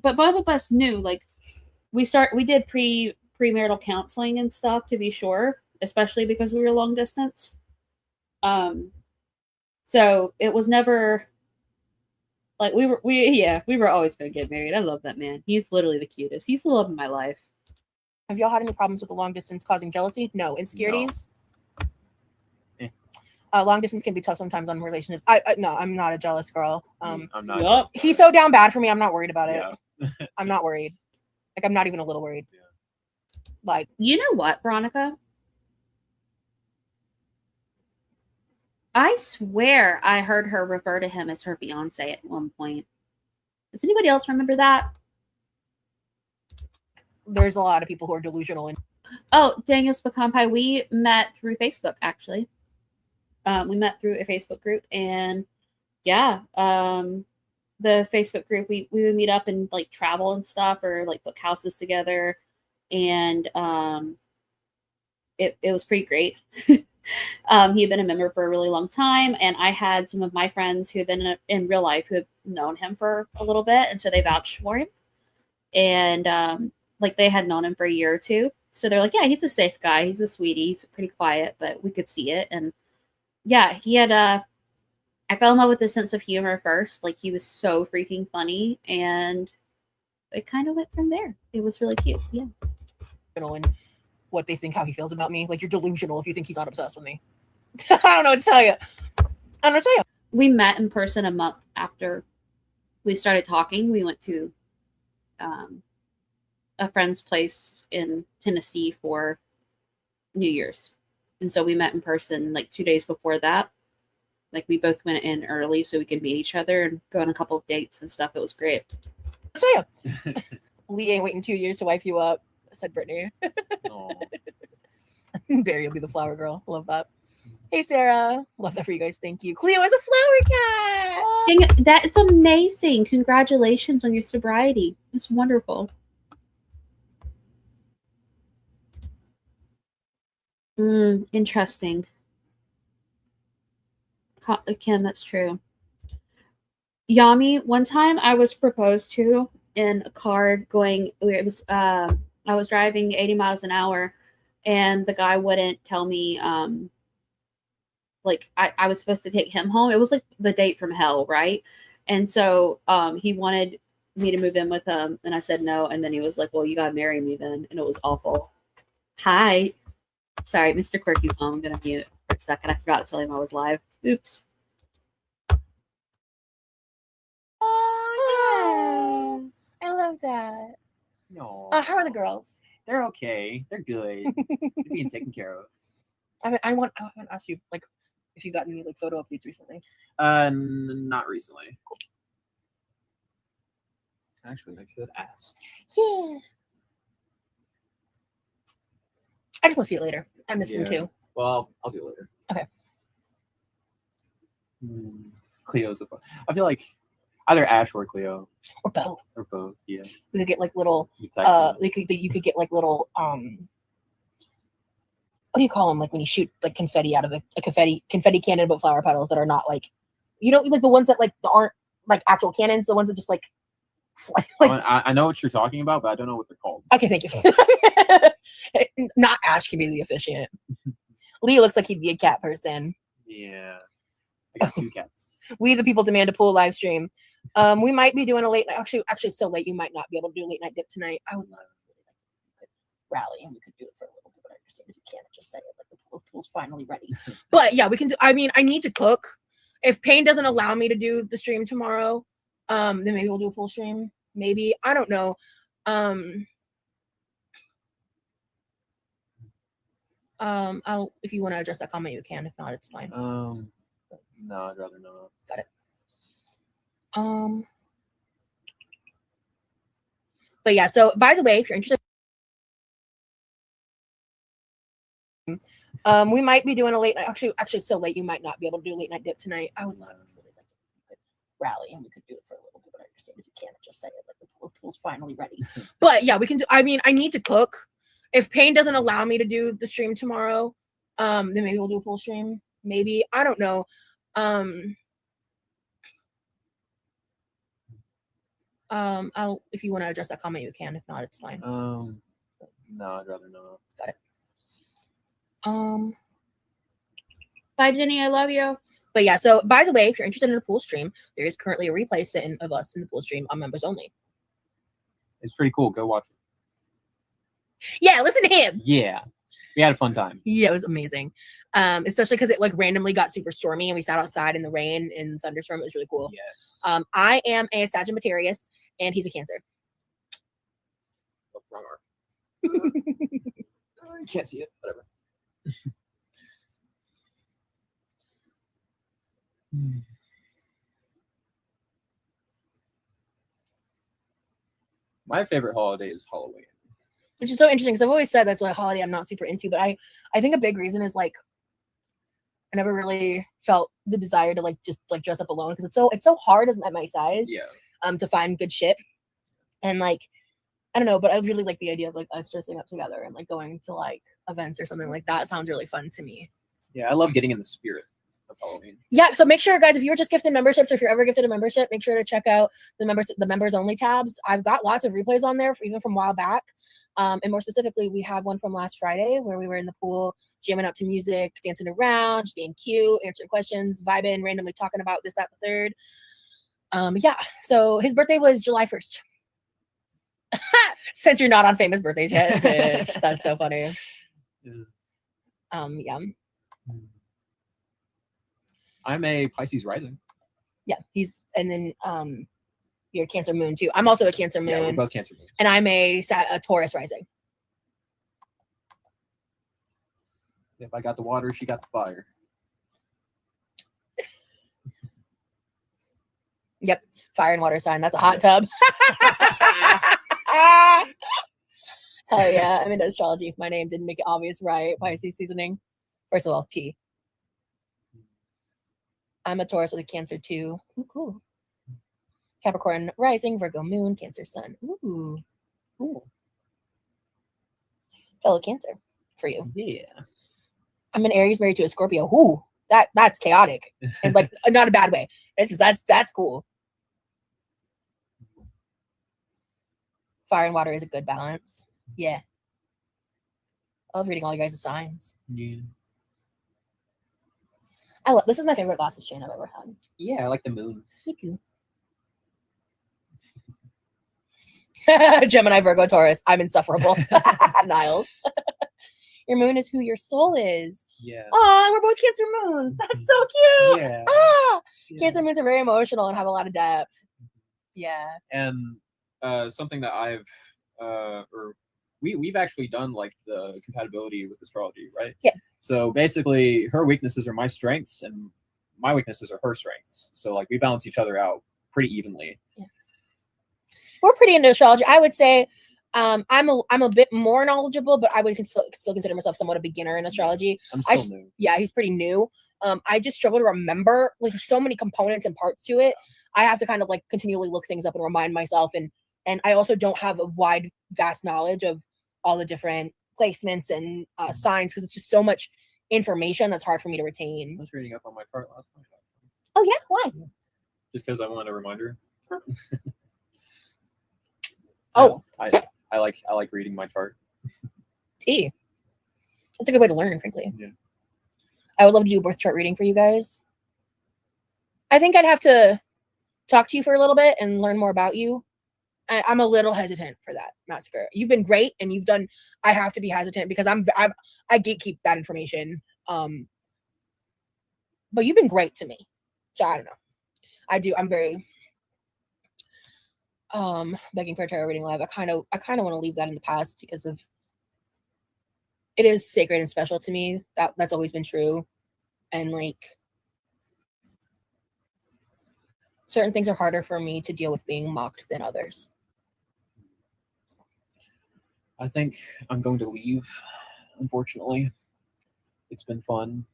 but both of us knew, like, we did premarital counseling and stuff to be sure, especially because we were long distance. So it was never like we were always gonna get married. I love that man. He's literally the cutest. He's the love of my life. Have y'all had any problems with the long distance causing jealousy? No. Insecurities? No. Long distance can be tough sometimes on relationships. No, I'm not a jealous girl. I'm not. Yup. He's so down bad for me. I'm not worried about it. Yeah. I'm not worried. Like, I'm not even a little worried. Yeah. Like, You know what, Veronica? I swear I heard her refer to him as her fiance at one point. Does anybody else remember that? there's a lot of people who are delusional. And Oh, Daniel Spacampi, we met through Facebook, actually. We met through a Facebook group, and yeah, the Facebook group, we would meet up and like travel and stuff, or like book houses together, and it was pretty great. He had been a member for a really long time, and I had some of my friends who have been in real life who have known him for a little bit, and so they vouched for him. And like they had known him for a year or two, so they're like, yeah, he's a safe guy, he's a sweetie, he's pretty quiet, but we could see it. And yeah, he had I fell in love with his sense of humor first. Like, he was so freaking funny, and it kind of went from there. It was really cute. Yeah. and what they think, how he feels about me. Like, you're delusional if you think he's not obsessed with me. I don't know what to tell you. I don't know what to tell you. We met in person a month after we started talking. We went to a friend's place in Tennessee for New Year's. And so we met in person like 2 days before that. Like, we both went in early so we could meet each other and go on a couple of dates and stuff. It was great. I'll tell you. Lee ain't waiting 2 years to wife you up, said Brittany. Barry will be the flower girl. Love that. Hey, Sarah. Love that for you guys. Thank you. Cleo is a flower cat. Dang it, that's amazing. Congratulations on your sobriety. It's wonderful. Interesting. Kim, that's true. Yami, one time I was proposed to in a car going, it was, I was driving 80 miles an hour, and the guy wouldn't tell me, like, I was supposed to take him home. It was like the date from hell, right? And so he wanted me to move in with him, and I said no. And then he was like, well, you gotta marry me then. And it was awful. Hi. Sorry, Mr. Quirky's home. I'm gonna mute for a second. I forgot to tell him I was live. Oops. Oh, yeah. I love that. No. How are the girls? They're okay. They're good. They're being taken care of. I mean, I want to ask you, like, if you got any like photo updates recently. Not recently. Actually, I could ask. Yeah. I just want to see it later. I miss them Yeah. too. Well, I'll do it later. Okay. Cleo's a fun. I feel like either Ash or Cleo Or both. or both. Yeah. We could get like little You text them. you could get like little what do you call them? Like when you shoot like confetti out of a confetti cannon, but flower petals that are not like, like the ones that like aren't like actual cannons, the ones that just like fly. Like, I know what you're talking about, but I don't know what they're called. okay, thank you. Not Ash can be the officiant. Lee looks like he'd be a cat person. Yeah, I got 2 cats. We the people demand a pool live stream. We might be doing a late night. Actually, it's so late you might not be able to do a late night dip tonight. I would love to rally and we could do it for a little bit, but I understand if you can't just say it like the pool's finally ready. But yeah, we can do. I mean, I need to cook. If Pain doesn't allow me to do the stream tomorrow, then maybe we'll do a pool stream. Maybe, I don't know. I'll if you want to address that comment, you can. If not, it's fine. No, I'd rather not. Got it. But yeah, so by the way, if you're interested, we might be doing a late night. Actually, it's so late you might not be able to do a late night dip tonight. I would love to rally and we could do it for a little bit, but I understand if you can't just say it like the pool's finally ready. But yeah, we can do. I mean, I need to cook. If Pain doesn't allow me to do the stream tomorrow, then maybe we'll do a pool stream. Maybe, I don't know. I'll if you want to address that comment, you can. If not, it's fine. No, I'd rather not. Got it. Bye, Jenny. I love you. But yeah, so by the way, if you're interested in a pool stream, there is currently a replay sitting of us in the pool stream on members only. It's pretty cool. Go watch it. Yeah, listen to him. Yeah, we had a fun time. Yeah, it was amazing. Especially because it like randomly got super stormy and we sat outside in the rain and thunderstorm. It was really cool. Yes. I am a Sagittarius and he's a Cancer. Oh, wrong arm. You can't see it. Whatever. My favorite holiday is Halloween. Which is so interesting because I've always said that's a holiday I'm not super into, but I think a big reason is like I never really felt the desire to like just like dress up alone because it's so hard as at my size to find good shit. And like I don't know, but I really like the idea of like us dressing up together and like going to like events or something like that. It sounds really fun to me. Yeah, I love getting in the spirit of Halloween. Yeah, so make sure, guys, if you were just gifted memberships or if you're ever gifted a membership, make sure to check out the members only tabs. I've got lots of replays on there, even from a while back. And more specifically, we have one from last Friday where we were in the pool, jamming out to music, dancing around, just being cute, answering questions, vibing, randomly talking about this, that, the third. Yeah, so his birthday was July 1st. Since you're not on famous birthdays yet, bitch. That's so funny. Yeah. I'm a Pisces rising. Yeah, and then you're a Cancer moon too. I'm also a Cancer moon. Yeah, we're both Cancer moon. And I'm a Taurus rising. If I got the water, she got the fire. Yep, fire and water sign. That's a hot tub. Hell yeah, I'm into astrology. If my name didn't make it obvious, right? Pisces seasoning. First of all, tea. I'm a Taurus with a Cancer too. Ooh, cool. Capricorn rising, Virgo moon, Cancer sun. Ooh, cool. Fellow Cancer for you. Yeah. I'm an Aries married to a Scorpio. Ooh, that's chaotic, and like not a bad way. It's just that's cool. Fire and water is a good balance. Yeah. I love reading all you guys' signs. Yeah. This is my favorite glasses chain I've ever had. Yeah, I like the moons. Me too. Gemini, Virgo, Taurus. I'm insufferable. Niles. Your moon is who your soul is. Yeah. Oh, we're both Cancer moons. That's so cute. Yeah. Ah, Yeah. Cancer moons are very emotional and have a lot of depth. Yeah. And something that we've actually done like the compatibility with astrology, right? Yeah. So basically her weaknesses are my strengths and my weaknesses are her strengths. So like we balance each other out pretty evenly. Yeah. We're pretty into astrology. I would say I'm a bit more knowledgeable, but I would still consider myself somewhat a beginner in astrology. I'm still new. Yeah, he's pretty new. I just struggle to remember. Like there's so many components and parts to it. I have to kind of like continually look things up and remind myself. And I also don't have a vast knowledge of all the different placements and signs because it's just so much information that's hard for me to retain. I was reading up on my chart last night. Oh yeah, why? Just because I wanted a reminder. Oh. I like reading my chart. Tea. That's a good way to learn, frankly. Yeah. I would love to do a birth chart reading for you guys. I think I'd have to talk to you for a little bit and learn more about you. I'm a little hesitant for that, Massacre. You've been great, and you've done. I have to be hesitant because I gatekeep that information. But you've been great to me, so I don't know. I do. I'm very begging for a tarot reading live. I kind of want to leave that in the past because of it is sacred and special to me. That's always been true, and like certain things are harder for me to deal with being mocked than others. I think I'm going to leave. Unfortunately, it's been fun,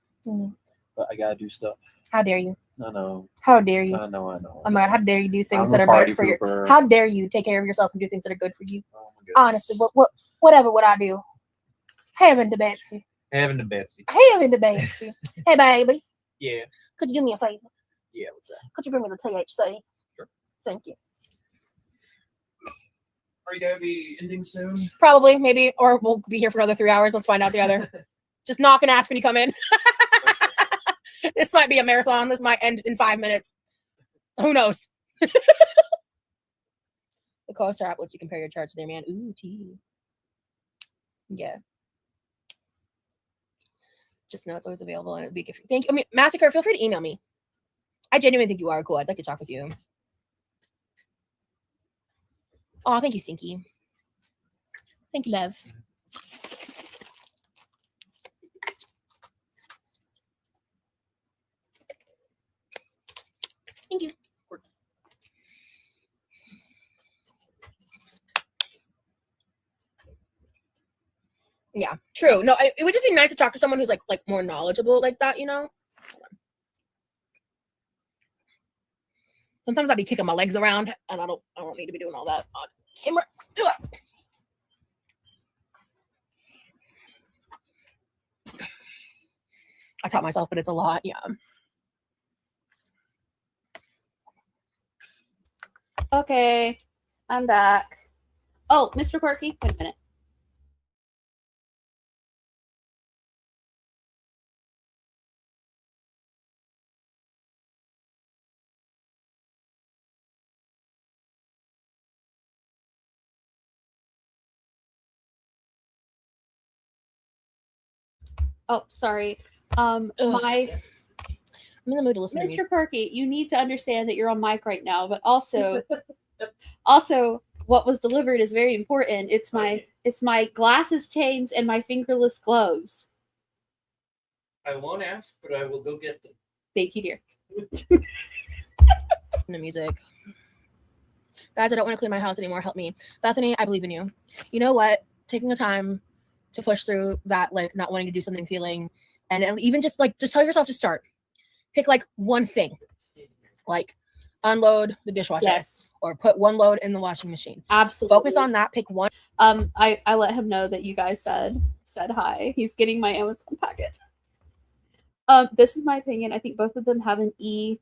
but I gotta do stuff. How dare you? I know. How dare you? I know. Oh my God, how dare you do things I'm that a are party good for you? pooper. How dare you take care of yourself and do things that are good for you? Oh my goodness. Honestly, whatever would I do? Heaven to Betsy. Heaven to Betsy. Heaven to Betsy. Hey, baby. Yeah. Could you do me a favor? Yeah, what's that? Could you bring me the THC? Sure. Thank you. Are you gonna be ending soon? Probably, maybe, or we'll be here for another 3 hours. Let's find out together. Just knock and ask when you come in. This might be a marathon. This might end in 5 minutes. Who knows? The co-star app lets you compare your charts there, man. Ooh, tea. Yeah. Just know it's always available and it'd be good for you. Thank you. I mean, Massacre, feel free to email me. I genuinely think you are cool. I'd like to talk with you. Oh, thank you, Sinky. Thank you, love. Thank you. Yeah, true. No, it would just be nice to talk to someone who's like more knowledgeable like that, you know? Sometimes I'd be kicking my legs around and I don't need to be doing all that on camera. Ugh. I taught myself, but it's a lot, yeah. Okay, I'm back. Oh, Mr. Quirky, wait a minute. Oh, sorry. Ugh. I'm in the mood to listen to music. Mr. Perky, you need to understand that you're on mic right now, but also what was delivered is very important. It's my glasses chains and my fingerless gloves. I won't ask, but I will go get them. Thank you, dear. The music. Guys, I don't want to clean my house anymore. Help me. Bethany, I believe in you. You know what? Taking the time to push through that, like, not wanting to do something feeling, and even just tell yourself to start. Pick like one thing. Like unload the dishwasher. Yes. Or put one load in the washing machine. Absolutely. Focus on that. Pick one. I let him know that you guys said hi. He's getting my Amazon package. This is my opinion. I think both of them have an E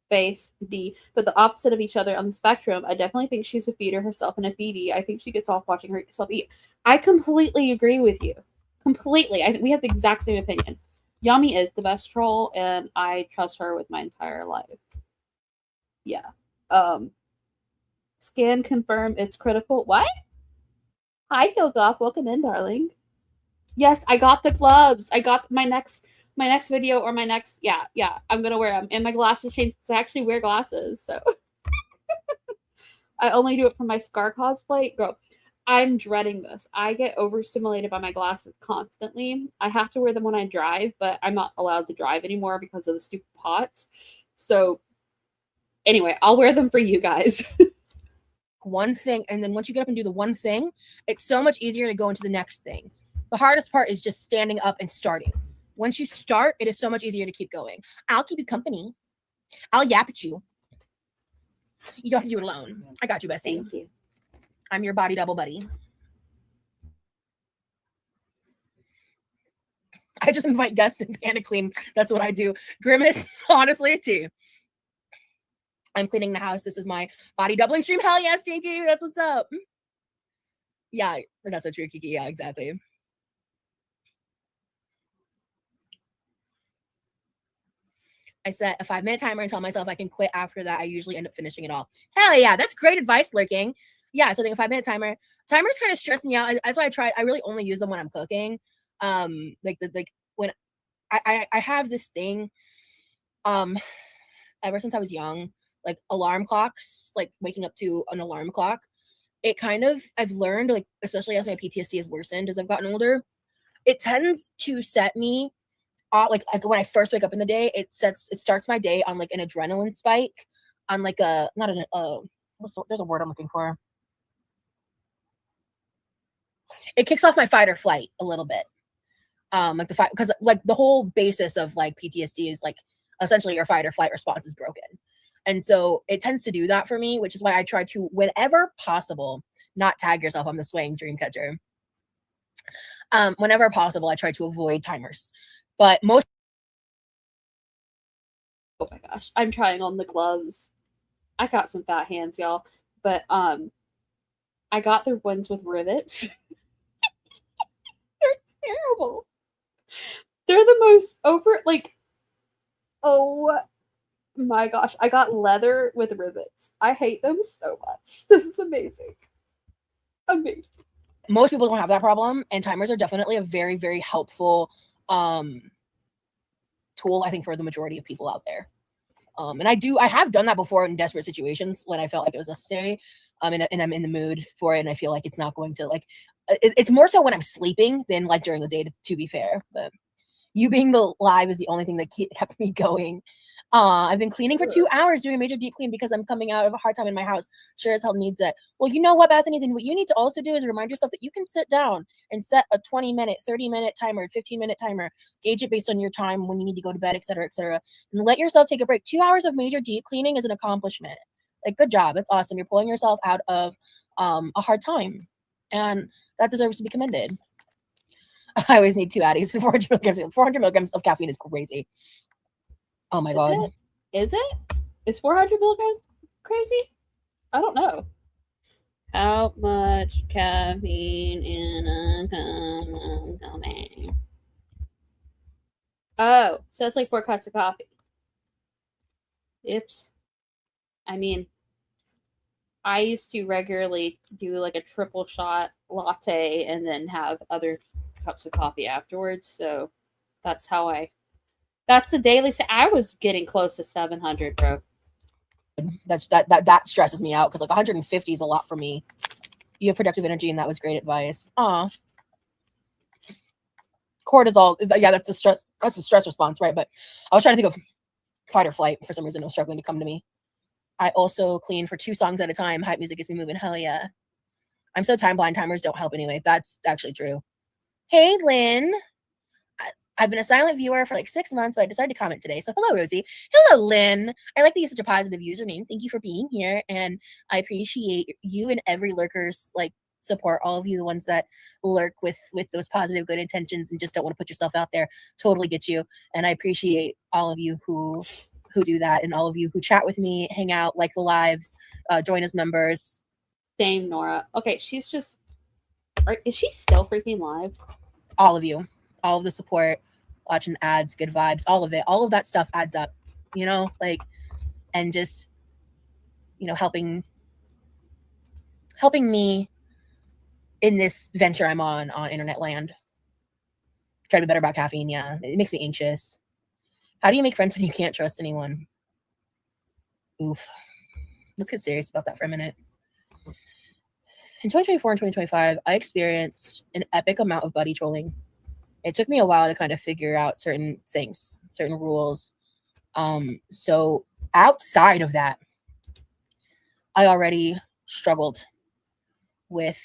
space D, but the opposite of each other on the spectrum. I definitely think she's a feeder herself and a feedie. I think she gets off watching herself eat. I completely agree with you. Completely. I think we have the exact same opinion. Yami is the best troll, and I trust her with my entire life. Yeah. Scan confirm it's critical. What? Hi, Hilgoff. Welcome in, darling. Yes, I got the gloves. I got my next video or my next yeah. I'm gonna wear them, and my glasses changed because I actually wear glasses. So I only do it for my Scar cosplay. Girl, I'm dreading this. I get overstimulated by my glasses constantly. I have to wear them when I drive, but I'm not allowed to drive anymore because of the stupid pots. So anyway, I'll wear them for you guys. One thing, and then once you get up and do the one thing, it's so much easier to go into the next thing. The hardest part is just standing up and starting. Once you start, it is so much easier to keep going. I'll keep you company. I'll yap at you. You don't have to do it alone. I got you, bestie. Thank you. I'm your body double buddy. I just invite guests and panic clean. That's what I do. Grimace, honestly, too. I'm cleaning the house. This is my body doubling stream. Hell yes, Kiki. That's what's up. Yeah, that's so true, Kiki. Yeah, exactly. I set a 5-minute timer and tell myself I can quit after that. I usually end up finishing it all. Hell yeah, that's great advice, Lurking. Yeah, setting a 5-minute timer. Timers kind of stress me out. That's why I really only use them when I'm cooking. Like when I have this thing, ever since I was young, like alarm clocks, like waking up to an alarm clock. It kind of I've learned, like, especially as my PTSD has worsened as I've gotten older, it tends to set me like when I first wake up in the day, it starts my day on like an adrenaline spike, on like a not an there's a word I'm looking for. It kicks off my fight or flight a little bit. Like the fight, because like the whole basis of like PTSD is like essentially your fight or flight response is broken. And so it tends to do that for me, which is why I try to, whenever possible, not tag yourself on the swaying dream catcher. Whenever possible, I try to avoid timers. But most. Oh my gosh, I'm trying on the gloves. I got some fat hands, y'all. But I got the ones with rivets. They're terrible. They're the most like, oh my gosh, I got leather with rivets. I hate them so much. This is amazing. Amazing. Most people don't have that problem, and timers are definitely a very, very helpful tool, I think, for the majority of people out there. And I have done that before in desperate situations when I felt like it was necessary. And I'm in the mood for it, and I feel like it's not going to, like, it's more so when I'm sleeping than like during the day, to be fair. But you being live is the only thing that kept me going. I've been cleaning for 2 hours, doing a major deep clean because I'm coming out of a hard time in my house. Sure as hell needs it. Well, you know what, Bethany? Then what you need to also do is remind yourself that you can sit down and set a 20-minute, 30-minute timer, 15-minute timer, gauge it based on your time when you need to go to bed, etc., and let yourself take a break. 2 hours of major deep cleaning is an accomplishment. Like, good job. It's awesome. You're pulling yourself out of a hard time, and that deserves to be commended. I always need 2 Addies. 400 milligrams. 400 milligrams of caffeine is crazy. Oh my god. Is it? Is 400 milligrams crazy? I don't know. How much caffeine in a coffee? Oh, so it's like 4 cups of coffee. Oops. I mean, I used to regularly do like a triple shot latte and then have other cups of coffee afterwards. So that's the daily. I was getting close to 700, bro. That stresses me out because like 150 is a lot for me. You have productive energy, and that was great advice. Cortisol, yeah, that's the stress. That's the stress response, right? But I was trying to think of fight or flight. For some reason, it was struggling to come to me. I also clean for 2 songs at a time. Hype music gets me moving. Hell yeah. I'm so time blind. Timers don't help anyway. That's actually true. Hey, Lynn. I've been a silent viewer for like 6 months, but I decided to comment today. So hello, Rosie. Hello, Lynn. I like that you have such a positive username. Thank you for being here. And I appreciate you and every lurker's like support. All of you, the ones that lurk with those positive, good intentions and just don't want to put yourself out there. Totally get you. And I appreciate all of you who do that, and all of you who chat with me, hang out, like the lives, join as members. Same, Nora. Okay, she's just... Is she still freaking live? All of you. All of the support, watching ads, good vibes, all of it. All of that stuff adds up, you know? Like, and just, you know, helping me in this venture I'm on internet land. Try to be better about caffeine, yeah. It makes me anxious. How do you make friends when you can't trust anyone? Oof. Let's get serious about that for a minute. In 2024 and 2025, I experienced an epic amount of buddy trolling. It took me a while to kind of figure out certain things, certain rules. So outside of that, I already struggled with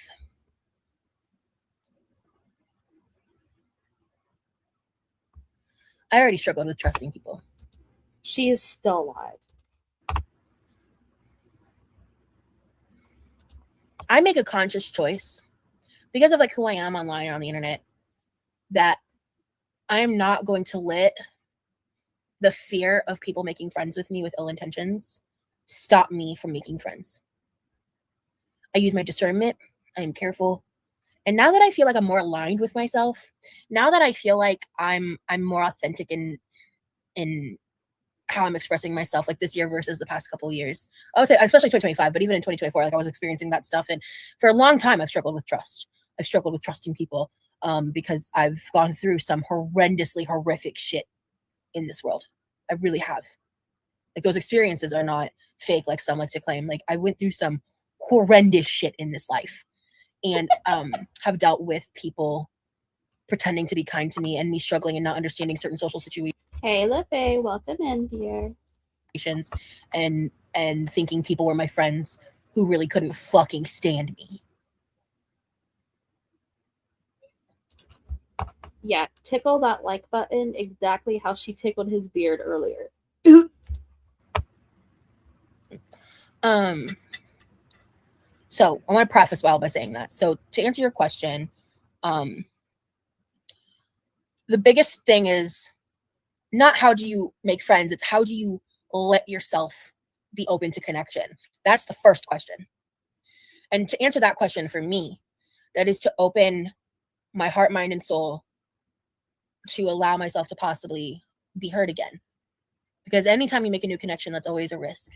trusting people. She is still alive. I make a conscious choice because of like who I am online or on the internet that I am not going to let the fear of people making friends with me with ill intentions stop me from making friends. I use my discernment. I am careful. And now that I feel like I'm more aligned with myself, now that I feel like I'm more authentic in how I'm expressing myself, like this year versus the past couple of years, I would say especially 2025, but even in 2024, like I was experiencing that stuff. And for a long time, I've struggled with trust. I've struggled with trusting people because I've gone through some horrendously horrific shit in this world. I really have. Like those experiences are not fake, like some like to claim. Like I went through some horrendous shit in this life, and have dealt with people pretending to be kind to me and me struggling and not understanding certain social situations. Hey, Lippe, welcome in, dear. And thinking people were my friends who really couldn't fucking stand me. Yeah, tickle that like button exactly how she tickled his beard earlier. So I want to preface well by saying that. So to answer your question, the biggest thing is not how do you make friends, it's how do you let yourself be open to connection. That's the first question. And to answer that question for me, that is to open my heart, mind, and soul to allow myself to possibly be heard again. Because anytime you make a new connection, that's always a risk.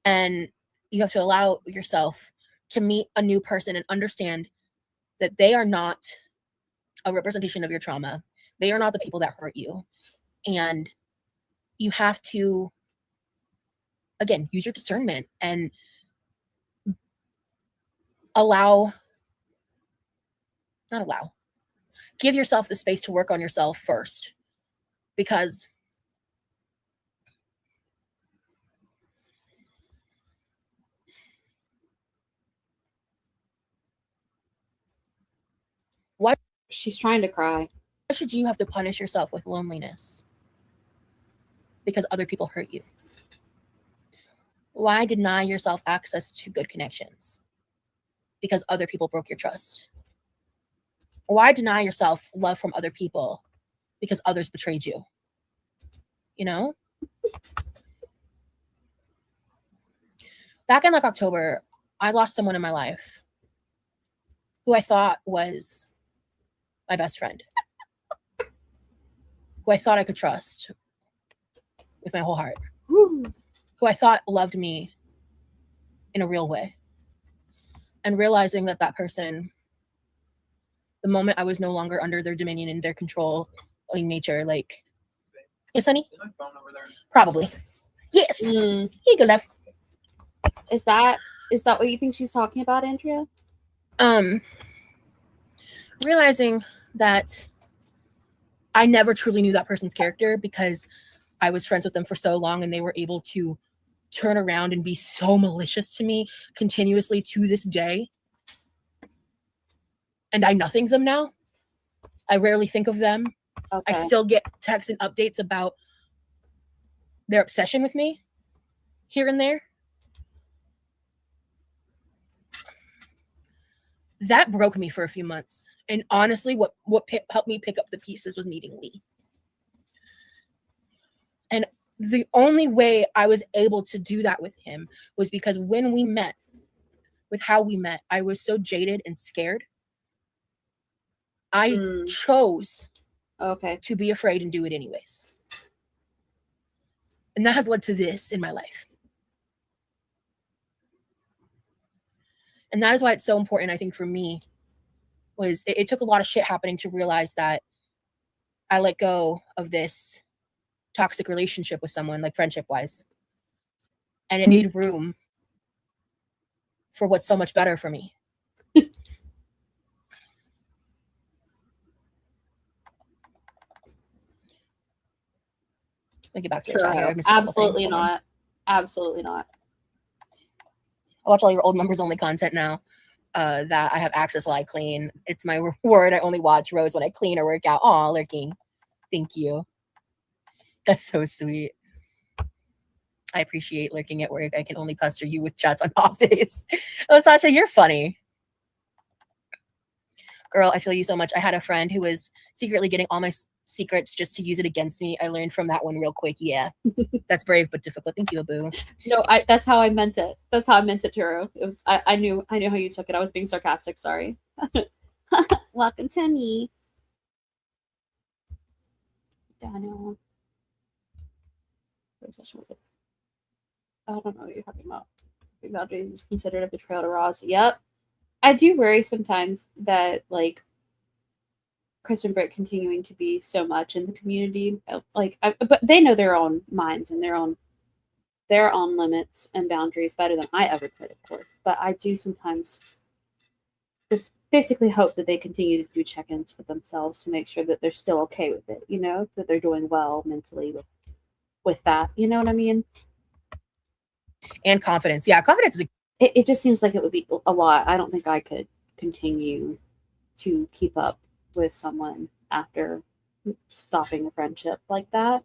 And you have to allow yourself to meet a new person and understand that they are not a representation of your trauma. They are not the people that hurt you. And you have to, again, use your discernment and give yourself the space to work on yourself first. Because why She's trying to cry. should you have to punish yourself with loneliness? Because other people hurt you. Why deny yourself access to good connections? Because other people broke your trust. Why deny yourself love from other people? Because others betrayed you. You know? Back in like October, I lost someone in my life who I thought was my best friend, who I thought I could trust with my whole heart, who I thought loved me in a real way. And realizing that that person, the moment I was no longer under their dominion and their control in nature, like, yes, honey? Is my phone over there? Probably. Yes. Here you go, love. Is that what you think she's talking about, Andrea? Realizing that I never truly knew that person's character because I was friends with them for so long and they were able to turn around and be so malicious to me continuously to this day. And I nothing them now. I rarely think of them. Okay. I still get texts and updates about their obsession with me here and there. That broke me for a few months. And honestly, what helped me pick up the pieces was meeting Lee. And the only way I was able to do that with him was because when we met, with how we met, I was so jaded and scared. I chose to be afraid and do it anyways. And that has led to this in my life. And that is why it's so important, I think, for me, was it took a lot of shit happening to realize that I let go of this toxic relationship with someone, like friendship-wise. And it made room for what's so much better for me. Let me get back to the chat here. I missed a couple Absolutely things. Hold on. not. Absolutely not. I watch all your old members only content now that I have access while I clean. It's my reward. I only watch Rose when I clean or work out. Aw, lurking. Thank you. That's so sweet. I appreciate lurking at work. I can only pester you with chats on off days. Oh, Sasha, you're funny. Girl, I feel you so much. I had a friend who was secretly getting all my secrets just to use it against me. I learned from that one real quick. Yeah. That's brave but difficult. Thank you, Abu. No, that's how I meant it. That's how I meant it, Turo. It was I knew how you took it. I was being sarcastic, sorry. Welcome to me. Daniel. I don't know what you're talking about. Boundaries is considered a betrayal to Rosie. Yep. I do worry sometimes that like Chris and Britt continuing to be so much in the community, but they know their own minds and their own limits and boundaries better than I ever could, of course. But I do sometimes just basically hope that they continue to do check-ins with themselves to make sure that they're still okay with it, you know, that they're doing well mentally with that. You know what I mean? And confidence. Yeah, confidence is it just seems like it would be a lot. I don't think I could continue to keep up with someone after stopping a friendship like that.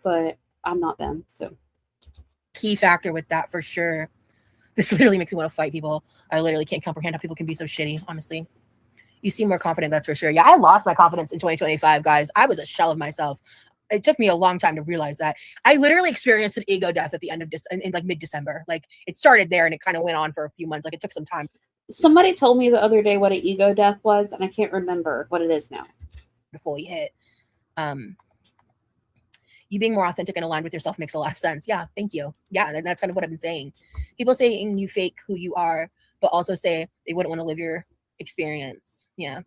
But I'm not them, so key factor with that for sure. This literally makes me want to fight people. I literally can't comprehend how people can be so shitty, honestly. You seem more confident, that's for sure. Yeah, I lost my confidence in 2025, guys. I was a shell of myself. It took me a long time to realize that. I literally experienced an ego death at the end of in like mid-December. Like it started there and it kind of went on for a few months. Like it took some time. Somebody told me the other day what an ego death was, and I can't remember what it is now. To fully hit. You being more authentic and aligned with yourself makes a lot of sense. Yeah, thank you. Yeah, and that's kind of what I've been saying. People saying you fake who you are, but also say they wouldn't want to live your experience. Yeah.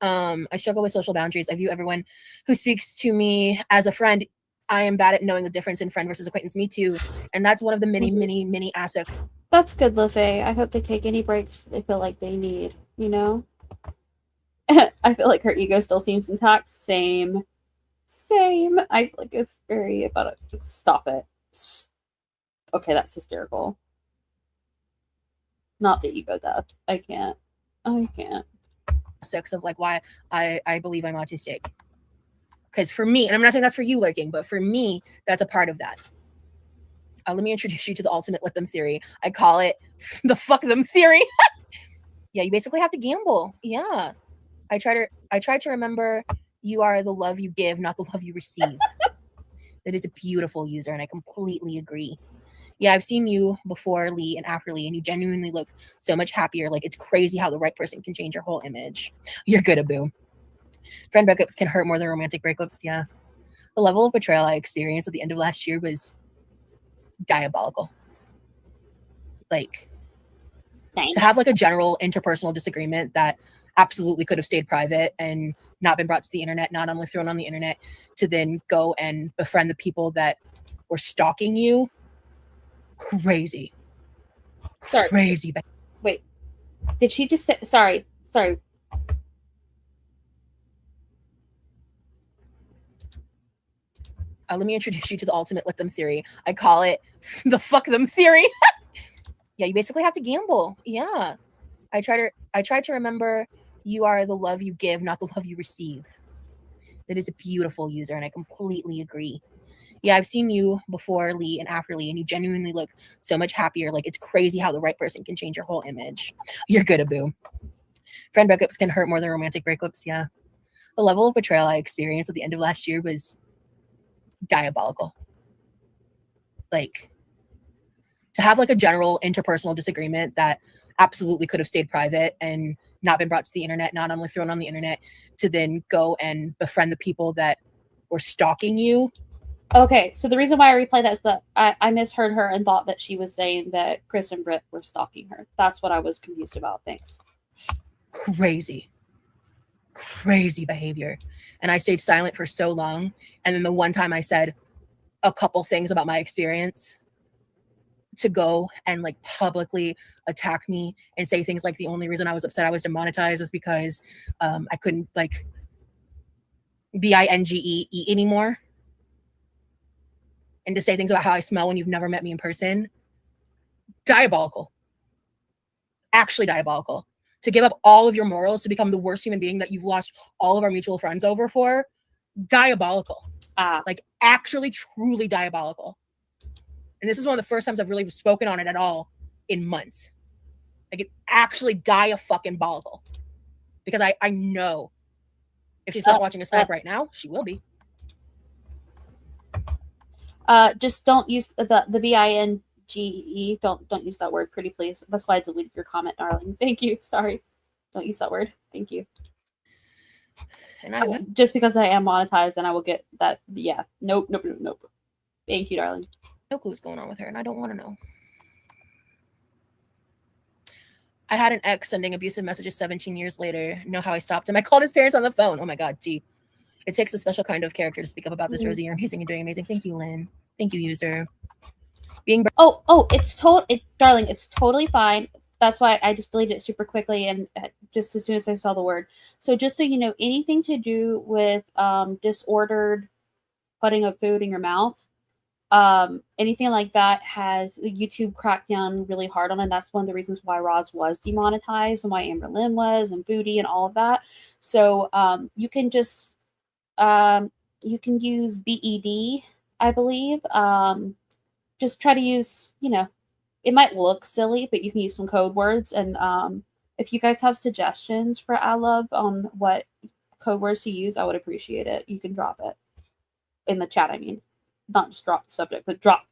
I struggle with social boundaries. I view everyone who speaks to me as a friend. I am bad at knowing the difference in friend versus acquaintance. Me too. And that's one of the many aspects. That's good, LaFay. I hope they take any breaks that they feel like they need, you know? I feel like her ego still seems intact. Same. I feel like it's very about it. Stop it. Okay, that's hysterical. Not the ego death. I can't. Aspects of like why I believe I'm autistic. Because for me, and I'm not saying that's for you, Lurking, but for me, that's a part of that. Let me introduce you to the ultimate let them theory. I call it the fuck them theory. Yeah, you basically have to gamble. Yeah. I try to remember you are the love you give, not the love you receive. That is a beautiful user, and I completely agree. Yeah, I've seen you before Lee and after Lee, and you genuinely look so much happier. Like, it's crazy how the right person can change your whole image. You're good, Abu. Friend breakups can hurt more than romantic breakups, yeah. The level of betrayal I experienced at the end of last year was diabolical. Like, to have like a general interpersonal disagreement that absolutely could have stayed private and not been brought to the internet, not only thrown on the internet, to then go and befriend the people that were stalking you. Crazy. Sorry. Crazy. Wait. Did she just say sorry? Let me introduce you to the ultimate let them theory. I call it the fuck them theory. Yeah, you basically have to gamble. Yeah. I try to remember you are the love you give, not the love you receive. That is a beautiful user, and I completely agree. Yeah, I've seen you before Lee and after Lee, and you genuinely look so much happier. Like, it's crazy how the right person can change your whole image. You're good, Abu. Friend breakups can hurt more than romantic breakups, yeah. The level of betrayal I experienced at the end of last year was diabolical. Like, to have like a general interpersonal disagreement that absolutely could have stayed private and not been brought to the internet, not only thrown on the internet, to then go and befriend the people that were stalking you. Okay, so the reason why I replay that is that I misheard her and thought that she was saying that Chris and Britt were stalking her. That's what I was confused about. Thanks. Crazy behavior. And I stayed silent for so long. And then the one time I said a couple things about my experience, to go and like publicly attack me and say things like the only reason I was upset I was demonetized is because I couldn't like binge eat anymore, and to say things about how I smell when you've never met me in person. Diabolical. Actually diabolical. To give up all of your morals to become the worst human being that you've lost all of our mutual friends over for. Diabolical. Like actually truly diabolical. And this is one of the first times I've really spoken on it at all in months. Like, it's actually fucking diabolical. because I know if she's not watching a snipe right now, she will be. Just don't use the BINGE. Don't use that word, pretty please. That's why I deleted your comment, darling. Thank you. Sorry. Don't use that word. Thank you. And I will. Just because I am monetized and I will get that. Yeah. Nope. Thank you, darling. No clue what's going on with her, and I don't want to know. I had an ex sending abusive messages 17 years later. Know how I stopped him? I called his parents on the phone. Oh my God, T. It takes a special kind of character to speak up about this, Rosie. You're amazing and doing amazing. Thank you, Lynn. Thank you, user. Darling, it's totally fine. That's why I just deleted it super quickly and just as soon as I saw the word. So just so you know, anything to do with disordered putting of food in your mouth, anything like that has YouTube cracked down really hard on, and that's one of the reasons why Roz was demonetized and why Amber Lynn was and Foodie and all of that. So you can just you can use BED, I believe. Just try to use, it might look silly, but you can use some code words. And if you guys have suggestions for I love on what code words to use, I would appreciate it. You can drop it in the chat. I mean, not just drop the subject, but drop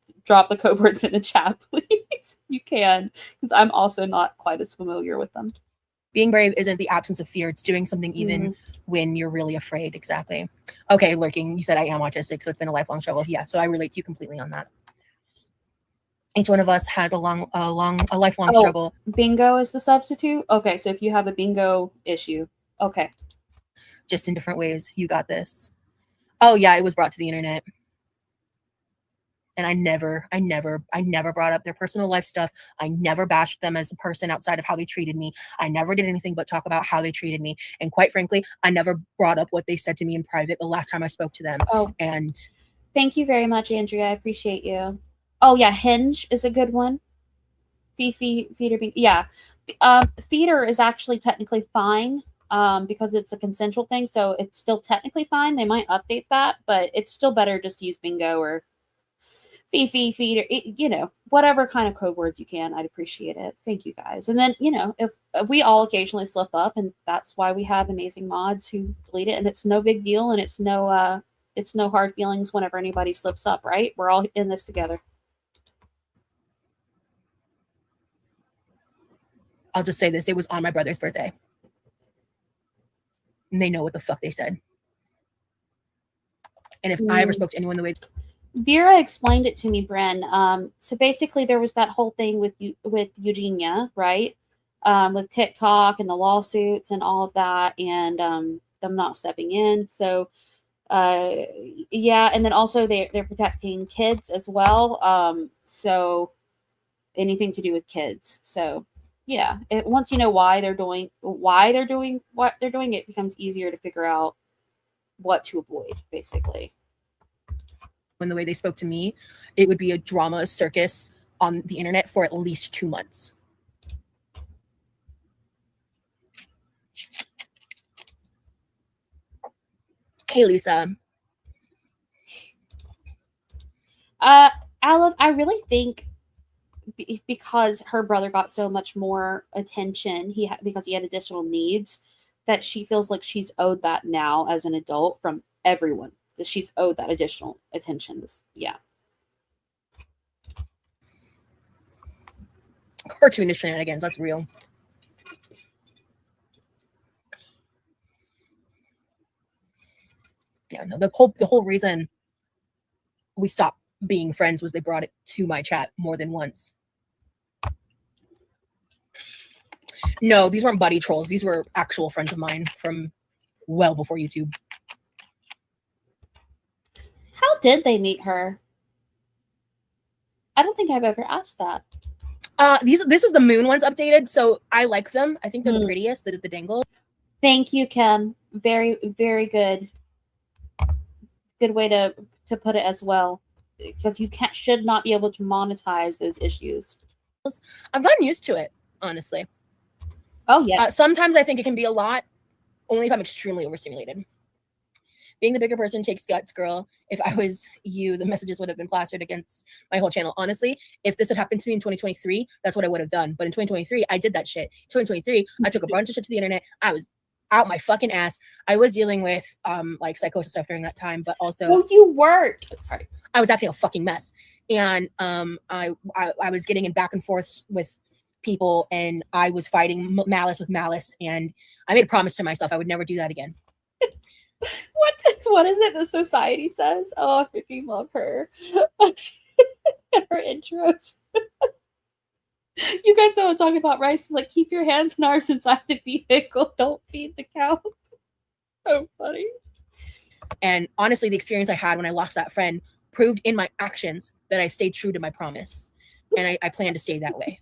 the code words in the chat, please. You can, because I'm also not quite as familiar with them. Being brave isn't the absence of fear. It's doing something even when you're really afraid. Exactly. Okay, Lurking, you said I am autistic, so it's been a lifelong struggle. Yeah, so I relate to you completely on that. Each one of us has a lifelong struggle. Bingo is the substitute? Okay, so if you have a bingo issue, okay. Just in different ways. You got this. Oh yeah, it was brought to the internet. And I never brought up their personal life stuff. I never bashed them as a person outside of how they treated me. I never did anything but talk about how they treated me. And quite frankly, I never brought up what they said to me in private the last time I spoke to them. Oh, and thank you very much, Andrea. I appreciate you. Oh yeah, Hinge is a good one. Feeder, yeah. Feeder is actually technically fine because it's a consensual thing, so it's still technically fine. They might update that, but it's still better just to use Bingo or feeder, whatever kind of code words you can. I'd appreciate it. Thank you guys. And then, if we all occasionally slip up, and that's why we have amazing mods who delete it, and it's no big deal, and it's no hard feelings whenever anybody slips up, right? We're all in this together. I'll just say this. It was on my brother's birthday. And they know what the fuck they said. And if I ever spoke to anyone the way... Vera explained it to me, Bren. So basically there was that whole thing with Eugenia, right? With TikTok and the lawsuits and all of that, and them not stepping in. So yeah, and then also they're protecting kids as well. So anything to do with kids. So yeah, once you know why they're doing what they're doing, it becomes easier to figure out what to avoid, basically. When the way they spoke to me, it would be a drama circus on the internet for at least 2 months. Hey, Lisa. I really think because her brother got so much more attention, because he had additional needs, that she feels like she's owed that now as an adult from everyone. That she's owed that additional attention. Yeah. Cartoonish shenanigans, that's real. Yeah, no, the whole reason we stopped being friends was they brought it to my chat more than once. No, these weren't buddy trolls. These were actual friends of mine from well before YouTube. How did they meet her? I don't think I've ever asked that. This is the moon ones updated, so I like them. I think they're the prettiest, the dangle. Thank you, Kim. Very, very good. Good way to put it as well. Because you should not be able to monetize those issues. I've gotten used to it, honestly. Oh, yeah. Sometimes I think it can be a lot, only if I'm extremely overstimulated. Being the bigger person takes guts, girl. If I was you, the messages would have been plastered against my whole channel. Honestly, if this had happened to me in 2023, that's what I would have done. But in 2023, I did that shit. In 2023, I took a bunch of shit to the internet. I was out my fucking ass. I was dealing with like psychosis stuff during that time, but also Oh, you weren't. Sorry. I was acting a fucking mess. And I was getting in back and forth with people, and I was fighting malice with malice, and I made a promise to myself I would never do that again. What is it the society says? Oh, I freaking love her. Her intros. You guys know what I'm talking about, right? She's like, keep your hands and arms inside the vehicle. Don't feed the cows. So funny. And honestly, the experience I had when I lost that friend proved in my actions that I stayed true to my promise. And I plan to stay that way.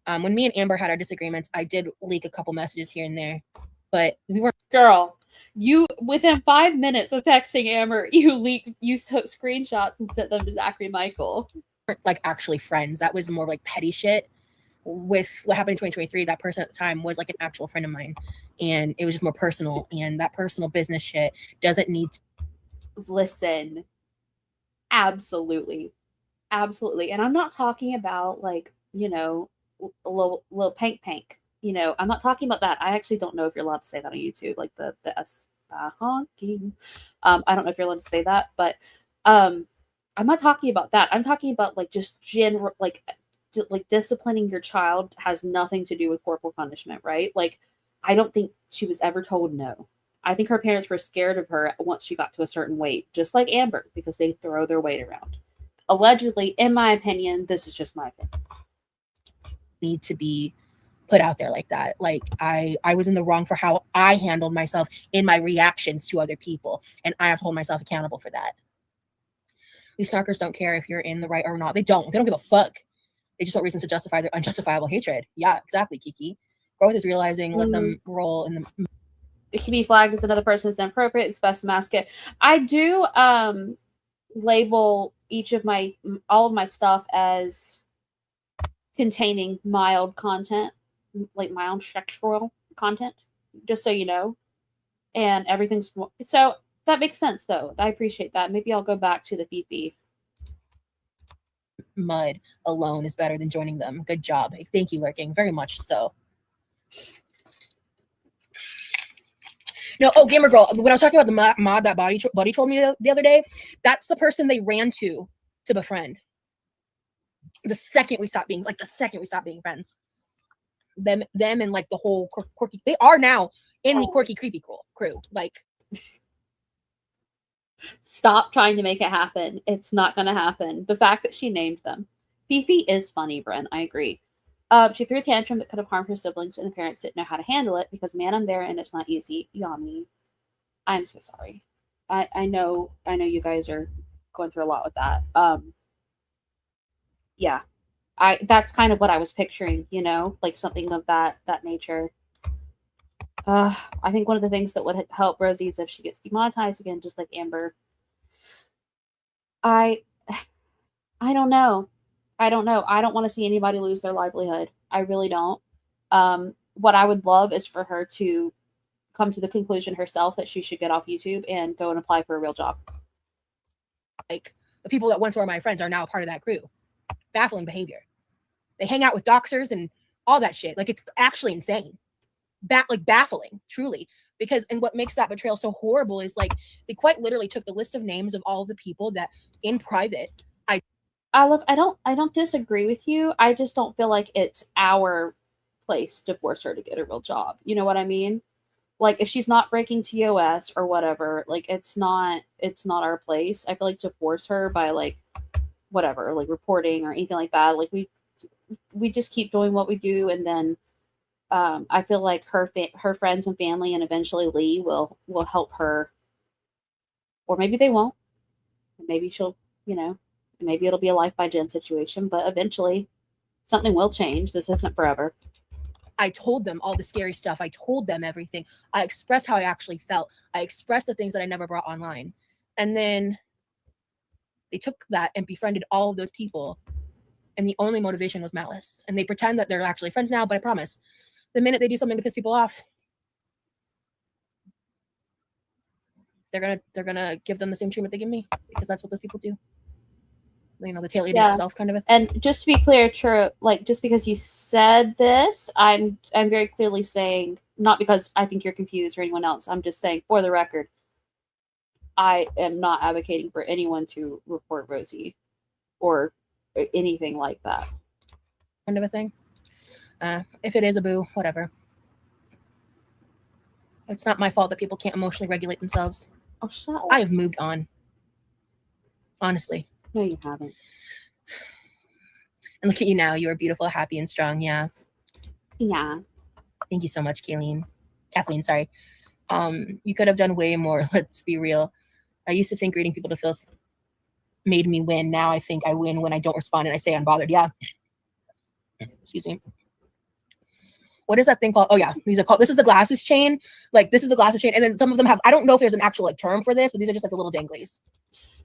When me and Amber had our disagreements, I did leak a couple messages here and there, but we weren't. Girl, you within 5 minutes of texting Amber, you took screenshots and sent them to Zachary Michael. Like actually friends. That was more like petty shit. With what happened in 2023, that person at the time was like an actual friend of mine, and it was just more personal. And that personal business shit doesn't need to. Listen, absolutely, and I'm not talking about like, you know, a little pank. You know, I'm not talking about that. I actually don't know if you're allowed to say that on YouTube, like the S honking. I don't know if you're allowed to say that, but I'm not talking about that. I'm talking about like just general, like disciplining your child has nothing to do with corporal punishment, right? Like, I don't think she was ever told no. I think her parents were scared of her once she got to a certain weight, just like Amber, because they throw their weight around. Allegedly, in my opinion, this is just my opinion. Need to be put out there like that. Like I was in the wrong for how I handled myself in my reactions to other people, and I have to hold myself accountable for that. These stalkers don't care if you're in the right or not. They don't give a fuck. They just want reasons to justify their unjustifiable hatred. Yeah, exactly, Kiki. Growth is realizing, let them roll in the. It can be flagged as another person is inappropriate. It's best to mask it. I do label all of my stuff as containing mild content, like mild sexual content, just so you know. And everything's so that makes sense though. I appreciate that. Maybe I'll go back to the Fifi. Mud alone is better than joining them. Good job. Thank you, Lurking. Very much so. No, oh, Gamer Girl, when I was talking about the mod that Buddy told me the other day, that's the person they ran to befriend. The second we stopped being friends. Them and like the whole quirky, they are now in the quirky creepy crew. Like, stop trying to make it happen. It's not going to happen. The fact that she named them. Fifi is funny, Bren. I agree. She threw a tantrum that could have harmed her siblings, and the parents didn't know how to handle it because, man, I'm there and it's not easy. Yummy. I'm so sorry. I know you guys are going through a lot with that. Yeah. That's kind of what I was picturing, you know, like something of that nature. I think one of the things that would help Rosie is if she gets demonetized again, just like Amber. I don't know. I don't want to see anybody lose their livelihood. I really don't. What I would love is for her to come to the conclusion herself that she should get off YouTube and go and apply for a real job. Like, the people that once were my friends are now a part of that crew. Baffling behavior. They hang out with doxers and all that shit. Like, it's actually insane. Baffling, truly. Because, and what makes that betrayal so horrible is, like, they quite literally took the list of names of all of the people that in private I don't disagree with you. I just don't feel like it's our place to force her to get a real job. You know what I mean? Like, if she's not breaking TOS or whatever, like, it's not our place. I feel like to force her by, like, whatever, like reporting or anything like that. Like, we just keep doing what we do, and then I feel like her friends and family and eventually Lee will help her, or maybe they won't. Maybe she'll, you know, maybe it'll be a life by Jen situation, but eventually something will change. This isn't forever. I told them all the scary stuff. I told them everything. I expressed how I actually felt. I expressed the things that I never brought online. And then they took that and befriended all of those people. And the only motivation was malice. And they pretend that they're actually friends now, but I promise, the minute they do something to piss people off, they're gonna give them the same treatment they give me, because that's what those people do. You know, the tail eating itself kind of a thing. And just to be clear, true, like, just because you said this, I'm very clearly saying not because I think you're confused or anyone else. I'm just saying, for the record, I am not advocating for anyone to report Rosie or anything like that. Kind of a thing. If it is a boo, whatever. It's not my fault that people can't emotionally regulate themselves. Oh, shut up. I have moved on. Honestly. No, you haven't. And look at you now. You are beautiful, happy, and strong. Yeah. Yeah. Thank you so much, Kathleen, sorry. You could have done way more. Let's be real. I used to think reading people to filth made me win. Now I think I win when I don't respond and I stay unbothered. Yeah. Excuse me. What is that thing called? Oh yeah, these are called. This is the glasses chain. Like this is the glasses chain, and then some of them have. I don't know if there's an actual like term for this, but these are just like the little danglies.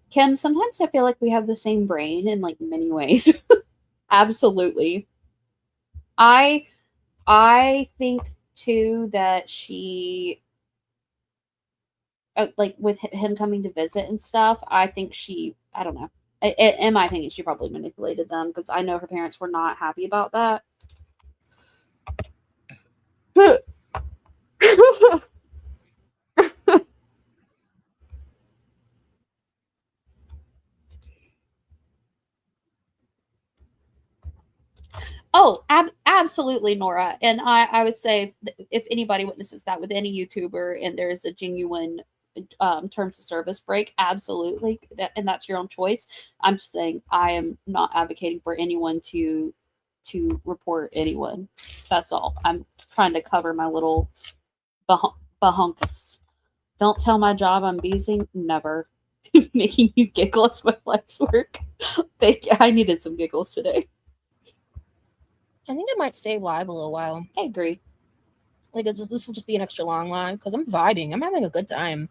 Kim, sometimes I feel like we have the same brain in like many ways. Absolutely. I think too that she like with him coming to visit and stuff, I think I don't know. In my opinion, she probably manipulated them because I know her parents were not happy about that. Oh, absolutely, Nora. And I would say if anybody witnesses that with any YouTuber and there's a genuine terms of service break, absolutely, and that's your own choice. I'm just saying I am not advocating for anyone to report anyone. That's all. I'm trying to cover my little bahunkus. Don't tell my job I'm beezing. Never. Making you giggle is my life's work. Thank you. I needed some giggles today. I think I might stay live a little while. I agree. Like this will just be an extra long live because I'm vibing. I'm having a good time.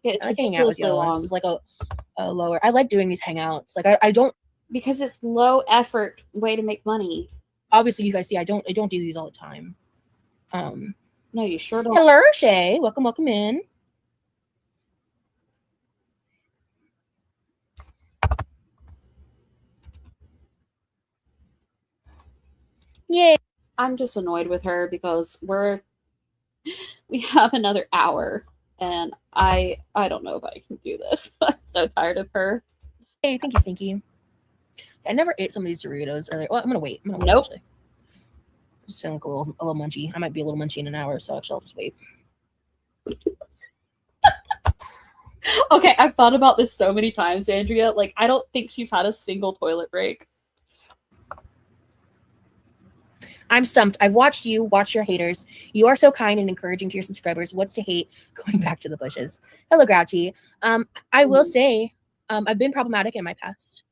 Yeah, it's I like hanging out with y'all. This is like a lower. I like doing these hangouts. Like I don't, because it's low effort way to make money. obviously you guys see I don't do these all the time. No, you sure don't. Hello, Shay. Welcome in. Yay. I'm just annoyed with her because we have another hour and I don't know if I can do this. I'm so tired of her. Hey, thank you, Stinky. I never ate some of these Doritos earlier. Well, I'm gonna wait. Nope. Actually. Just feeling like a little munchy. I might be a little munchy in an hour, so actually I'll just wait. Okay, I've thought about this so many times, Andrea. Like, I don't think she's had a single toilet break. I'm stumped. I've watched you watch your haters. You are so kind and encouraging to your subscribers. What's to hate? Going back to the bushes. Hello, Grouchy. I will say, I've been problematic in my past.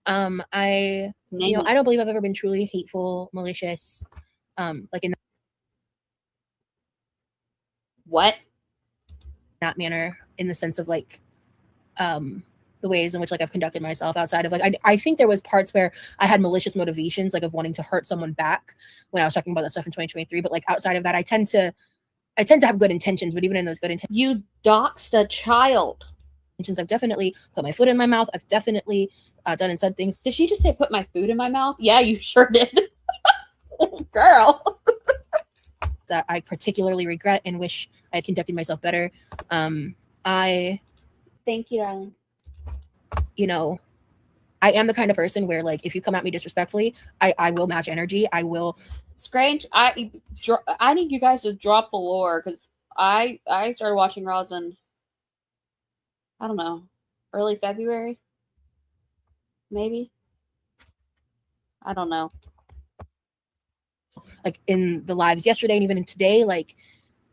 I don't believe I've ever been truly hateful, malicious, like in What? that manner, in the sense of like, the ways in which like I've conducted myself outside of like I think there was parts where I had malicious motivations, like of wanting to hurt someone back when I was talking about that stuff in 2023. But like outside of that, I tend to have good intentions. But even in those good intentions, You doxed a child. I've definitely put my foot in my mouth. I've definitely done and said things. Did she just say put my food in my mouth? Yeah, you sure did. Girl. That I particularly regret and wish I had conducted myself better. Thank you, darling. I am the kind of person where like if you come at me disrespectfully, I will match energy. I will. Scrange, I need you guys to drop the lore because I started watching Rosin, I don't know, early February, maybe. I don't know. Like in the lives yesterday and even in today, like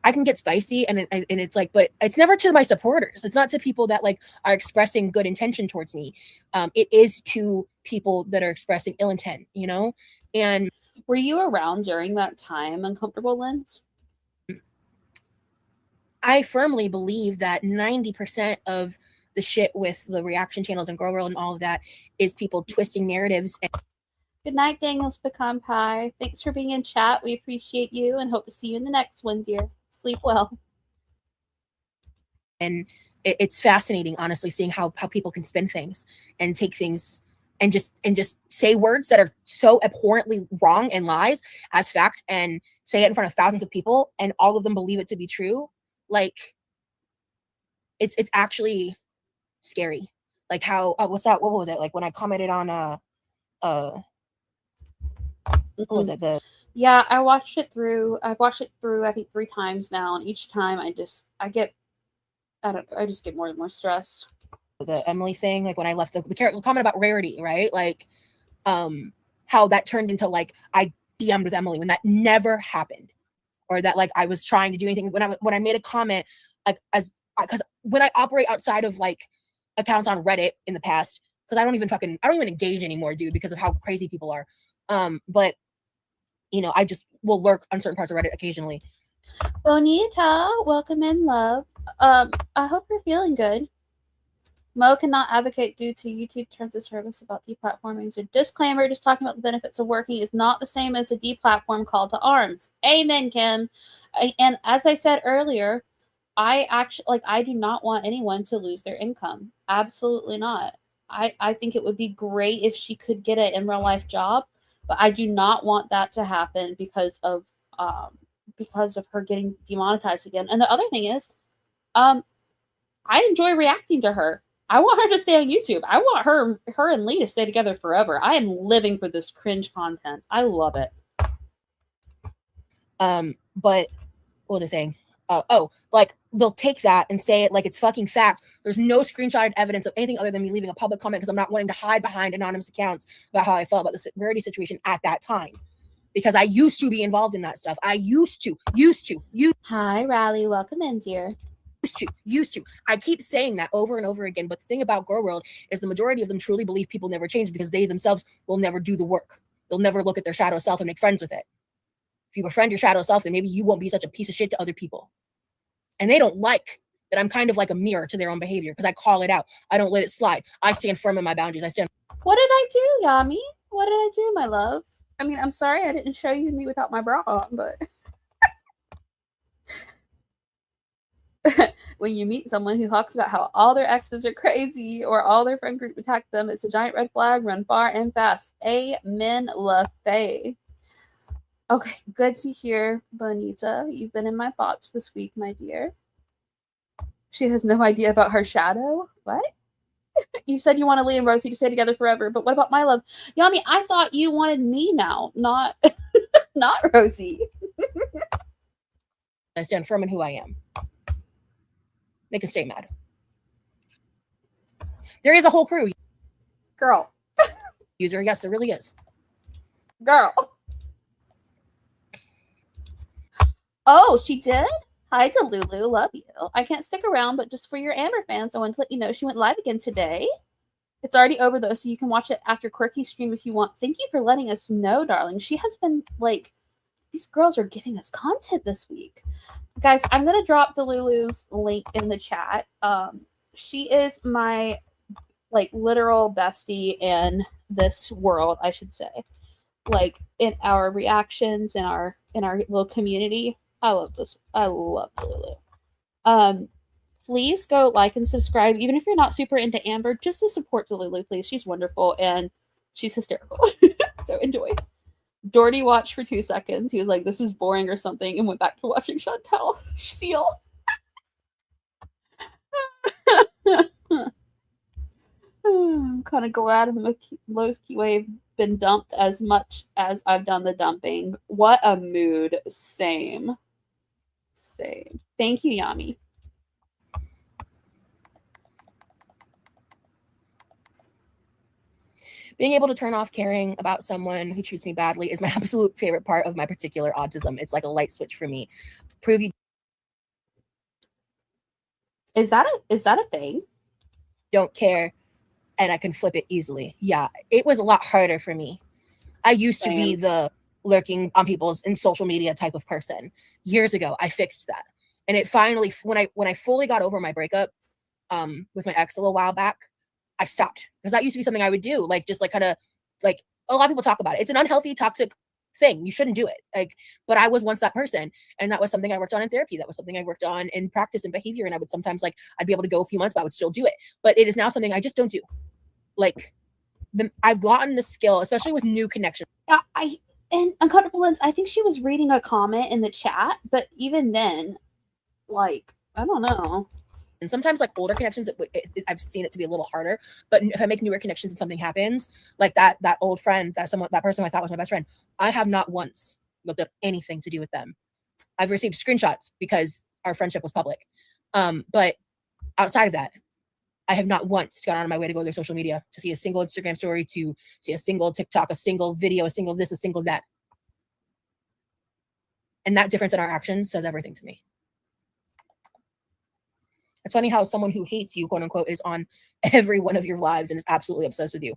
I can get spicy and it's like, but it's never to my supporters. It's not to people that like are expressing good intention towards me. It is to people that are expressing ill intent, And were you around during that time, Uncomfortable Lens? I firmly believe that 90% of the shit with the reaction channels and Girl World and all of that is people twisting narratives. Good night, Daniel's Pecan Pie. Thanks for being in chat. We appreciate you and hope to see you in the next one, dear. Sleep well. And it's fascinating, honestly, seeing how people can spin things and take things and just say words that are so abhorrently wrong and lies as fact, and say it in front of thousands of people, and all of them believe it to be true. Like, it's actually scary. Like how what's that? What was it? Like when I commented on what was it? Yeah, I watched it through. I've watched it through I think 3 times now, and each time I just get more and more stressed. The Emily thing, like when I left the comment about Rarity, right? Like how that turned into like I DM'd with Emily when that never happened, or that like I was trying to do anything when I made a comment, like because when I operate outside of like accounts on Reddit in the past, because I don't even engage anymore, dude, because of how crazy people are. But you know, I just will lurk on certain parts of Reddit occasionally. Bonita, welcome in, love. I hope you're feeling good. Mo cannot advocate due to YouTube terms of service about deplatforming. So disclaimer, just talking about the benefits of working is not the same as a deplatform call to arms. Amen, Kim. And as I said earlier, I do not want anyone to lose their income. Absolutely not. I think it would be great if she could get an in real life job, but I do not want that to happen because of her getting demonetized again. And the other thing is, I enjoy reacting to her. I want her to stay on YouTube. I want her and Lee to stay together forever. I am living for this cringe content. I love it. But what was I saying? Like they'll take that and say it like it's fucking fact. There's no screenshotted evidence of anything other than me leaving a public comment because I'm not wanting to hide behind anonymous accounts about how I felt about the Rarity situation at that time. Because I used to be involved in that stuff. I used to. Hi, Riley. Welcome in, dear. Used to. I keep saying that over and over again. But the thing about Girl World is the majority of them truly believe people never change because they themselves will never do the work. They'll never look at their shadow self and make friends with it. If you befriend your shadow self, then maybe you won't be such a piece of shit to other people. And they don't like that I'm kind of like a mirror to their own behavior because I call it out. I don't let it slide. I stand firm in my boundaries. What did I do, Yami? What did I do, my love? I mean, I'm sorry I didn't show you me without my bra on, but when you meet someone who talks about how all their exes are crazy or all their friend group attacked them, it's a giant red flag. Run far and fast. Amen, LaFay. Okay, good to hear, Bonita. You've been in my thoughts this week, my dear. She has no idea about her shadow. What? You said you want Lee and Rosie to stay together forever, but what about my love? Yami, I thought you wanted me now, not Rosie. I stand firm in who I am. They can stay mad. There is a whole crew. Girl. User, yes, there really is. Girl. Oh, she did? Hi, Delulu. Love you. I can't stick around, but just for your Amber fans, I wanted to let you know she went live again today. It's already over, though, so you can watch it after Quirky's stream if you want. Thank you for letting us know, darling. She has been, like, these girls are giving us content this week. Guys, I'm going to drop Delulu's link in the chat. She is my, like, literal bestie in this world, I should say. Like, in our reactions, in our little community. I love this. I love Delulu. Please go like and subscribe, even if you're not super into Amber, just to support Delulu, please. She's wonderful and she's hysterical. So enjoy. Doherty watched for 2 seconds. He was like, this is boring or something, and went back to watching Chantel Seal. I'm kind of glad the Loki wave been dumped as much as I've done the dumping. What a mood. Same. Thank you, Yami. Being able to turn off caring about someone who treats me badly is my absolute favorite part of my particular autism. It's like a light switch for me. Prove you Is that a thing? Don't care and I can flip it easily. Yeah, it was a lot harder for me. I used to be the lurking on people's in social media type of person. Years ago, I fixed that. And it finally, when I fully got over my breakup with my ex a little while back, I stopped. Because that used to be something I would do. Like, just like kind of like a lot of people talk about it. It's an unhealthy, toxic thing. You shouldn't do it. Like, but I was once that person. And that was something I worked on in therapy. That was something I worked on in practice and behavior. And I would sometimes, like, I'd be able to go a few months, but I would still do it. But it is now something I just don't do. Like, I've gotten the skill, especially with new connections. And Uncomfortable Lens, I think she was reading a comment in the chat, but even then, like, I don't know. And sometimes like older connections, I've seen it to be a little harder. But if I make newer connections and something happens, like that old friend, that person I thought was my best friend, I have not once looked up anything to do with them. I've received screenshots because our friendship was public. But outside of that, I have not once gone out of my way to go to their social media to see a single Instagram story, to see a single TikTok, a single video, a single this, a single that. And that difference in our actions says everything to me. It's funny how someone who hates you, quote unquote, is on every one of your lives and is absolutely obsessed with you.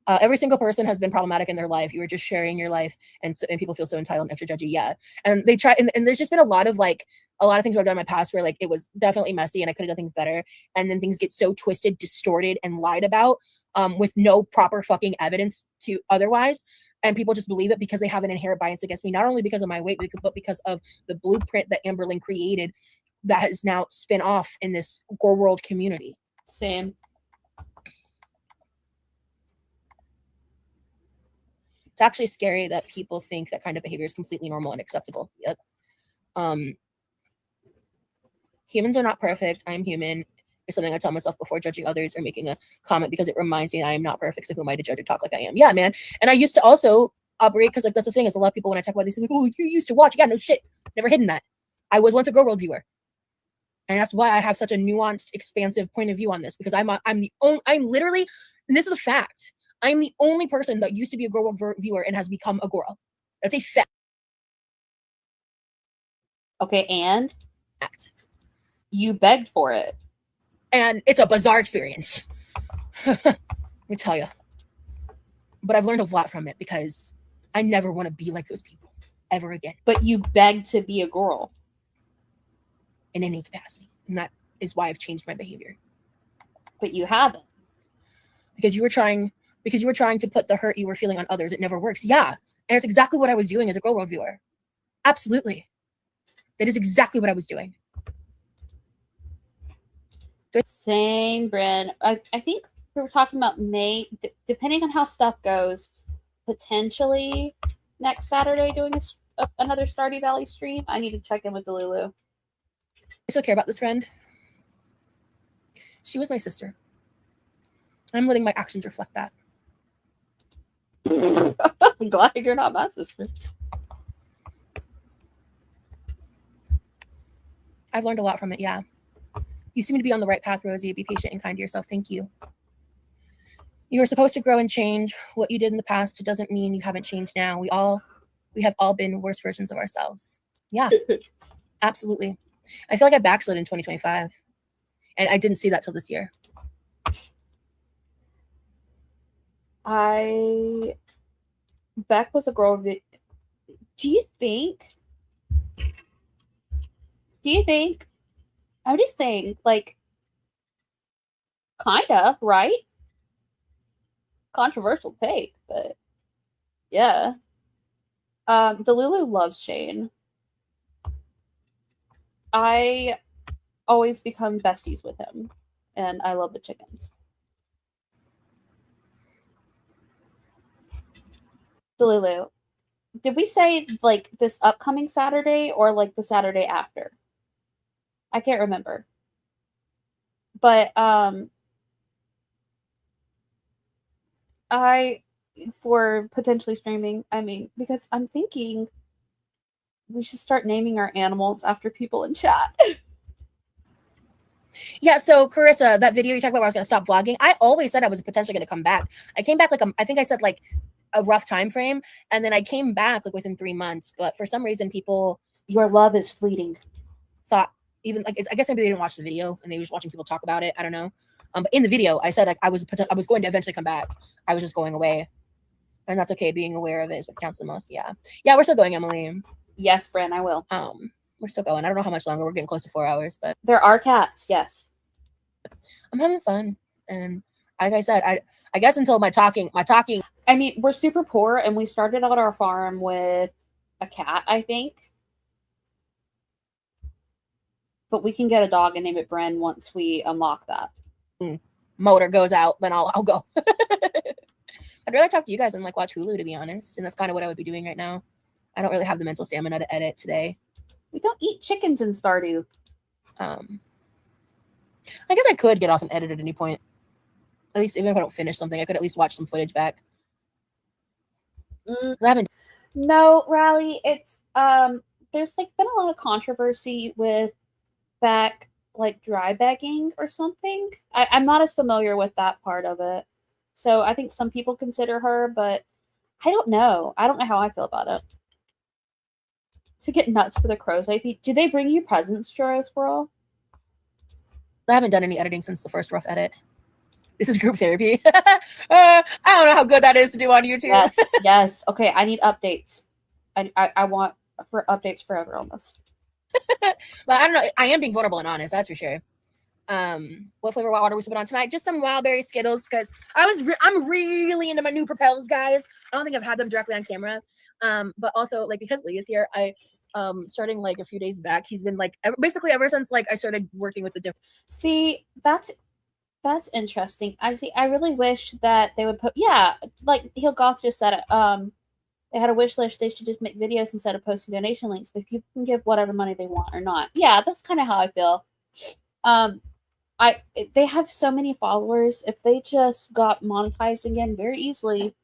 Every single person has been problematic in their life. You were just sharing your life, and people feel so entitled and extra judgy. Yeah, and they try, and there's just been a lot of things I've done in my past where like it was definitely messy and I could have done things better, and then things get so twisted, distorted, and lied about with no proper fucking evidence to otherwise, and people just believe it because they have an inherent bias against me, not only because of my weight, but because of the blueprint that Amberlynn created that has now spin off in this Gore World community. Same. It's actually scary that people think that kind of behavior is completely normal and acceptable. Yep. Humans are not perfect. I'm human. It's something I tell myself before judging others or making a comment, because it reminds me I am not perfect. So who am I to judge or talk like I am? Yeah, man. And I used to also operate, because like that's the thing, is a lot of people when I talk about these things, like, oh, you used to watch. Yeah, no shit. Never hidden that. I was once a Girl World viewer. And that's why I have such a nuanced, expansive point of view on this, because I'm literally, and this is a fact, I'm the only person that used to be a Girl World viewer and has become a girl. That's a fact. Okay, and you begged for it. And it's a bizarre experience. Let me tell you. But I've learned a lot from it, because I never want to be like those people ever again. But you begged to be a girl. In any capacity. And that is why I've changed my behavior. But you haven't. Because you were trying to put the hurt you were feeling on others. It never works. Yeah. And it's exactly what I was doing as a Girl World viewer. Absolutely. That is exactly what I was doing. Same, Bren. I think we were talking about May, depending on how stuff goes, potentially next Saturday doing another Stardew Valley stream. I need to check in with Delulu. I still care about this friend. She was my sister. I'm letting my actions reflect that. I'm glad you're not my sister. I've learned a lot from it, yeah. You seem to be on the right path, Rosie. Be patient and kind to yourself. Thank you. You are supposed to grow and change. What you did in the past doesn't mean you haven't changed now. We have all been worse versions of ourselves. Yeah, absolutely. I feel like I backslid in 2025. And I didn't see that till this year. Beck was a girl. Do you think? I'm just saying, like, kind of, right? Controversial take, but yeah. Delulu loves Shane. I always become besties with him, and I love the chickens. Delulu, did we say like this upcoming Saturday or like the Saturday after? I can't remember. But for potentially streaming, I mean, because I'm thinking we should start naming our animals after people in chat. Yeah, so Carissa, that video you talked about where I was going to stop vlogging, I always said I was potentially going to come back. I came back I think I said like a rough time frame, and then I came back like within 3 months. But for some reason, people, your love is fleeting, thought even like I guess maybe they didn't watch the video and they were just watching people talk about it. I don't know. But in the video, I said like I was going to eventually come back. I was just going away, and that's okay. Being aware of it is what counts the most. Yeah, we're still going, Emily. Yes, Bran, I will. We're still going. I don't know how much longer. We're getting close to 4 hours, but there are cats. Yes, I'm having fun, and like I said, I guess until my talking. I mean, we're super poor, and we started out our farm with a cat, I think. But we can get a dog and name it Bren once we unlock that. motor goes out, then I'll go. I'd rather talk to you guys than like watch Hulu, to be honest. And that's kind of what I would be doing right now. I don't really have the mental stamina to edit today. We don't eat chickens in Stardew. I guess I could get off and edit at any point. At least even if I don't finish something, I could at least watch some footage back. 'Cause I haven't. No, Rally, it's there's like been a lot of controversy with back like dry bagging or something. I'm not as familiar with that part of it. So I think some people consider her, but I don't know. I don't know how I feel about it. To get nuts for the crow's IP. Do they bring you presents, Juro Squirrel? I haven't done any editing since the first rough edit. This is group therapy. I don't know how good that is to do on YouTube. Yes, yes. Okay, I need updates. I want for updates forever on this. But I don't know. I am being vulnerable and honest. That's for sure. What flavor water we sipping on tonight? Just some wild berry Skittles because I'm really into my new Propels, guys. I don't think I've had them directly on camera. But also like because Lee is here, I starting like a few days back, he's been like basically ever since like I started working with the different. See, that's interesting. I really wish that they would put like Heel Goth just said it. They had a wish list. They should just make videos instead of posting donation links. But people can give whatever money they want or not. Yeah, that's kind of how I feel. They have so many followers. If they just got monetized again very easily,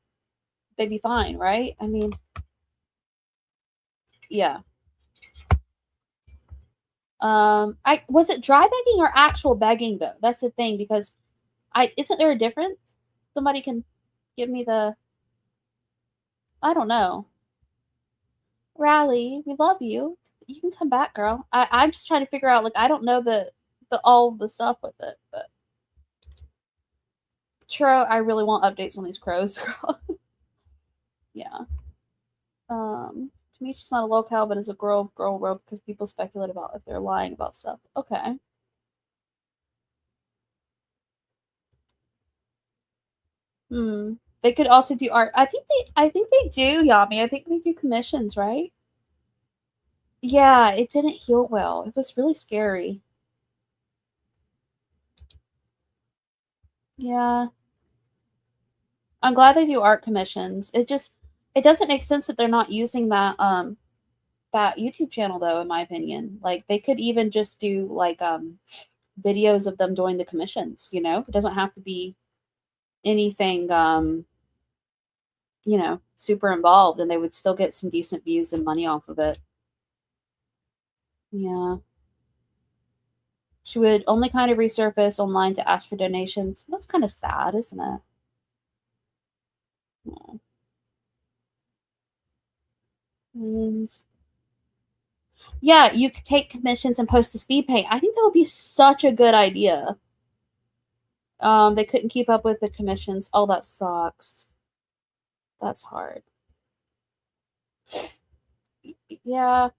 they'd be fine, right? I mean, yeah. Was it dry begging or actual begging though? That's the thing because isn't there a difference? Somebody can give me the. I don't know. Rally, we love you. You can come back, girl. I'm just trying to figure out. Like, I don't know the all the stuff with it, but Tro, I really want updates on these crows, girl. Yeah. To me, she's not a locale, but is a girl rope because people speculate about if they're lying about stuff. Okay. They could also do art. I think they do, Yami. I think they do commissions, right? Yeah, it didn't heal well. It was really scary. Yeah. I'm glad they do art commissions. It doesn't make sense that they're not using that that YouTube channel though, in my opinion. Like they could even just do like videos of them doing the commissions, you know? It doesn't have to be anything you know, super involved and they would still get some decent views and money off of it. Yeah. She would only kind of resurface online to ask for donations. That's kind of sad, isn't it? Oh. And yeah, you could take commissions and post the speed paint. I think that would be such a good idea. They couldn't keep up with the commissions. Oh, that sucks. That's hard. Yeah.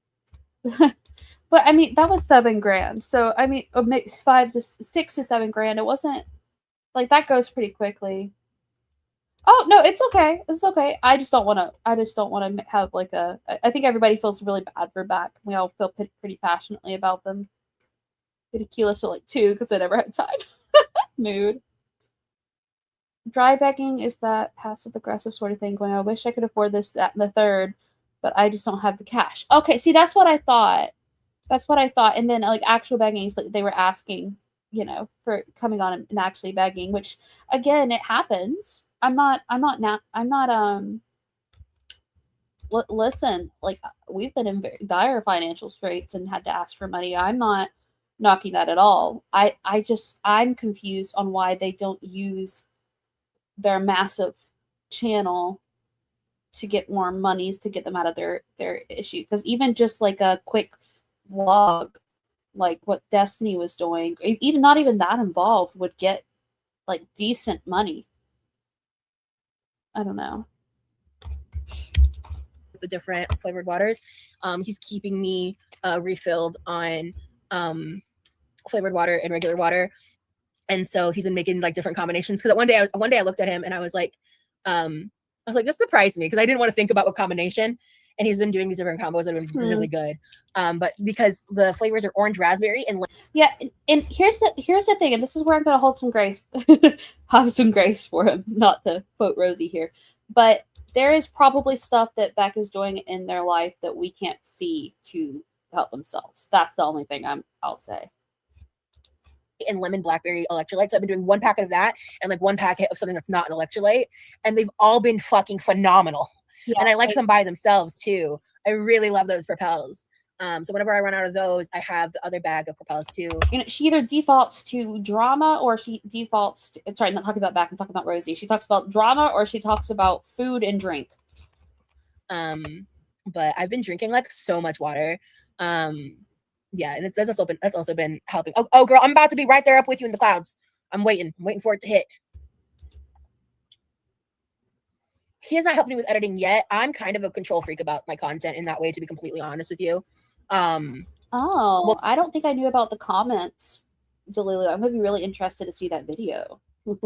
But I mean, that was $7,000. So I mean, it makes 6 to 7 grand. It wasn't like that goes pretty quickly. Oh no, it's okay. It's okay. I just don't want to have like a. I think everybody feels really bad for back. We all feel pretty passionately about them. Ridiculous to like 2 because I never had time. Mood. Dry begging is that passive aggressive sort of thing going, I wish I could afford this, that, and the third, but I just don't have the cash. Okay, see, that's what I thought. That's what I thought. And then like actual begging is like they were asking, you know, for coming on and actually begging, which again, it happens. Listen, like we've been in very dire financial straits and had to ask for money. I'm not knocking that at all. I'm confused on why they don't use their massive channel to get more monies to get them out of their issue. Because even just like a quick vlog, like what Destiny was doing, even not even that involved, would get like decent money. I don't know. The different flavored waters. He's keeping me refilled on flavored water and regular water. And so he's been making like different combinations. Because one day I looked at him and I was like, this surprised me because I didn't want to think about what combination. and he's been doing these different combos that have been really good. But because the flavors are orange raspberry and Yeah, and here's the thing, and this is where I'm gonna hold some grace, have some grace for him, not to quote Rosie here, but there is probably stuff that Beck is doing in their life that we can't see to help themselves. That's the only thing I'll say. and lemon blackberry electrolytes. So I've been doing 1 packet of that and like 1 packet of something that's not an electrolyte, and they've all been fucking phenomenal. Yeah, and I like them by themselves too. I really love those Propels. So whenever I run out of those, I have the other bag of Propels too. You know, she either defaults to drama or she defaults to, sorry, I'm not talking about Beck, I'm talking about Rosie. She talks about drama or she talks about food and drink. But I've been drinking like so much water. Yeah, and that's also been helping. Oh girl, I'm about to be right there up with you in the clouds. I'm waiting for it to hit. He has not helped me with editing yet. I'm kind of a control freak about my content in that way, to be completely honest with you. Oh, well, I don't think I knew about the comments, Delulu. I'm gonna be really interested to see that video. You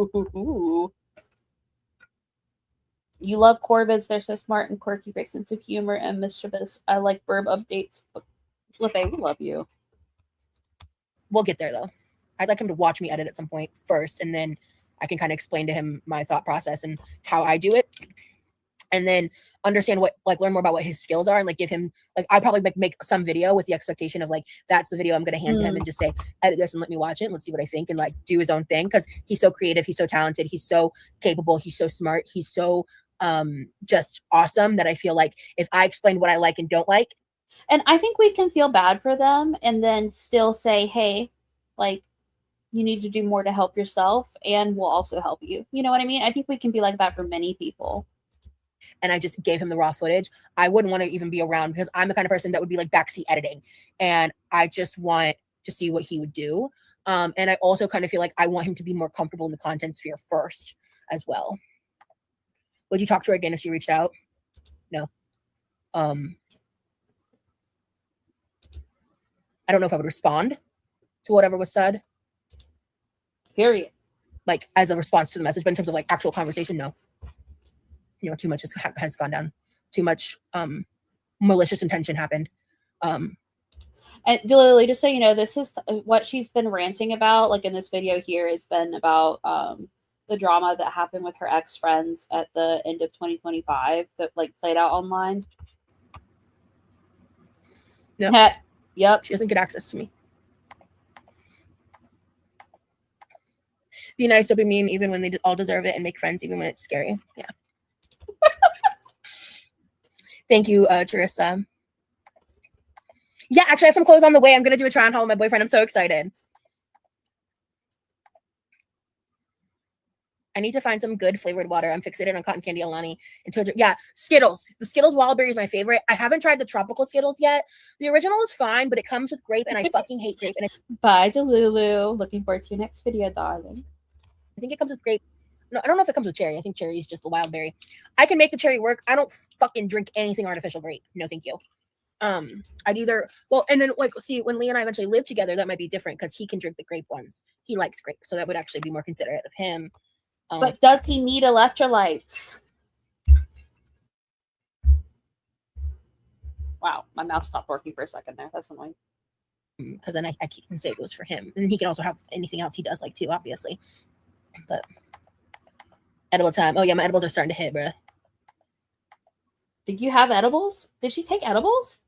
love Corvids. They're so smart and quirky, great sense of humor and mischievous. I like burb updates. Lefay, we love you. We'll get there though. I'd like him to watch me edit at some point first, and then I can kind of explain to him my thought process and how I do it, and then understand what, like, learn more about what his skills are, and like give him, like, I probably make some video with the expectation of like, that's the video I'm going to hand to him and just say, edit this and let me watch it and let's see what I think, and like do his own thing, because he's so creative, he's so talented, he's so capable, he's so smart, he's so just awesome that I feel like if I explain what I like and don't like. And I think we can feel bad for them and then still say, hey, like, you need to do more to help yourself and we'll also help you. You know what I mean? I think we can be like that for many people. And I just gave him the raw footage. I wouldn't want to even be around because I'm the kind of person that would be like backseat editing. And I just want to see what he would do. And I also kind of feel like I want him to be more comfortable in the content sphere first as well. Would you talk to her again if she reached out? No. I don't know if I would respond to whatever was said. Period. Like as a response to the message, but in terms of like actual conversation, no. You know, too much has gone down. Too much malicious intention happened. And Lily, just so you know, this is what she's been ranting about. Like in this video here, has been about the drama that happened with her ex-friends at the end of 2025 that like played out online. No. Yep. She doesn't get access to me. Be nice, don't be mean, even when they all deserve it, and make friends even when it's scary. Yeah. Thank you, Teresa. Yeah, actually, I have some clothes on the way. I'm going to do a try on haul with my boyfriend. I'm so excited. I need to find some good flavored water. I'm fixated on cotton candy, Alani. And yeah, Skittles. The Skittles Wildberry is my favorite. I haven't tried the tropical Skittles yet. The original is fine, but it comes with grape, and I fucking hate grape. And Bye, Delulu. Looking forward to your next video, darling. I think it comes with grape. No, I don't know if it comes with cherry. I think cherry is just the wild berry. I can make the cherry work. I don't fucking drink anything artificial grape. No, thank you. I'd either, well, and then like, see, when Lee and I eventually live together, that might be different because he can drink the grape ones. He likes grape, so that would actually be more considerate of him. But does he need electrolytes? Wow, my mouth stopped working for a second there. That's annoying. Because then I can say it goes for him, and then he can also have anything else he does like too, obviously. But edible time. Oh yeah, my edibles are starting to hit, bruh. Did you have edibles? Did she take edibles?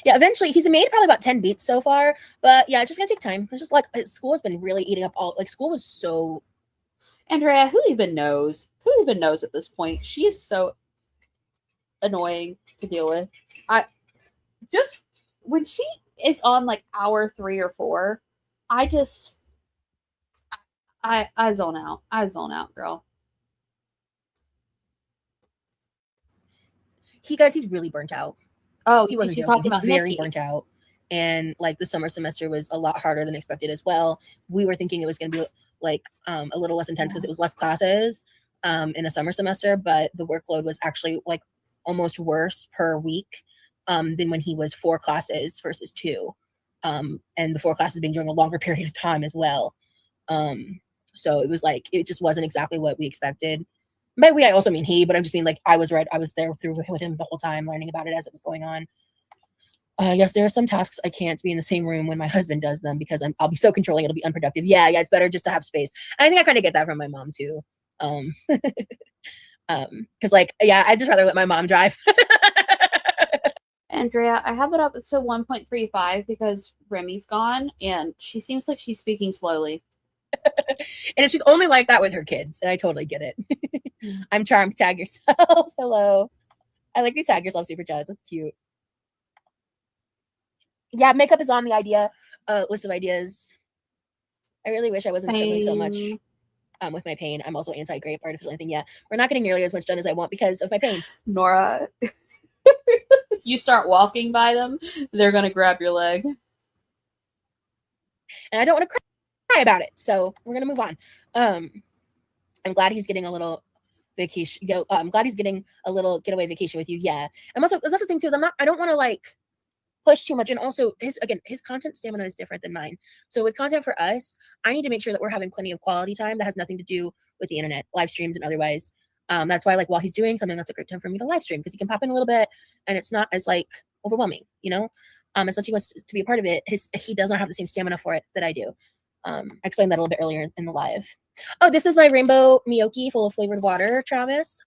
Yeah, eventually. He's made probably about 10 beats so far, but yeah, it's just gonna take time. It's just like school has been really eating up all. Like school was so. Andrea, who even knows? Who even knows at this point? She is so annoying to deal with. I just when she is on like hour 3 or 4, I zone out. I zone out, girl. He's really burnt out. Oh, he wasn't talking about very Nikki. burnt out, and like the summer semester was a lot harder than expected as well. We were thinking it was going to be like a little less intense because it was less classes in a summer semester, but the workload was actually like almost worse per week than when he was 4 classes versus 2, and the 4 classes being during a longer period of time as well. So it was like it just wasn't exactly what we expected. By we, I also mean he, but I'm just mean like I was there through with him the whole time, learning about it as it was going on. Yes, there are some tasks I can't be in the same room when my husband does them because I'll be so controlling, it'll be unproductive. Yeah, it's better just to have space. And I think I kind of get that from my mom too. Because like, yeah, I'd just rather let my mom drive. Andrea, I have it up to 1.35 because Remy's gone and she seems like she's speaking slowly. And she's only like that with her kids, and I totally get it. I'm charmed. Tag yourself. Hello. I like these tag yourself super chats. That's cute. Yeah, makeup is on the idea list of ideas. I really wish I wasn't struggling so much with my pain. I'm also anti-grape artificial anything. Yeah, we're not getting nearly as much done as I want because of my pain. Nora, if you start walking by them, they're gonna grab your leg. And I don't want to cry about it, so we're gonna move on. I'm glad he's getting a little vacation. I'm glad he's getting a little getaway vacation with you. Yeah, I'm also that's the thing too. Is I don't want to like push too much, and also his content stamina is different than mine. So with content for us, I need to make sure that we're having plenty of quality time that has nothing to do with the internet, live streams, and otherwise. That's why like while he's doing something, that's a great time for me to live stream because he can pop in a little bit, and it's not as like overwhelming, you know. As much as he wants to be a part of it, he does not have the same stamina for it that I do. I explained that a little bit earlier in the live. Oh, this is my rainbow Miyoki full of flavored water, Travis.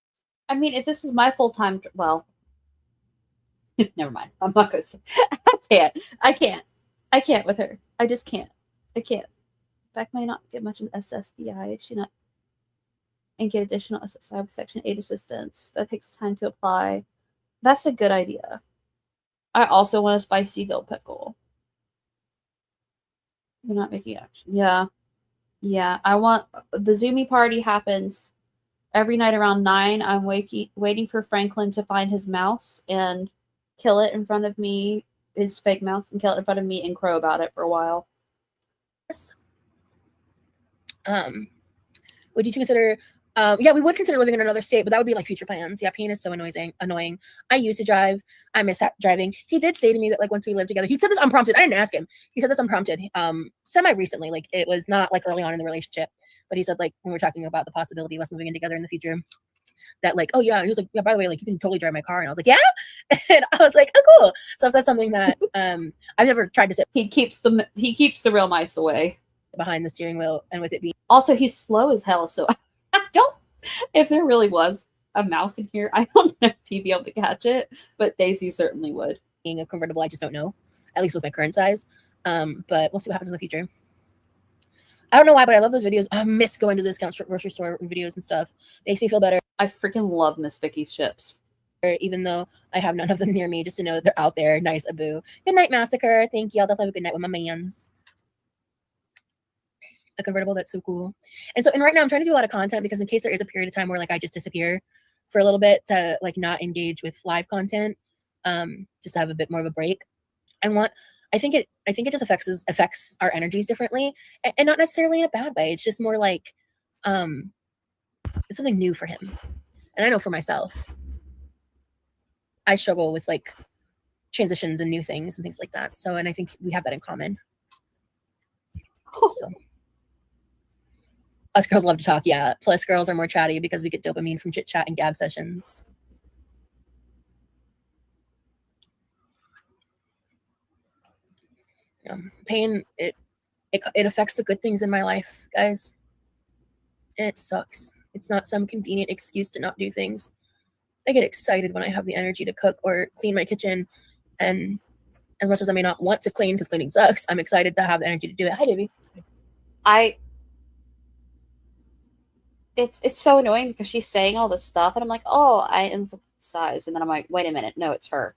I mean, if this is my full-time, well, never mind. I'm not gonna say. I can't with her. I just can't. I can't. Beck may not get much in SSDI. She not and get additional SSI with Section 8 assistance. That takes time to apply. That's a good idea. I also want a spicy dill pickle. You're not making action. Yeah. Yeah. I want the Zoomy party happens every night around 9. I'm waiting for Franklin to find his mouse and kill it in front of me, his fake mouse, and kill it in front of me and crow about it for a while. Yes. Would you consider yeah, we would consider living in another state, but that would be like future plans. Yeah, pain is so annoying. I used to drive. I miss driving. He did say to me that like once we lived together, he said this unprompted. I didn't ask him. He said this unprompted. Semi recently, like it was not like early on in the relationship, but he said like when we were talking about the possibility of us moving in together in the future, that like, oh yeah, he was like, yeah, by the way, like you can totally drive my car, and I was like, yeah, and I was like, oh cool. So if that's something that I've never tried to sit He keeps the real mice away behind the steering wheel, and with it being also he's slow as hell, so I don't. If there really was a mouse in here, I don't know if he'd be able to catch it, but Daisy certainly would. being a convertible, I just don't know, at least with my current size. But we'll see what happens in the future. I don't know why, but I love those videos. I miss going to the discount grocery store videos and stuff. Makes me feel better. I freaking love Miss Vicky's chips. Even though I have none of them near me, just to know that they're out there. Nice, Abu. Good night, Massacre. Thank you. I'll definitely have a good night with my mans. A convertible, that's so cool. And right now I'm trying to do a lot of content because in case there is a period of time where like I just disappear for a little bit to like not engage with live content, just to have a bit more of a break. I think it just affects our energies differently, and not necessarily in a bad way. It's just more like it's something new for him, and I know for myself I struggle with like transitions and new things and things like that. So, and I think we have that in common. So us girls love to talk, yeah. Plus girls are more chatty because we get dopamine from chit chat and gab sessions. Pain, it affects the good things in my life, guys. And it sucks. It's not some convenient excuse to not do things. I get excited when I have the energy to cook or clean my kitchen. And as much as I may not want to clean because cleaning sucks, I'm excited to have the energy to do it. Hi, baby. It's so annoying because she's saying all this stuff and I'm like, oh, I emphasize, and then I'm like, wait a minute, no, it's her.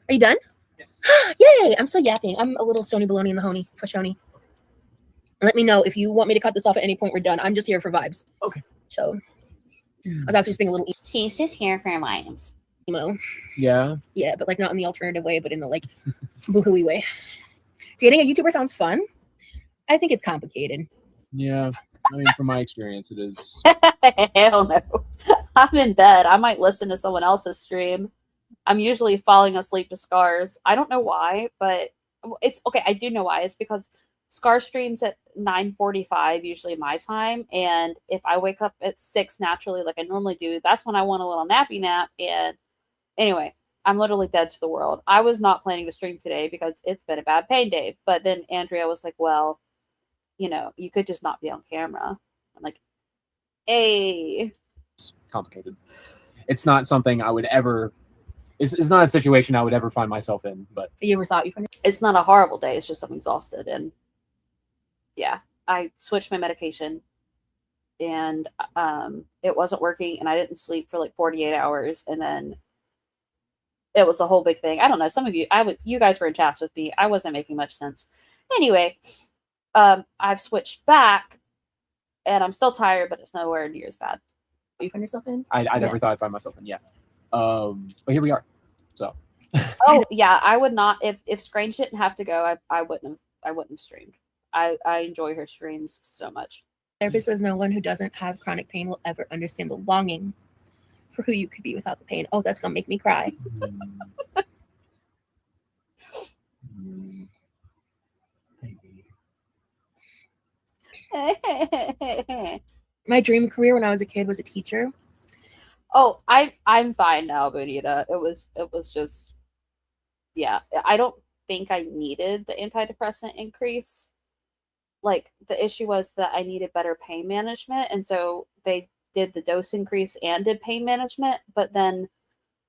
Are you done? Yes. Yay! I'm still yapping. I'm a little stony baloney in the honey for Shoni. Let me know if you want me to cut this off at any point. We're done. I'm just here for vibes. Okay. So I was actually just being a little She's just here for vibes. emo. Yeah. Yeah, but like not in the alternative way, but in the like boohooey way. Dating a YouTuber sounds fun. I think it's complicated. Yeah. I mean, from my experience, it is. Hell no. I'm in bed. I might listen to someone else's stream. I'm usually falling asleep to scars. I don't know why, but it's okay. I do know why. It's because Scar streams at 9:45, usually my time. And if I wake up at 6 naturally, like I normally do, that's when I want a little nappy nap. And anyway, I'm literally dead to the world. I was not planning to stream today because it's been a bad pain day. But then Andrea was like, well, you know, you could just not be on camera. I'm like, hey. It's complicated. It's not something I would ever. It's not a situation I would ever find myself in. But You ever thought you could? It's not a horrible day. It's just I'm exhausted. And yeah, I switched my medication and it wasn't working and I didn't sleep for like 48 hours. And then it was a whole big thing. I don't know. Some of you, you guys were in chats with me. I wasn't making much sense. Anyway, I've switched back and I'm still tired, but it's nowhere near as bad. You find yourself in? I never thought I'd find myself in. Yeah. But here we are. So. Oh yeah, I would not. If Scrange didn't have to go, I wouldn't have streamed. I enjoy her streams so much. Therapist says no one who doesn't have chronic pain will ever understand the longing for who you could be without the pain. Oh, that's gonna make me cry. My dream career when I was a kid was a teacher. Oh, I'm fine now, Bonita. It was just, yeah. I don't think I needed the antidepressant increase. Like the issue was that I needed better pain management, and so they did the dose increase and did pain management. But then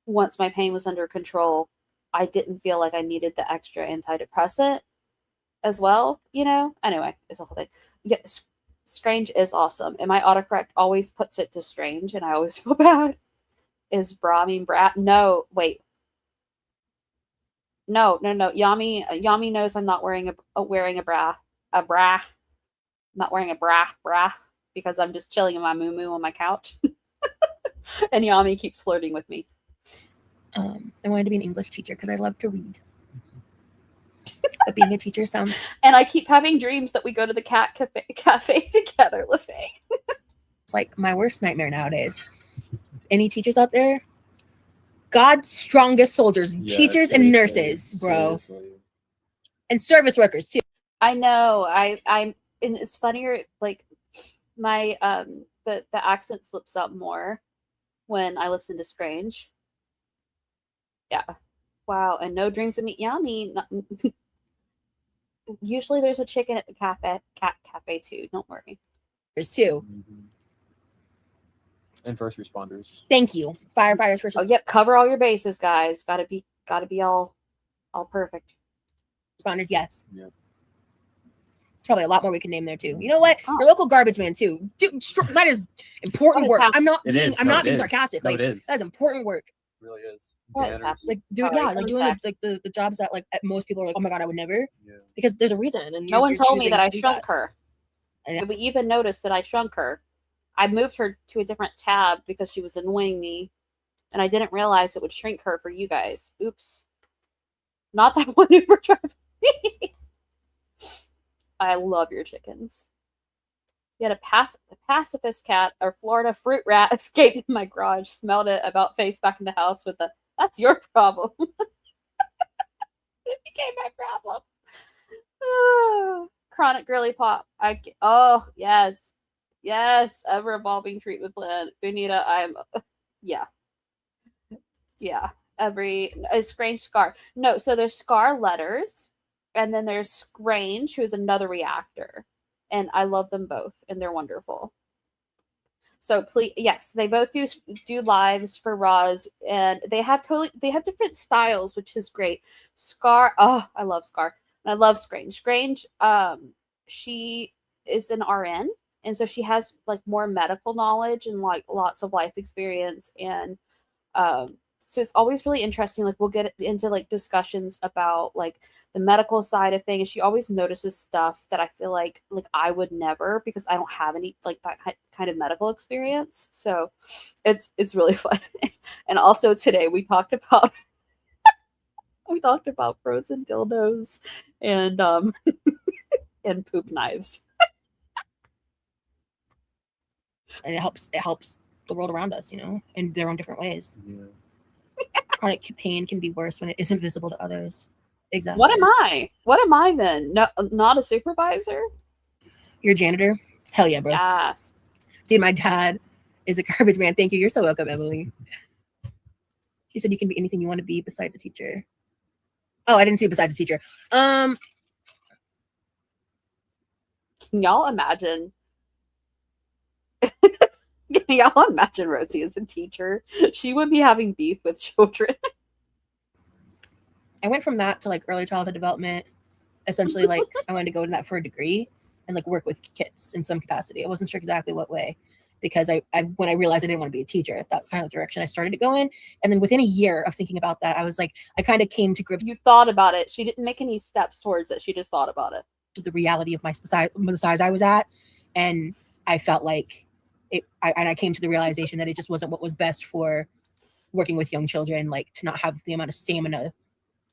once my pain was under control, I didn't feel like I needed the extra antidepressant as well. You know. Anyway, it's a whole thing. Yeah, Strange is awesome, and my autocorrect always puts it to Strange, and I always feel bad. Is bra mean brat? No, wait. No. Yami knows I'm not wearing a bra. I'm not wearing a bra because I'm just chilling in my moo on my couch. And Yami keeps flirting with me. I wanted to be an English teacher because I love to read. But being a teacher sounds. And I keep having dreams that we go to the cat cafe together, LaFay. It's like my worst nightmare nowadays. Any teachers out there? God's strongest soldiers, Yeah, teachers and nurses, bro. Seriously. And service workers too. I know. I'm and it's funnier, like my the accent slips out more when I listen to Strange. Yeah. Wow. And no dreams of meat. Yummy. Usually there's a chicken at the cat cafe too. Don't worry. There's two. Mm-hmm. And first responders. Thank you. Firefighters first. Oh, yep. Cover all your bases, guys. Gotta be all perfect. Responders, yes. Yeah. There's probably a lot more we can name there too. You know what? Your local garbage man too. Dude, that is important work. I'm not being sarcastic. Like that's important work. It really is. What is happening? Like dude, yeah, like doing the jobs that like most people are like, oh my god, I would never. Yeah. Because there's a reason. And no one told me that I shrunk that. her. And we even noticed that I shrunk her. I moved her to a different tab because she was annoying me, and I didn't realize it would shrink her for you guys. Oops. Not that one Uber driver. I love your chickens. You had a pacifist cat or Florida fruit rat escaped in my garage, smelled it, about face back in the house with the, that's your problem. It became my problem. Chronic girly pop. Oh, yes. Yes, ever evolving treatment plan. Benita, yeah. A Scrange Scar. No, so there's Scar letters, and then there's Scrange, who's another reactor. And I love them both, and they're wonderful. So please, yes, they both do lives for Roz, and they have different styles, which is great. Scar, oh, I love Scar. And I love Scrange. Scrange, she is an RN. And so she has like more medical knowledge and like lots of life experience. And so it's always really interesting. Like we'll get into like discussions about like the medical side of things. She always notices stuff that I feel like I would never, because I don't have any like that kind of medical experience. So it's really fun. And also today we talked about frozen dildos and and poop knives. And it helps the world around us, you know, in their own different ways. Yeah. Chronic pain can be worse when it isn't visible to others. Exactly. What am I? What am I then? No, not a supervisor? You're a janitor? Hell yeah, bro. Yes. Dude, my dad is a garbage man. Thank you. You're so welcome, Emily. She said you can be anything you want to be besides a teacher. Oh, I didn't see besides a teacher. Can y'all imagine? Can y'all imagine Rosie as a teacher? She would be having beef with children. I went from that to like early childhood development. Essentially, like I wanted to go to that for a degree and like work with kids in some capacity. I wasn't sure exactly what way, because I when I realized I didn't want to be a teacher, that's kind of the direction I started to go in. And then within a year of thinking about that, I was like, I kind of came to grips You thought about it. She didn't make any steps towards it. She just thought about it. with the reality of the size I was at, and I felt like I came to the realization that it just wasn't what was best for working with young children, like to not have the amount of stamina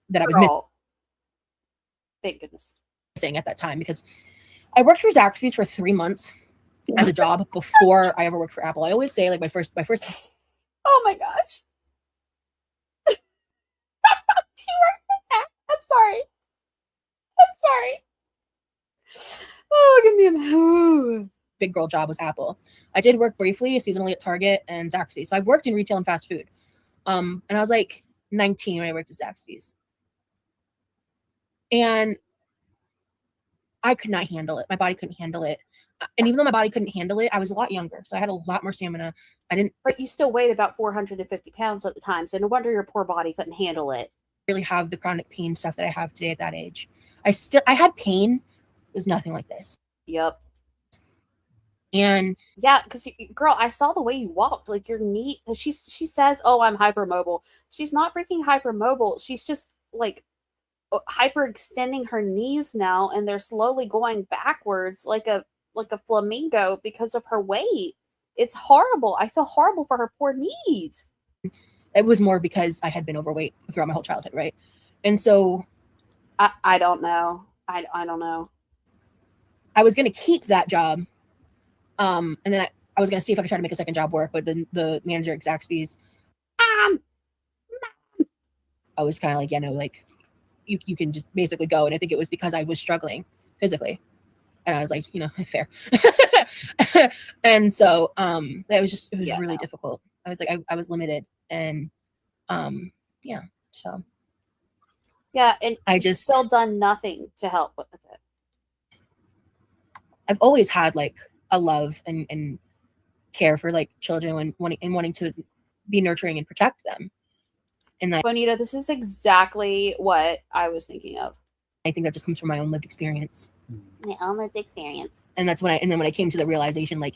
that I was Girl. Thank goodness. missing at that time, because I worked for Zaxby's for 3 months as a job before I ever worked for Apple. I always say like my first Oh my gosh. She worked for that. I'm sorry. Oh, give me a minute. big girl job was Apple. I did work briefly seasonally at Target and Zaxby's. So I've worked in retail and fast food. And I was like 19 when I worked at Zaxby's. And I could not handle it. My body couldn't handle it. And even though my body couldn't handle it, I was a lot younger. So I had a lot more stamina. I didn't But you still weighed about 450 pounds at the time. So no wonder your poor body couldn't handle it. really have the chronic pain stuff that I have today at that age. I had pain. It was nothing like this. Yep. And yeah, because girl, I saw the way you walked. Like your knee. She says, "Oh, I'm hypermobile." She's not freaking hypermobile. She's just like hyperextending her knees now, and they're slowly going backwards like a flamingo because of her weight. It's horrible. I feel horrible for her poor knees. it was more because I had been overweight throughout my whole childhood, right? And so I don't know. I don't know. I was going to keep that job. And then I was going to see if I could try to make a second job work, but then the manager at Zaxby's, I was kind of like, like you can just basically go. And I think it was because I was struggling physically. And I was like, fair. And so it was really difficult. I was like, I was limited. And so. Yeah, and I just still done nothing to help with it. I've always had like a love and care for like children wanting to be nurturing and protect them. And Bonita, this is exactly what I was thinking of. I think that just comes from my own lived experience. My own lived experience. And that's when I came to the realization, like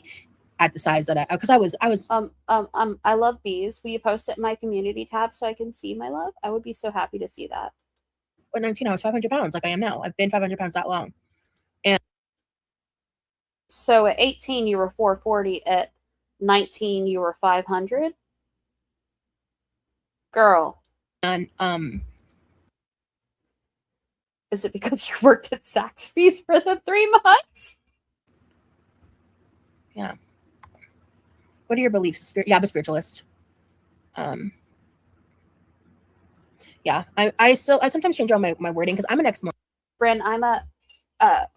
at the size that I was I love bees. Will you post it in my community tab so I can see my love? I would be so happy to see that. At 19, I was 500 pounds like I am now. I've been 500 pounds that long. And so at 18, you were 440. At 19, you were 500. Girl. And is it because you worked at Zaxby's for the 3 months? Yeah. What are your beliefs? I'm a spiritualist. Yeah, I sometimes change around my wording because I'm an ex-Mormon. Bryn,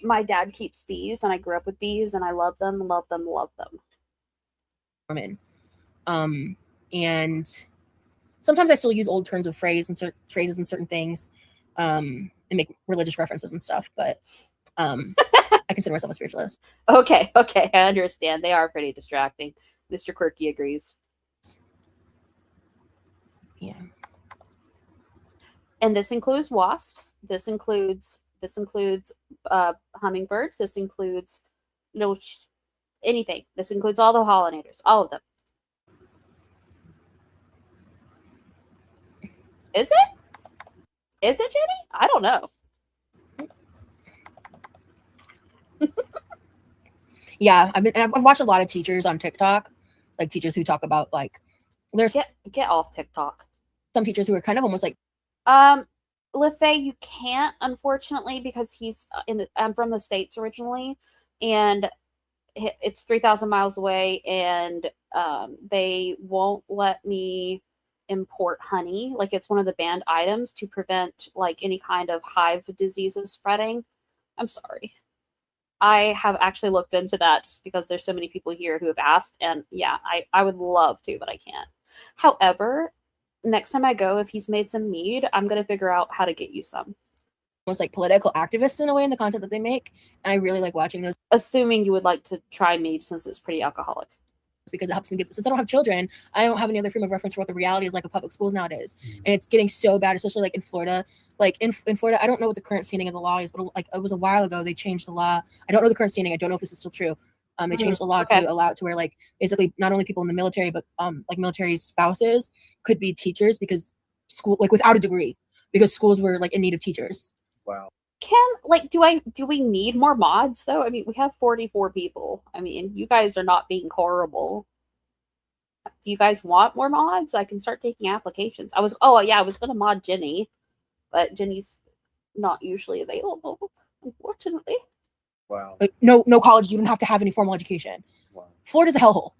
my dad keeps bees, and I grew up with bees, and I love them, love them, love them. And sometimes I still use old turns of phrases and certain things, and make religious references and stuff. But I consider myself a spiritualist. Okay, I understand. They are pretty distracting. Mr. Quirky agrees. Yeah. And this includes wasps. This includes hummingbirds. This includes anything. This includes all the pollinators, all of them. Is it, Jenny? I don't know. Yeah, I've watched a lot of teachers on TikTok, like teachers who talk about like there's get off TikTok. Some teachers who are kind of almost like LaFay, you can't, unfortunately, because he's I'm from the States originally, and it's 3,000 miles away, and they won't let me import honey. Like it's one of the banned items to prevent like any kind of hive diseases spreading. I'm sorry. I have actually looked into that just because there's so many people here who have asked, and yeah, I would love to, but I can't. However, next time I go, if he's made some mead, I'm gonna figure out how to get you some. Almost like political activists in a way in the content that they make, and I really like watching those Assuming you would like to try mead since it's pretty alcoholic. because it helps me get, since I don't have children, I don't have any other frame of reference for what the reality is like of public schools nowadays. And it's getting so bad, especially like in Florida. Like in Florida, I don't know what the current standing of the law is, but like it was a while ago they changed the law. I don't know the current standing. I don't know if this is still true. They changed the law to allow it to where like basically not only people in the military, but like military spouses could be teachers because school, like without a degree, because schools were like in need of teachers. Wow. Do we need more mods though? I mean, we have 44 people. I mean, you guys are not being horrible. Do you guys want more mods? I can start taking applications. I was gonna mod Jenny, but Jenny's not usually available, unfortunately. Wow. Like, no college, you don't have to have any formal education. Wow. Florida's a hellhole.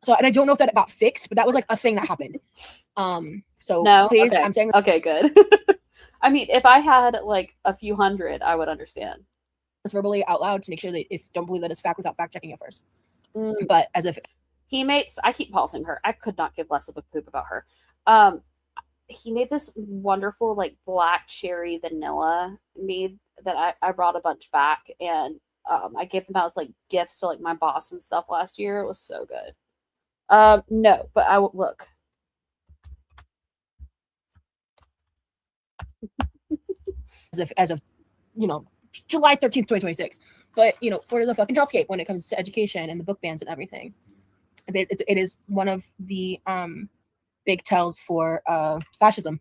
So, and I don't know if that got fixed, but that was like a thing that happened. So No, please, okay. I'm saying Okay, good. I mean, if I had like a few hundred, I would understand. this verbally out loud to make sure that if don't believe that it's fact without fact checking it first. Mm. But as if I keep pausing her. I could not give less of a poop about her. He made this wonderful like black cherry vanilla mead that I brought a bunch back, and I gave them out as like gifts to like my boss and stuff last year. It was so good. No, but I will look. as of July 13th, 2026. But Florida's a fucking hellscape when it comes to education and the book bans and everything. It is one of the big tells for fascism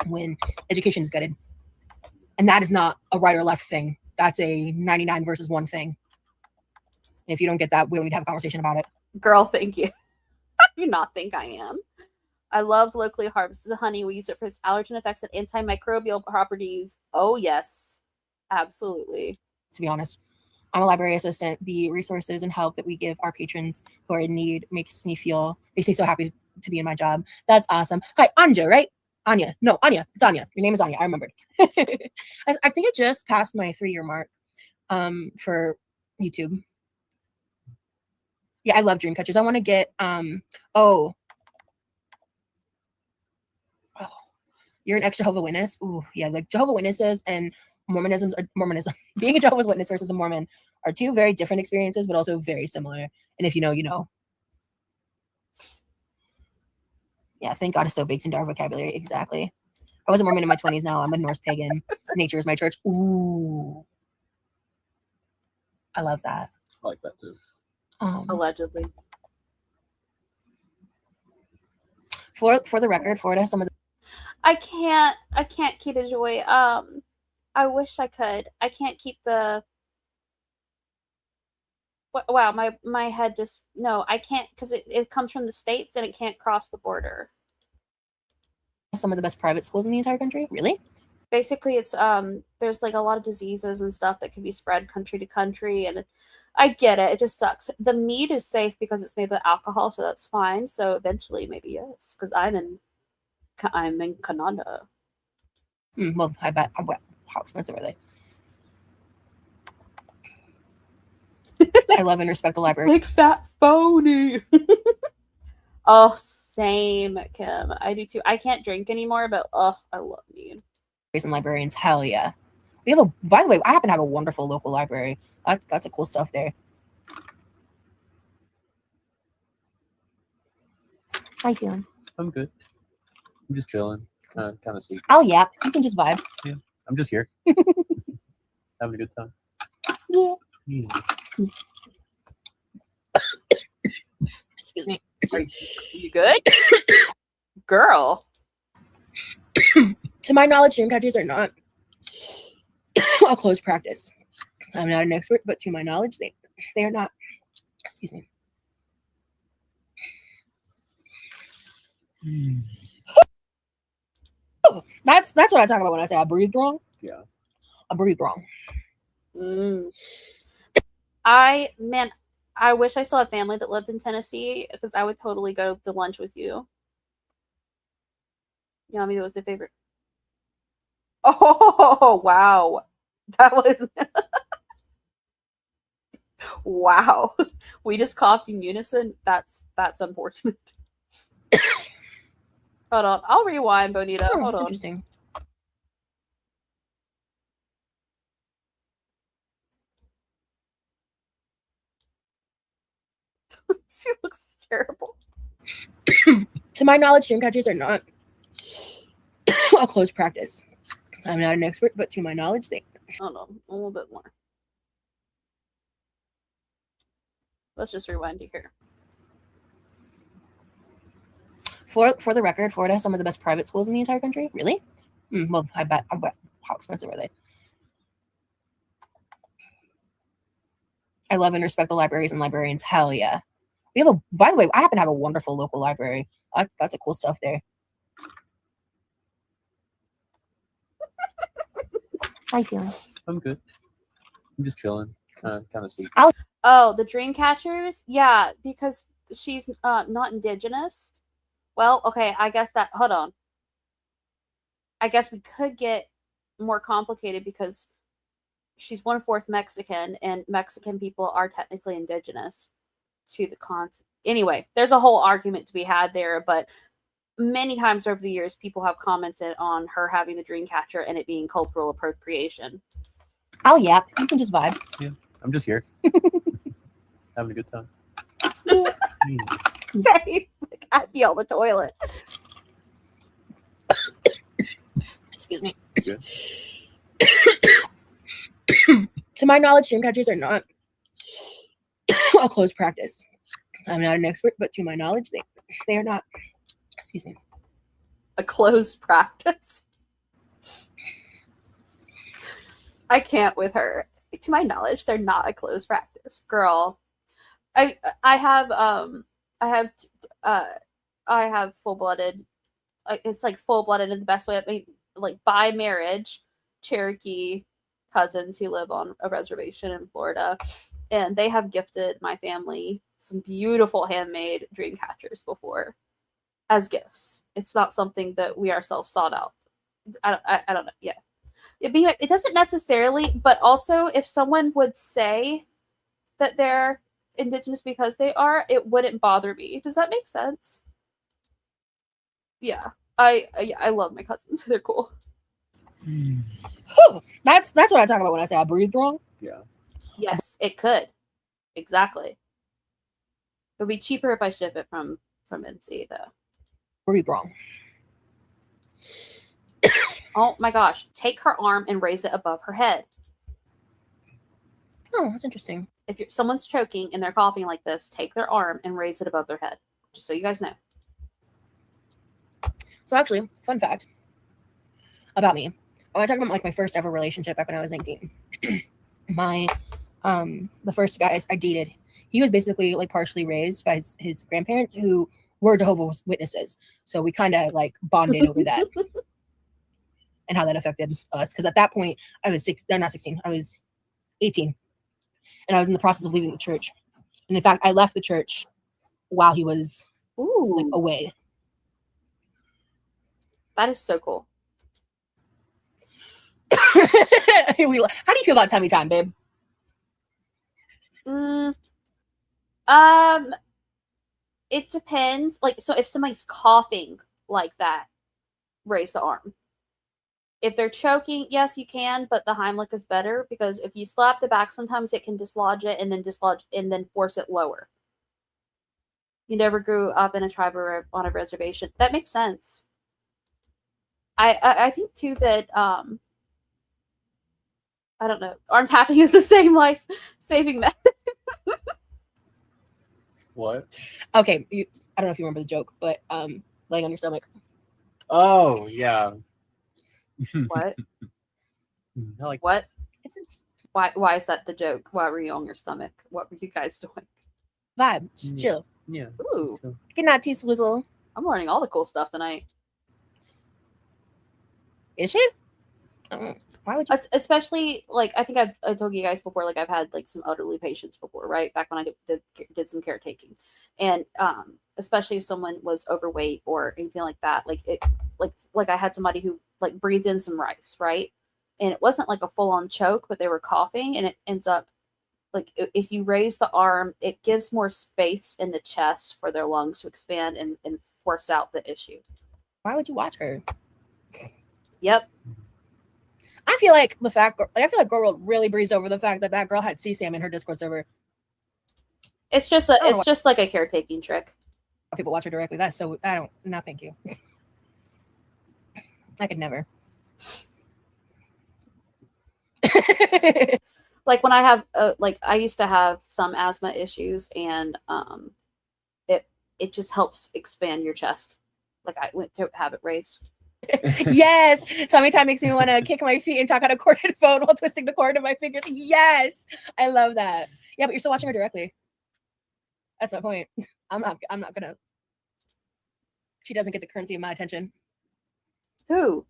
when education is gutted. And that is not a right or left thing. That's a 99 versus 1 thing. And if you don't get that, we don't need to have a conversation about it. Girl, thank you. I do not think I am. I love locally harvested honey. We use it for its allergen effects and antimicrobial properties. Oh, yes. Absolutely. To be honest, I'm a library assistant. The resources and help that we give our patrons who are in need makes me so happy to be in my job. That's awesome. Hi, Anja, right? Anya. No, Anya. It's Anya. Your name is Anya. I remembered. I think I just passed my 3-year mark for YouTube. Yeah, I love dream catchers. I want to get you're an ex-Jehovah's Witness. Ooh, yeah, like Jehovah's Witnesses and Mormonism. Being a Jehovah's Witness versus a Mormon are 2 very different experiences, but also very similar. And if you know, you know. Yeah, thank God it's so baked into our vocabulary. Exactly. I was a Mormon in my 20s. Now I'm a Norse pagan. Nature is my church. Ooh, I love that. I like that too. Allegedly. For the record, Florida has some of the I can't keep the joy. I wish I could. I can't keep the. Wow, my head just no. I can't because it comes from the States and it can't cross the border. some of the best private schools in the entire country. Really? Basically, it's there's like a lot of diseases and stuff that can be spread country to country, and I get it. It just sucks. The meat is safe because it's made with alcohol, so that's fine. So eventually, maybe yes, because I'm in Canada. Well, I bet. How expensive are they? I love and respect the library. Fix that phony. Oh, same, Kim. I do too. I can't drink anymore, but I love mead. And librarians, hell yeah. We have by the way, I happen to have a wonderful local library. That's a cool stuff there. How you feeling? I'm good. I'm just chilling. Kind of sleepy. Oh yeah, you can just vibe. Yeah, I'm just here. Having a good time. Yeah. Yeah. Excuse me. Are you good? Girl. To my knowledge, dream catchers are not a closed practice. I'm not an expert, but to my knowledge, they are not. Excuse me. Oh, that's what I talk about when I say I breathed wrong. Yeah. I breathed wrong. I wish I still had family that lived in Tennessee because I would totally go to lunch with you. Yami was their favorite. Oh wow, that was wow. We just coughed in unison. That's unfortunate. Hold on, I'll rewind, Bonita. Oh, Hold that's on. interesting. She looks terrible. To my knowledge, dream catchers are not a close practice. I'm not an expert, but to my knowledge, they. Hold on, a little bit more. Let's just rewind to here. For the record, Florida has some of the best private schools in the entire country. Really? Well, I bet. How expensive are they? I love and respect the libraries and librarians. Hell yeah. We have a. By the way, I happen to have a wonderful local library. That's a cool stuff there. How you feeling? I'm good. I'm just chilling. Kind of sleepy. Oh, the dream catchers? Yeah, because she's not indigenous. Well, okay, I guess that. Hold on. I guess we could get more complicated because she's 1/4 Mexican, and Mexican people are technically indigenous to the continent. Anyway, there's a whole argument to be had there, but many times over the years, people have commented on her having the dream catcher and it being cultural appropriation. Oh yeah, you can just vibe. Yeah, I'm just here. Having a good time. I'd be on the toilet. Excuse me. Good. To my knowledge, dream catchers are not a close practice. I'm not an expert, but to my knowledge, they are not. Excuse me. A closed practice. I can't with her. To my knowledge, they're not a closed practice, girl. I have full-blooded. It's like full-blooded in the best way. I mean, like by marriage, Cherokee cousins who live on a reservation in Florida, and they have gifted my family some beautiful handmade dream catchers before as gifts. It's not something that we ourselves sought out. I don't know. Yeah. It doesn't necessarily, but also if someone would say that they're indigenous because they are, it wouldn't bother me. Does that make sense? Yeah. I love my cousins. They're cool. That's what I talk about when I say I breathed wrong. Yeah. Yes, it could. Exactly. It would be cheaper if I ship it from NC though. Breathe wrong. Oh my gosh. Take her arm and raise it above her head. Oh, that's interesting. If someone's choking and they're coughing like this, take their arm and raise it above their head. Just so you guys know. So actually, fun fact about me. I want to talk about like my first ever relationship back when I was 19. My the first guy I dated, he was basically like partially raised by his grandparents who were Jehovah's Witnesses. So we kind of like bonded over that and how that affected us. Because at that point, I was not 16. I was 18, and I was in the process of leaving the church. And in fact, I left the church while he was like, away. That is so cool. How do you feel about tummy time, babe? It depends. Like, so if somebody's coughing like that, raise the arm. If they're choking, yes, you can, but the Heimlich is better because if you slap the back, sometimes it can dislodge it and then force it lower. You never grew up in a tribe or on a reservation. That makes sense. I think too that I don't know. Arm tapping is the same life saving method. What? Okay, I don't know if you remember the joke, but laying on your stomach. Oh yeah. What? I like What? It's Why is that the joke? Why were you on your stomach? What were you guys doing? vibe. Just chill. Yeah. Ooh, Get that tea swizzle. I'm learning all the cool stuff tonight. Is she? Why would you? Especially like I think I told you guys before, like I've had like some elderly patients before, right? Back when I did some caretaking, and especially if someone was overweight or anything like that, like I had somebody who like breathed in some rice, right? And it wasn't like a full on choke, but they were coughing, and it ends up like if you raise the arm, it gives more space in the chest for their lungs to expand and force out the issue. Why would you watch her? Yep. I feel like I feel like Girl World really breezed over the fact that girl had CSAM in her Discord server. It's just like a caretaking trick. People watch her directly. That's so no, thank you. I could never. Like when I have like I used to have some asthma issues, and it just helps expand your chest. Like I went to have it raised. Yes, tummy time makes me want to kick my feet and talk on a corded phone while twisting the cord of my fingers. Yes, I love that. Yeah, but you're still watching her directly. That's my point. I'm not gonna. She doesn't get the currency of my attention. Who?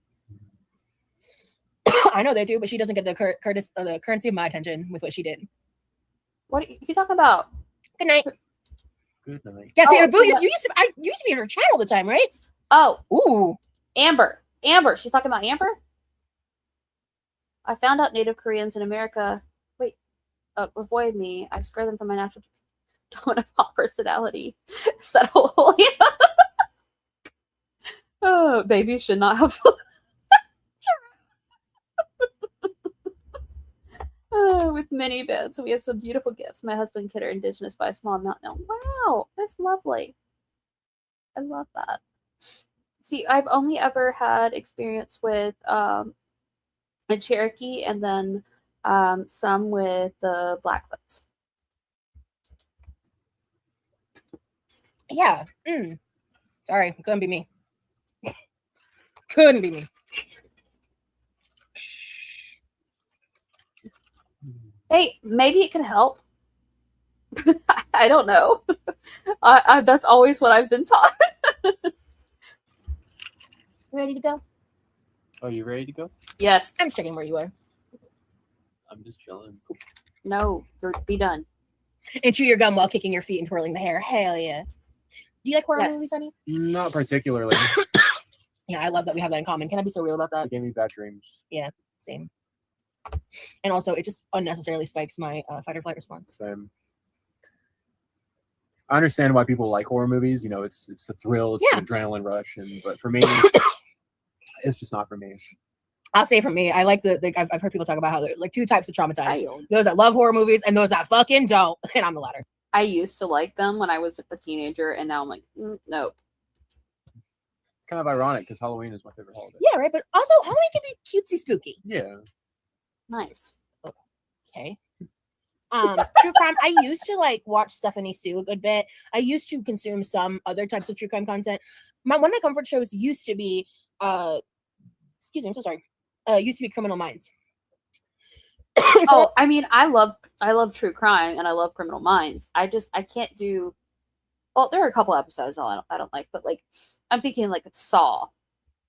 I know they do, but she doesn't get the the currency of my attention with what she did. What are you talking about? Good night. Good night. Yeah, see, Oh, Boo, yeah. you used to be in her chat all the time, right? Oh, Ooh. Amber. She's talking about Amber? I found out Native Koreans in America avoid me. I scare them from my natural tone of hot personality. Settle. Oh, babies should not have with minivans. We have some beautiful gifts. My husband and kid are indigenous by a small mountain. Wow, that's lovely. I love that. See, I've only ever had experience with a Cherokee and then some with the Blackfoots. Yeah. Sorry, couldn't be me. Couldn't be me. Hey, maybe it could help. I don't know. That's always what I've been taught. Ready to go? Oh, you ready to go? Yes. I'm just checking where you are. I'm just chilling. No, be done. And chew your gum while kicking your feet and twirling the hair. Hell yeah. Do you like horror Yes. movies, honey? Not particularly. Yeah, I love that we have that in common. Can I be so real about that? It gave me bad dreams. Same. And also, it just unnecessarily spikes my fight or flight response. Same. I understand why people like horror movies. You know, it's the thrill, it's the adrenaline rush, but for me, it's just not for me. I'll say for me, I like I've heard people talk about how there's like two types of traumatized. Those that love horror movies and those that fucking don't. And I'm the latter. I used to like them when I was a teenager, and now I'm like, nope. It's kind of ironic because Halloween is my favorite holiday. Yeah, right. But also, Halloween can be cutesy spooky. Yeah. Nice. Okay. True crime. I used to like watch Stephanie Sue a good bit. I used to consume some other types of true crime content. One of my comfort shows used to be excuse me, I'm so sorry. Used to be Criminal Minds. Oh, I mean, I love true crime and I love Criminal Minds. I can't do. Well, there are a couple episodes I don't like, but like I'm thinking like Saw.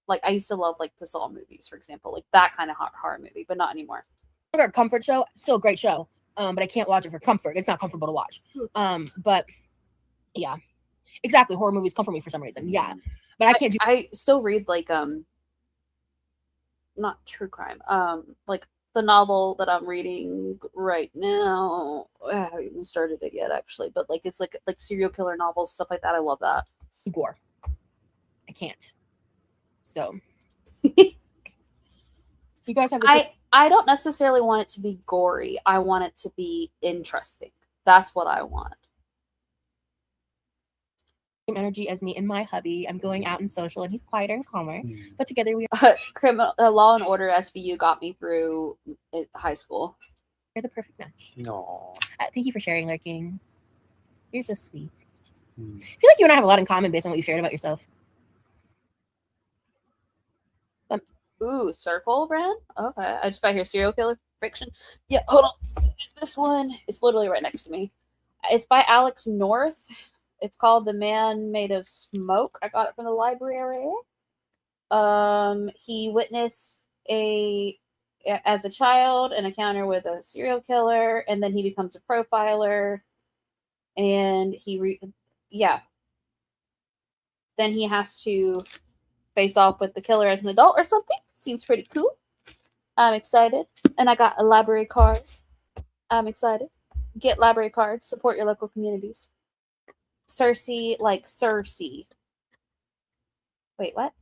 Like I used to love like the Saw movies, for example, like that kind of horror movie, but not anymore. A comfort show, still a great show. But I can't watch it for comfort. It's not comfortable to watch. But yeah, exactly. Horror movies comfort me for some reason. Yeah, but I can't do. I still read like not true crime. Like the novel that I'm reading right now. I haven't even started it yet, actually. But like it's like serial killer novels, stuff like that. I love that. Gore. I can't. So you guys have. I don't necessarily want it to be gory. I want it to be interesting. That's what I want. Same energy as me and my hubby. I'm going out and social, and he's quieter and calmer. But together we Criminal Law and Order SVU got me through high school. are the perfect match. No. Thank you for sharing, Lurking. You're so sweet. I feel like you and I have a lot in common based on what you shared about yourself. Ooh, Circle brand? Okay. I just got here. Serial Killer Fiction. Yeah, hold on. This one is literally right next to me. It's by Alex North. It's called The Man Made of Smoke. I got it from the library. He witnessed a as a child an encounter with a serial killer, and then he becomes a profiler, and then he has to face off with the killer as an adult or something. Seems pretty cool. I'm excited, and I got a library card. I'm excited. Get library cards. Support your local communities. Cersei, like Cersei. Wait, what?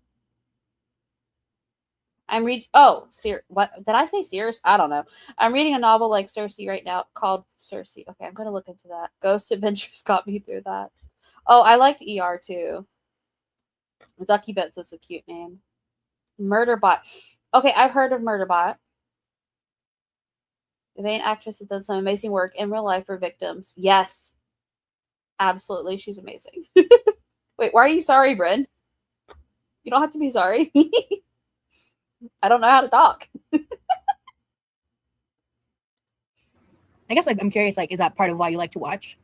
What did I say? Sears? I don't know. I'm reading a novel like Cersei right now called Cersei. Okay, I'm gonna look into that. Ghost Adventures got me through that. Oh, I like ER too. Ducky Bets is a cute name. Murderbot. Okay, I've heard of Murderbot. The main actress has done some amazing work in real life for victims. Yes, absolutely, she's amazing. Wait, why are you sorry, Bryn? You don't have to be sorry. I don't know how to talk. I guess I'm curious, like, is that part of why you like to watch?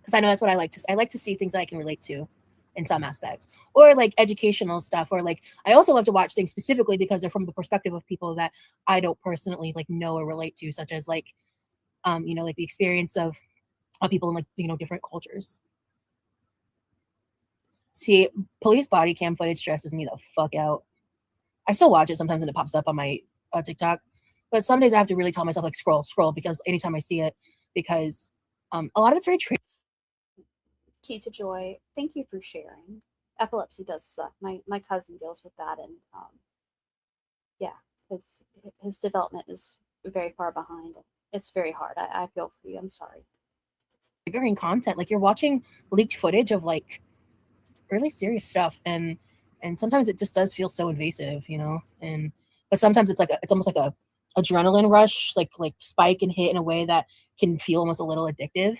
Because I know that's what I like to. I like to see things that I can relate to, in some aspects, or like educational stuff, or like I also love to watch things specifically because they're from the perspective of people that I don't personally like know or relate to, such as like, like the experience of people in like different cultures. See, police body cam footage stresses me the fuck out. I still watch it sometimes when it pops up on my TikTok, but some days I have to really tell myself like scroll because anytime I see it, because a lot of it's very tricky. Key to Joy, thank you for sharing. Epilepsy does suck. My cousin deals with that, and his development is very far behind. It's very hard. I feel for you. I'm sorry. Triggering content, like you're watching leaked footage of like really serious stuff, and sometimes it just does feel so invasive, but sometimes it's almost like a adrenaline rush, like spike and hit in a way that can feel almost a little addictive.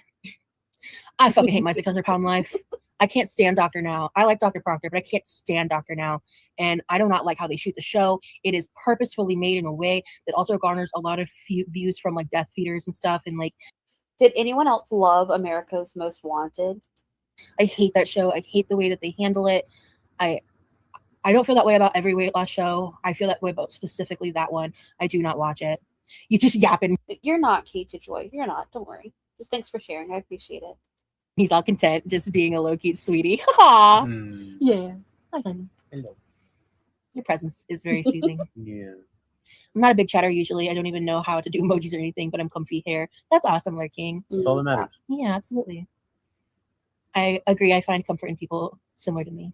I fucking hate my 600-pound life. I can't stand Dr. Now. I like Dr. Proctor, but I can't stand Dr. Now. And I do not like how they shoot the show. It is purposefully made in a way that also garners a lot of views from like death feeders and stuff. And like, did anyone else love America's Most Wanted? I hate that show. I hate the way that they handle it. I don't feel that way about every weight loss show. I feel that way about specifically that one. I do not watch it. You just yapping. You're not Key to Joy. You're not. Don't worry. Just thanks for sharing. I appreciate it. He's all content, just being a low-key sweetie. Aww. Yeah. Hi, honey. Hello. Your presence is very soothing. Yeah. I'm not a big chatter usually. I don't even know how to do emojis or anything, but I'm comfy here. That's awesome, Lurking. That's all that matters. Yeah, absolutely. I agree. I find comfort in people similar to me.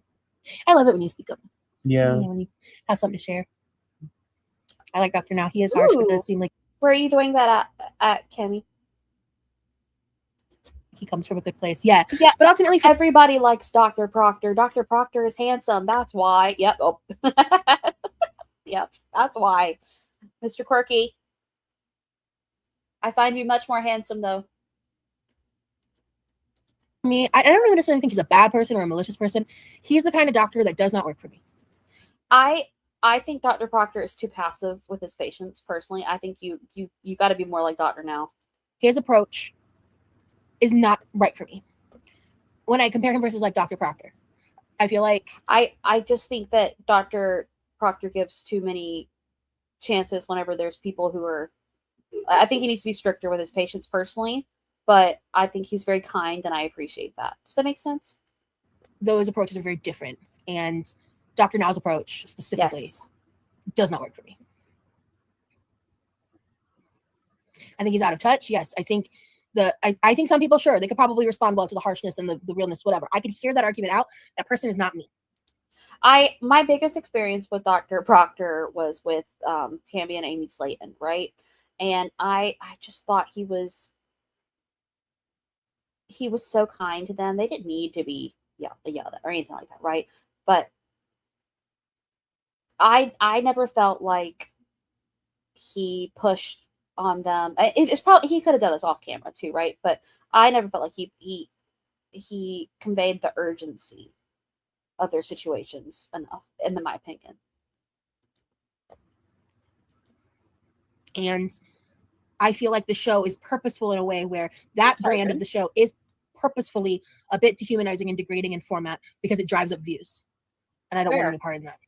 I love it when you speak up. Yeah. When you have something to share. I like Dr. Now. He is harsh, but it does seem like... Where are you doing that at Cammy? He comes from a good place. Yeah. Yeah. But ultimately... Everybody likes Dr. Proctor. Dr. Proctor is handsome. That's why. Yep. Oh. Yep. That's why. Mr. Quirky. I find you much more handsome, though. Me, I don't even necessarily think he's a bad person or a malicious person. He's the kind of doctor that does not work for me. I think Dr. Proctor is too passive with his patients, personally. I think you got to be more like Dr. Now. His approach is not right for me. When I compare him versus like Dr. Proctor, I feel like... I just think that Dr. Proctor gives too many chances whenever there's people who are... I think he needs to be stricter with his patients, personally. But I think he's very kind, and I appreciate that. Does that make sense? Those approaches are very different. And Dr. Now's approach, specifically, does not work for me. I think he's out of touch. Yes, I think I think some people, sure, they could probably respond well to the harshness and the realness, whatever. I could hear that argument out. That person is not me. My biggest experience with Dr. Proctor was with Tammy and Amy Slayton, right? And I just thought he was so kind to them. They didn't need to be yelled at or anything like that, right? But I never felt like he pushed on them. It's probably, he could have done this off camera too, right? But I never felt like he conveyed the urgency of their situations enough, in my opinion. And I feel like the show is purposeful in a way where that brand of the show is purposefully a bit dehumanizing and degrading in format because it drives up views. And I don't want any part in that.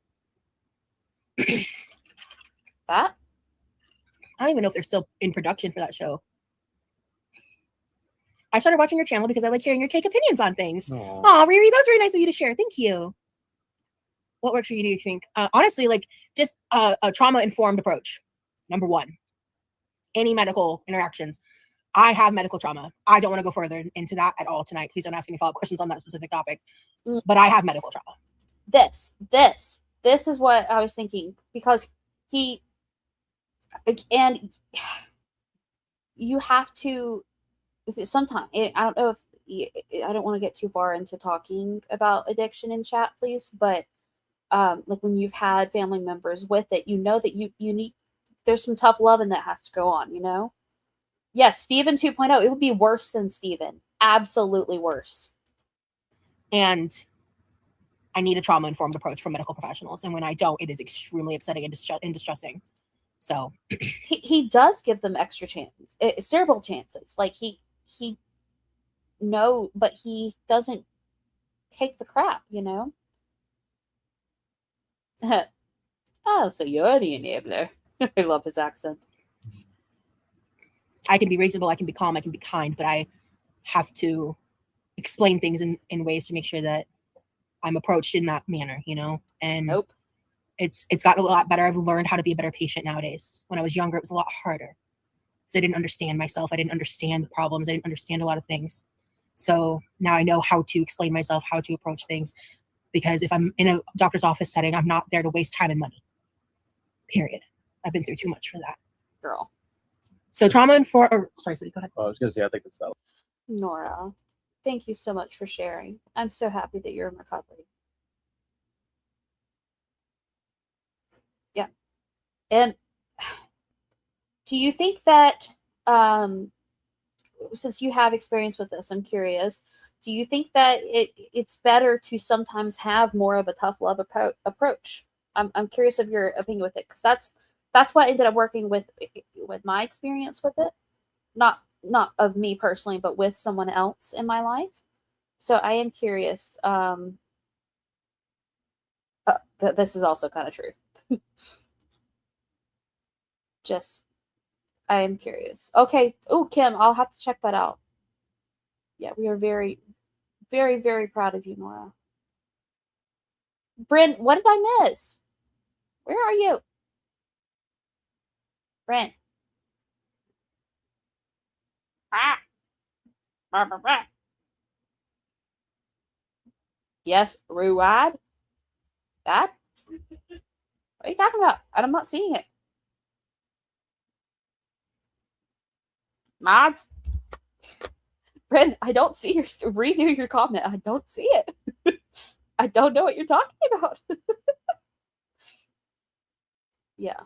That? I don't even know if they're still in production for that show. I started watching your channel because I like hearing your take opinions on things. Oh, Riri, that's very nice of you to share. Thank you. What works for you, do you think? Honestly, like just a trauma-informed approach. Number one, any medical interactions. I have medical trauma. I don't want to go further into that at all tonight. Please don't ask any follow-up questions on that specific topic. But I have medical trauma. This is what I was thinking, because and you have to sometimes, I don't know if I don't want to get too far into talking about addiction in chat, please, but like when you've had family members with it, you know that you need, there's some tough loving that has to go on, you know? Yes, Steven 2.0, it would be worse than Steven. Absolutely worse. And I need a trauma-informed approach from medical professionals. And when I don't, it is extremely upsetting and distressing. So he does give them extra chances, several chances. Like he no, but he doesn't take the crap, you know? Oh, so you're the enabler. I love his accent. I can be reasonable, I can be calm, I can be kind, but I have to explain things in ways to make sure that I'm approached in that manner, you know? And nope. It's gotten a lot better. I've learned how to be a better patient nowadays. When I was younger, it was a lot harder because I didn't understand myself. I didn't understand the problems. I didn't understand a lot of things. So now I know how to explain myself, how to approach things, because if I'm in a doctor's office setting, I'm not there to waste time and money. Period. I've been through too much for that. Girl. So trauma-informed, sorry, Sweetie, go ahead. I was going to say, I think it's valid. Nora, thank you so much for sharing. I'm so happy that you're in recovery. Yeah. And do you think that, since you have experience with this, I'm curious, do you think that it's better to sometimes have more of a tough love approach? I'm curious of your opinion with it, because that's what ended up working with my experience with it. Not of me personally, but with someone else in my life. So I am curious. This is also kind of true. Just, I am curious. Okay. Oh, Kim, I'll have to check that out. Yeah, we are very, very, very proud of you, Nora. Bryn, what did I miss? Where are you? Bryn. Ah. Yes, Ruad. Dad? What are you talking about? I'm not seeing it. Mods? Bryn, I don't see your redo your comment. I don't see it. I don't know what you're talking about. Yeah.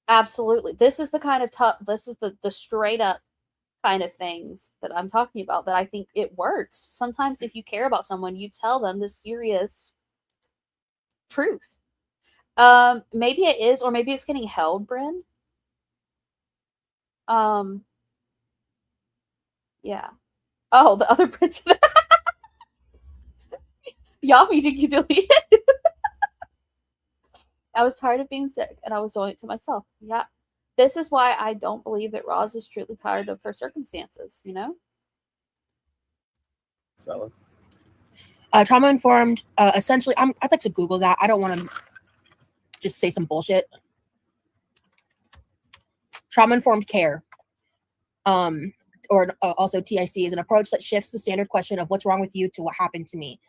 Absolutely. This is the kind of this is the straight up kind of things that I'm talking about, that I think it works. Sometimes if you care about someone, you tell them the serious truth. Maybe it is, or maybe it's getting held, Bryn. Yeah. Oh, the other prince. Yami, did you delete it? I was tired of being sick, and I was doing it to myself. Yeah. This is why I don't believe that Roz is truly tired of her circumstances, you know? It's valid. Trauma-informed, essentially, I'd like to Google that. I don't want to just say some bullshit. Trauma-informed care, or also TIC, is an approach that shifts the standard question of what's wrong with you to what happened to me.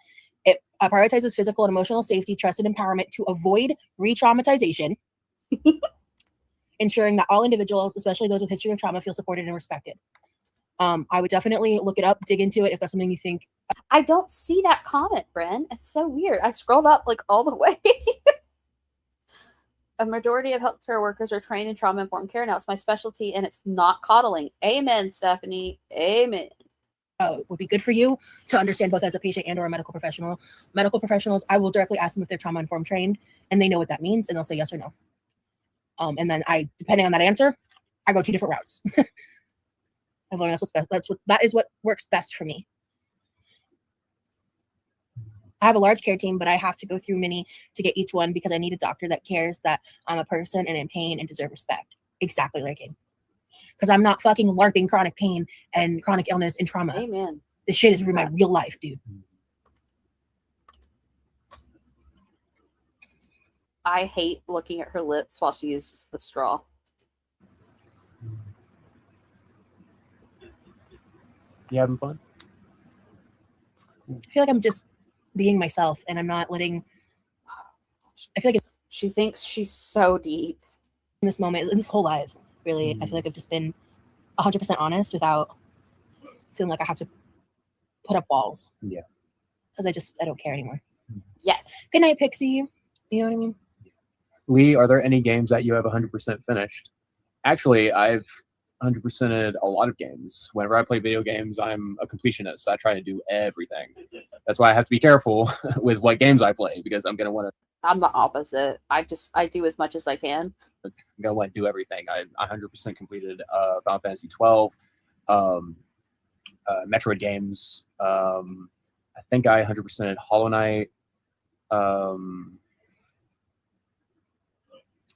It prioritizes physical and emotional safety, trust, and empowerment to avoid re-traumatization, ensuring that all individuals, especially those with history of trauma, feel supported and respected. I would definitely look it up, dig into it if that's something you think. I don't see that comment, Bren. It's so weird. I scrolled up like all the way. A majority of healthcare workers are trained in trauma-informed care now. It's my specialty, and it's not coddling. Amen, Stephanie. Amen. Would be good for you to understand both as a patient and or a medical professional. Medical professionals, I will directly ask them if they're trauma-informed trained, and they know what that means, and they'll say yes or no. And then depending on that answer, I go 2 different routes. I've learned that is what works best for me. I have a large care team, but I have to go through many to get each one because I need a doctor that cares that I'm a person and in pain and deserve respect. Exactly, Larkin. Because I'm not fucking LARPing chronic pain and chronic illness and trauma. Amen. This shit is my real life, dude. I hate looking at her lips while she uses the straw. You having fun? I feel like I'm just being myself and I'm not letting. I feel like She thinks she's so deep. in this moment, in this whole life, really, I feel like I've just been 100% honest without feeling like I have to put up walls. Yeah. Because I don't care anymore. Yes. Good night, Pixie. You know what I mean? Lee, are there any games that you have 100% finished? Actually, I've 100%ed a lot of games. Whenever I play video games, I'm a completionist. I try to do everything. That's why I have to be careful with what games I play because I'm gonna want to. I'm the opposite. I do as much as I can. I'm gonna want to do everything. I 100% completed Final Fantasy 12, Metroid games. I think I 100%ed Hollow Knight.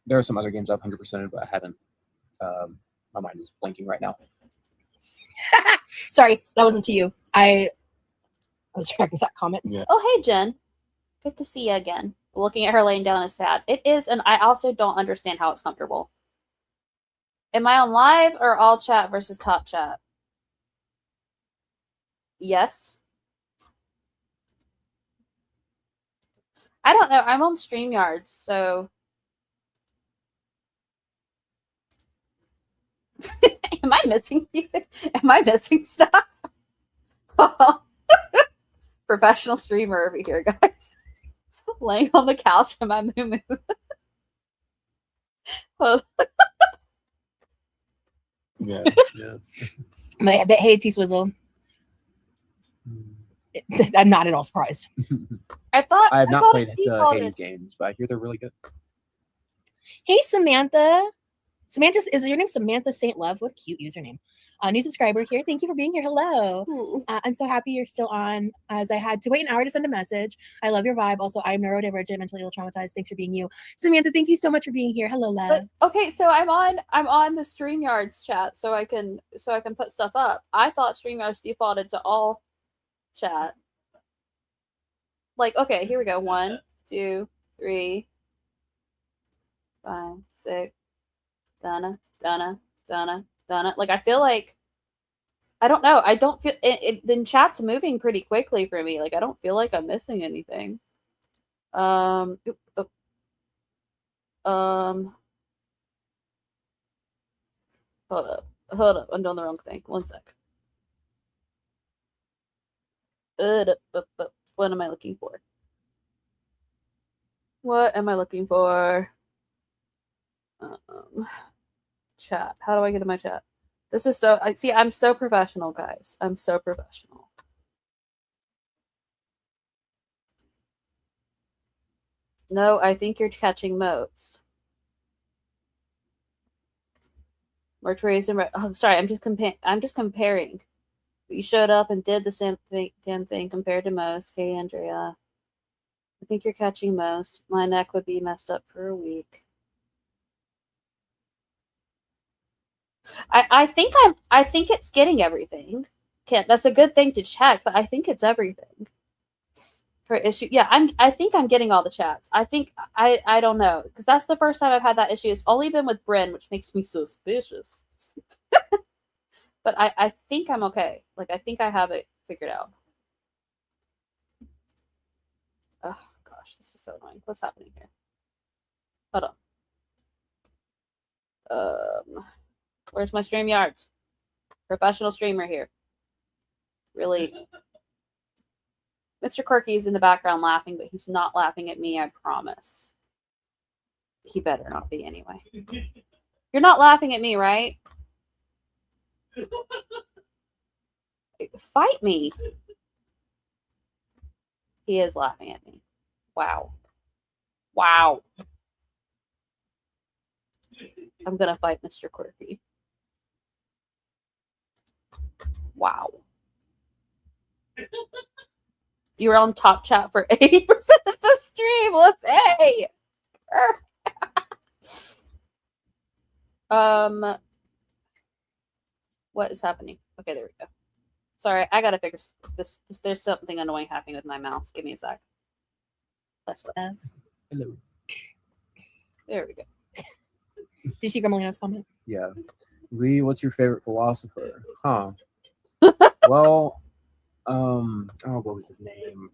There are some other games I've 100%ed, but I haven't. My mind is blanking right now. Sorry, that wasn't to you. I was trying with that comment. Yeah. Oh, hey, Jen. Good to see you again. Looking at her laying down is sad. It is, and I also don't understand how it's comfortable. Am I on live or all chat versus top chat? Yes. I don't know. I'm on StreamYards, so. Am I missing you? Am I missing stuff? Professional streamer over here, guys. Laying on the couch in my moo Yeah. Yeah. I bet, hey, T-Swizzle. I'm not at all surprised. I thought I have not thought played it the defaulted. Hades games, but I hear they're really good. Hey, Samantha. Samantha, is your name Samantha St. Love? What a cute username. New subscriber here. Thank you for being here. Hello. I'm so happy you're still on, as I had to wait an hour to send a message. I love your vibe. Also, I'm neurodivergent, mentally ill, traumatized. Thanks for being you. Samantha, thank you so much for being here. Hello, love. But, okay, so I'm on the StreamYards chat, so I can put stuff up. I thought StreamYards defaulted to all chat. Like, okay, here we go. 1, 2, 3, 5, 6. Donna. Like, I feel like, I don't know. I don't feel it. Then chat's moving pretty quickly for me. Like, I don't feel like I'm missing anything. Hold up. I'm doing the wrong thing. 1 sec. What am I looking for? Chat. How do I get to my chat? This is so. I see. I'm so professional, guys. I'm so professional. No, I think you're catching moats. Mercury's and oh, sorry. I'm just comparing. You showed up and did the same damn thing compared to most. Hey, Andrea. I think you're catching most. My neck would be messed up for a week. I think it's getting everything. That's a good thing to check, but I think it's everything. For issue, yeah, I think I'm getting all the chats. I think I don't know, because that's the first time I've had that issue. It's only been with Bryn, which makes me suspicious. But I think I'm okay. Like, I think I have it figured out. Oh gosh, this is so annoying. What's happening here? Hold on. Where's my StreamYards? Professional streamer here. Really. Mr. Quirky is in the background laughing, but he's not laughing at me, I promise. He better not be anyway. You're not laughing at me, right? Fight me. He is laughing at me. Wow. Wow. I'm going to fight Mr. Quirky. Wow. You were on top chat for 80% of the stream. Let's hey. What is happening? Okay, there we go. Sorry, I gotta figure this. There's something annoying happening with my mouse. Give me a sec. That's what. Hello. There we go. Did you see Gremlina's comment? Yeah. Lee, what's your favorite philosopher? Huh. Well, what was his name?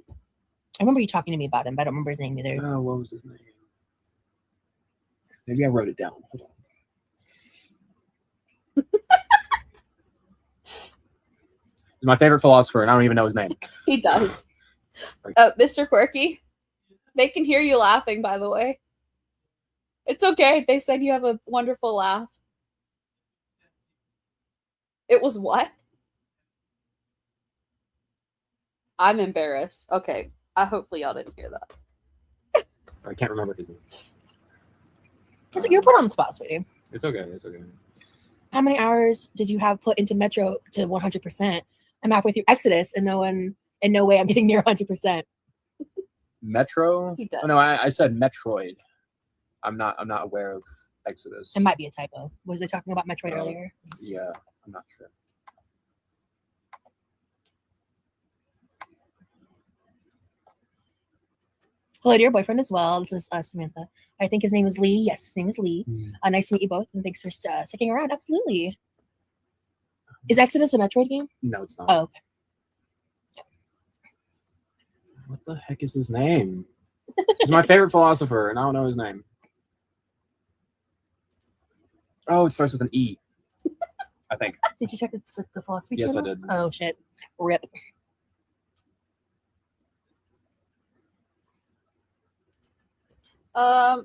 I remember you talking to me about him, but I don't remember his name either. Oh, what was his name? Maybe I wrote it down. Hold on. He's my favorite philosopher, and I don't even know his name. He does. Mr. Quirky, they can hear you laughing, by the way. It's okay. They said you have a wonderful laugh. It was what? I'm embarrassed. Okay. Hopefully y'all didn't hear that. I can't remember his name. It's like you're put on the spot, sweetie. It's okay. It's okay. How many hours did you have put into Metro to 100%? I'm halfway through Exodus, and no way I'm getting near 100%. Metro? He does. Oh, no, I said Metroid. I'm not aware of Exodus. It might be a typo. Was they talking about Metroid earlier? Yeah, I'm not sure. Hello to your boyfriend as well. This is Samantha. I think his name is Lee. Yes, his name is Lee. Nice to meet you both, and thanks for sticking around. Absolutely. Is Exodus a Metroid game? No, it's not. Oh, okay. What the heck is his name? He's my favorite philosopher, and I don't know his name. Oh, it starts with an E. I think. Did you check the philosophy Yes, channel? I did. Oh, shit. RIP.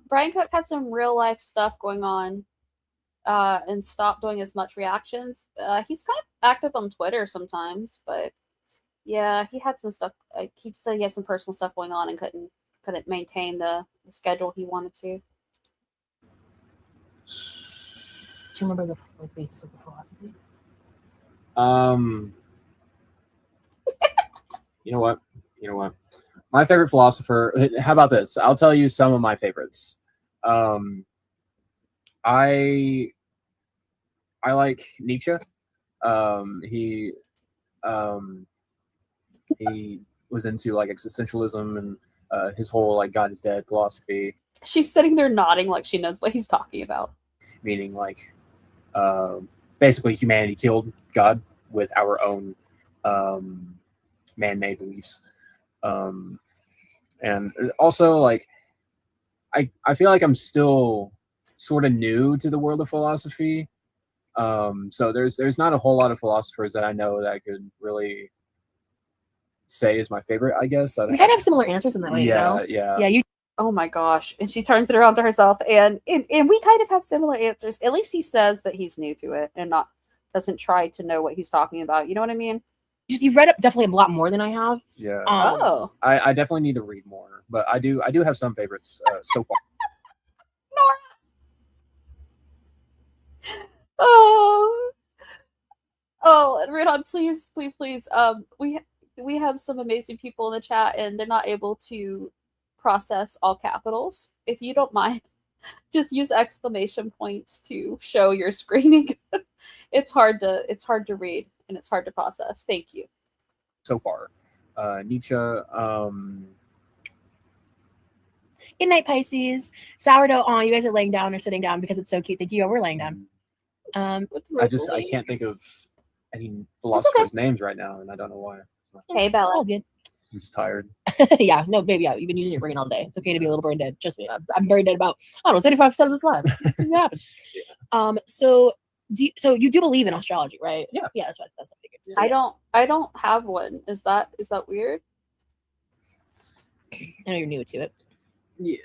Brian Cook had some real life stuff going on and stopped doing as much reactions. He's kind of active on Twitter sometimes, but yeah, he had some stuff. He said he had some personal stuff going on and couldn't maintain the schedule he wanted to. Do you remember the basis of the philosophy? You know what? My favorite philosopher. How about this? I'll tell you some of my favorites. I like Nietzsche. He was into like existentialism and his whole like God is dead philosophy. She's sitting there nodding like she knows what he's talking about. Meaning like basically humanity killed God with our own man-made beliefs. And also like I feel like I'm still sort of new to the world of philosophy. So there's not a whole lot of philosophers that I know that I could really say is my favorite, I guess. We kind of have similar answers in that way, yeah, you know? Yeah, you Oh my gosh. And she turns it around to herself and we kind of have similar answers. At least he says that he's new to it and doesn't try to know what he's talking about. You know what I mean? you've read up definitely a lot more than I have. Yeah. Oh. I definitely need to read more, but I do have some favorites so far. Oh, and Redon, please. We have some amazing people in the chat, and they're not able to process all capitals. If you don't mind, just use exclamation points to show your screening. It's hard to read and it's hard to process. Thank you. So far, Nietzsche. Good night, Pisces. Sourdough. Oh, you guys are laying down or sitting down because it's so cute. Thank you. We're laying down. I can't think of any philosophers' names right now, and I don't know why. Hey, Bella. All good. I'm just tired. Yeah, no, baby, yeah, you've been using your brain all day. It's okay to be a little brain dead. Trust me, I'm brain dead about, I don't know, 75% of this life. It happens. So you do believe in astrology, right? Yeah. Yeah, that's what I figured. So, I don't have one. Is that weird? I know you're new to it. Yeah,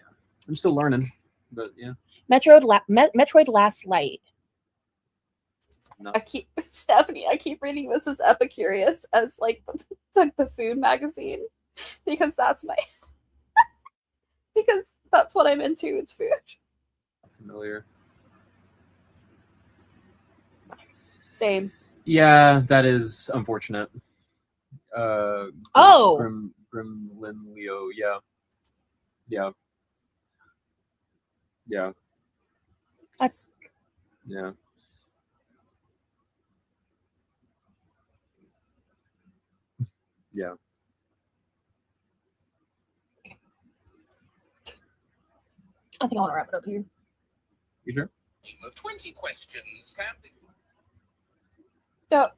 I'm still learning, but yeah. Metroid Last Light. No. Stephanie, I keep reading this as Epicurious as like the food magazine because that's because that's what I'm into. It's food. Familiar. Same. Yeah, that is unfortunate. Oh! Grimlinleo. Yeah. Yeah. Yeah. That's Yeah. Yeah. I think I want to wrap it up here. You sure? Of 20 questions can be. Don't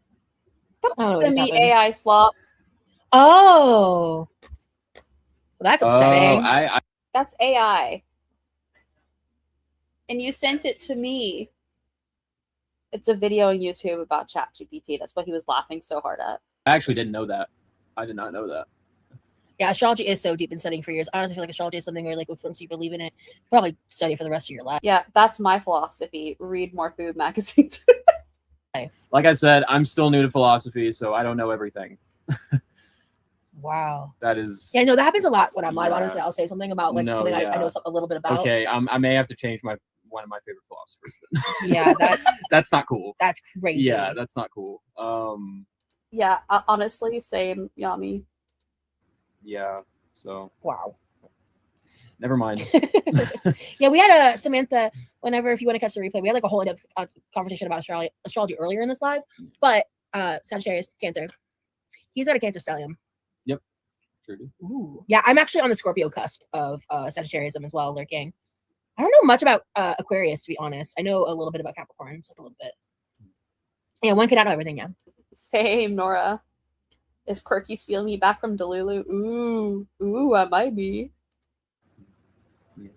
I don't know what send just me happened. AI slop. Oh. Well, that's upsetting. I That's AI. And you sent it to me. It's a video on YouTube about ChatGPT. That's what he was laughing so hard at. actually didn't know that. I did not know that. Yeah, astrology is so deep in studying for years. I honestly feel like astrology is something where, like, once you believe in it, probably study for the rest of your life. Yeah, that's my philosophy. Read more food magazines. Like I said, I'm still new to philosophy, so I don't know everything. Wow. That is Yeah, no, that happens a lot when I'm live. Yeah. Honestly, I'll say something about like No, something I know yeah. a little bit about. okay. I may have to change one of my favorite philosophers. Then. Yeah, that's not cool. that's crazy. Yeah, that's not cool. Yeah, honestly, same, Yami. Yeah. So Wow. never mind. Yeah, we had a Samantha. Whenever, if you want to catch the replay, we had like a whole in-depth conversation about astrology earlier in this live. But Sagittarius, Cancer, he's got a Cancer stellium. Yep. Sure do. Ooh. Yeah, I'm actually on the Scorpio cusp of Sagittarianism as well, lurking. I don't know much about Aquarius, to be honest. I know a little bit about Capricorn, so a little bit. Yeah, one cannot know everything. Yeah. Same, Nora. Is Quirky stealing me back from Delulu? Ooh, I might be. We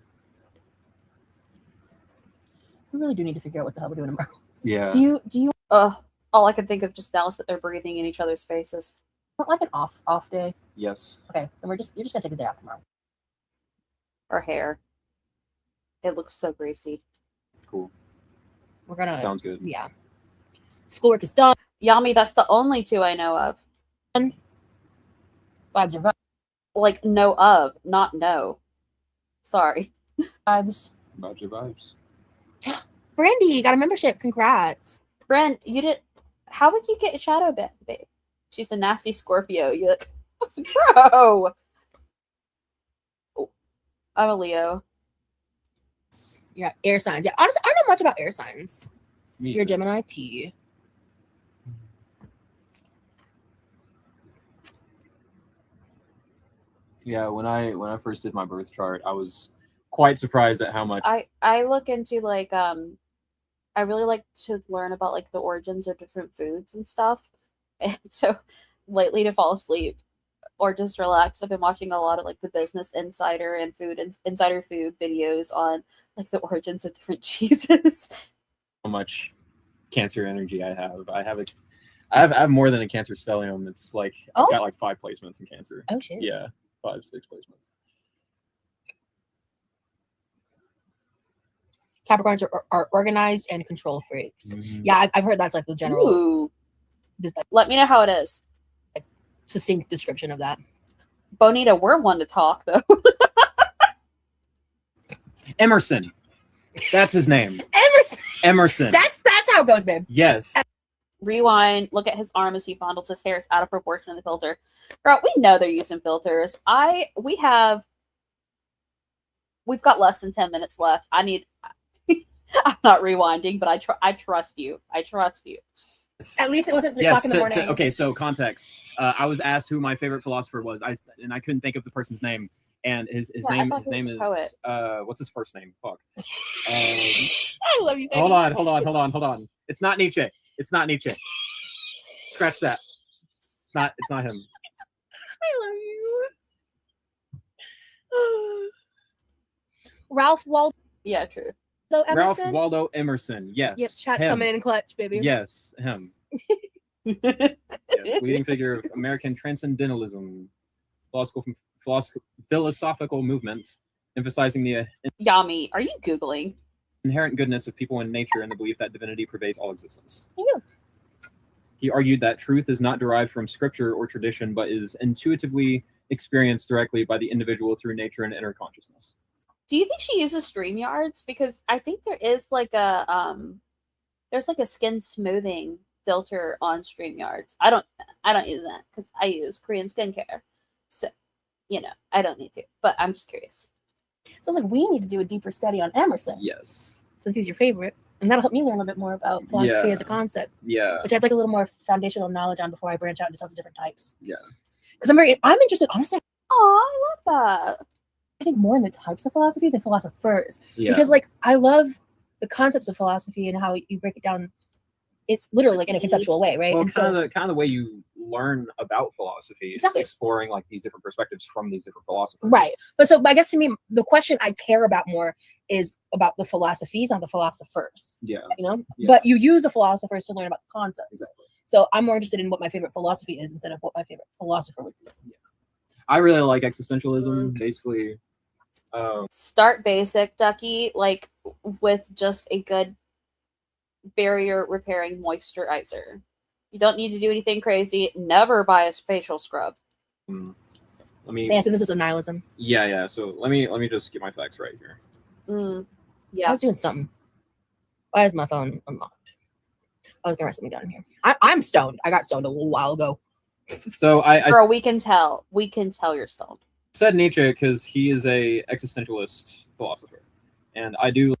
really do need to figure out what the hell we're doing tomorrow. Yeah. Do you Ugh. All I can think of just now is that they're breathing in each other's faces. want like an off day? Yes. Okay, then you're just gonna take a day off tomorrow. Her hair. It looks so greasy. Cool. We're gonna Sounds good. yeah. Schoolwork is done. Yami, that's the only two I know of. Vibes are Like, know of, not know. Sorry. vibes. About your vibes. Brandy got a membership. Congrats. Brent, you did. How would you get a shadow babe? She's a nasty Scorpio. You're like, let's grow. Oh, I'm a Leo. Yeah, air signs. Yeah, honestly, I don't know much about air signs. Me You're either. Gemini T. Yeah, when I first did my birth chart, I was quite surprised at how much. I look into like I really like to learn about like the origins of different foods and stuff. And so lately to fall asleep or just relax, I've been watching a lot of like the Business Insider and Insider food videos on like the origins of different cheeses. How much Cancer energy I have. I have more than a Cancer stellium. It's like I've got like 5 placements in Cancer. Oh shit. Yeah, 5, 6 placements. Capricorns are organized and control freaks. Mhm. Yeah, I've heard that's like the general Ooh. like, Let me know how it is. succinct description of that. Bonita, we're one to talk though. Emerson. That's his name. Emerson. Emerson. That's how it goes, babe. Yes. Rewind, look at his arm as he fondles his hair. It's out of proportion in the filter. Girl, we know they're using filters. We've got less than 10 minutes left. I'm not rewinding, but I trust you. I trust you. At least it wasn't 3 o'clock in the morning. Okay, so context. I was asked who my favorite philosopher was, and I couldn't think of the person's name. And his Yeah, name I thought he was is a poet. What's his first name? Fuck. I love you, baby. Hold on. It's not Nietzsche. Scratch that. It's not him. I love you. Ralph Waldo Yeah, true. Emerson. Ralph Waldo Emerson. Yes. Yep, chat's him. coming in clutch, baby. Yes, him. Yes, leading figure of American transcendentalism, philosophical movement, emphasizing the Yami, are you Googling? inherent goodness of people and nature and the belief that divinity pervades all existence. Yeah. He argued that truth is not derived from scripture or tradition, but is intuitively experienced directly by the individual through nature and inner consciousness. Do you think she uses StreamYards? Because I think there is like a there's like a skin smoothing filter on StreamYards. I don't use that because I use Korean skincare. So, I don't need to. But I'm just curious. Sounds like we need to do a deeper study on Emerson. Yes. Since he's your favorite. And that'll help me learn a little bit more about philosophy Yeah. as a concept. Yeah. Which I'd like a little more foundational knowledge on before I branch out into tons of different types. Yeah. Because I'm interested, honestly, Oh, I love that. I think more in the types of philosophy than philosophers. Yeah. Because like I love the concepts of philosophy and how you break it down. It's literally like in a conceptual way, right? Well, And kind of the way you learn about philosophy Exactly. is exploring like these different perspectives from these different philosophers. Right. But so I guess to me, the question I care about more is about the philosophies, not the philosophers. Yeah. Yeah. Yeah. But you use the philosophers to learn about the concepts. Exactly. So I'm more interested in what my favorite philosophy is instead of what my favorite philosopher would be. Yeah. I really like existentialism. Basically, Start basic, Ducky, like with just a good barrier repairing moisturizer. You don't need to do anything crazy. Never buy a facial scrub. let me. The antithesis of nihilism. Yeah. So let me just get my facts right here. I Yeah. was doing something. Why is my phone unlocked? I was gonna write something down here. I'm stoned. I got stoned a little while ago. So I Girl, we can tell. We can tell you're stoned. said Nietzsche because he is a existentialist philosopher, and I do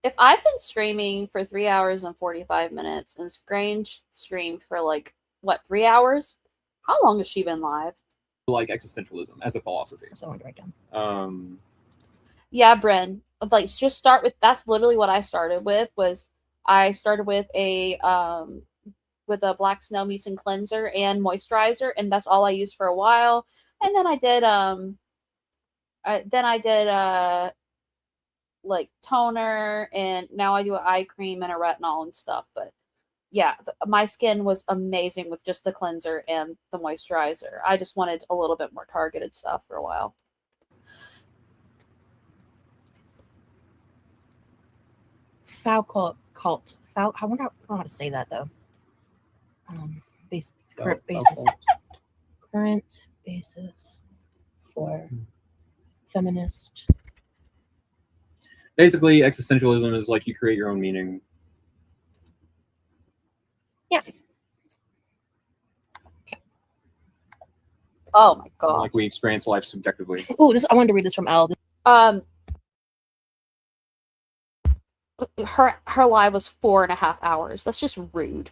If I've been streaming for 3 hours and 45 minutes and Grange streamed for like, what, 3 hours? How long has she been live? like existentialism as a philosophy. So I wanted to write down. Yeah, Bryn. Like, just start with, that's literally what I started with, was I started with a black snail mucin cleanser and moisturizer, and that's all I used for a while. And then I did like toner, and now I do an eye cream and a retinol and stuff. But yeah, my skin was amazing with just the cleanser and the moisturizer. I just wanted a little bit more targeted stuff for a while. Cult. I wonder how to say that though. Current basis. Current basis for feminist. Basically, existentialism is like you create your own meaning. Yeah. Oh my god. Like we experience life subjectively. Oh, I wanted to read this from Elle. Her live was 4.5 hours. That's just rude.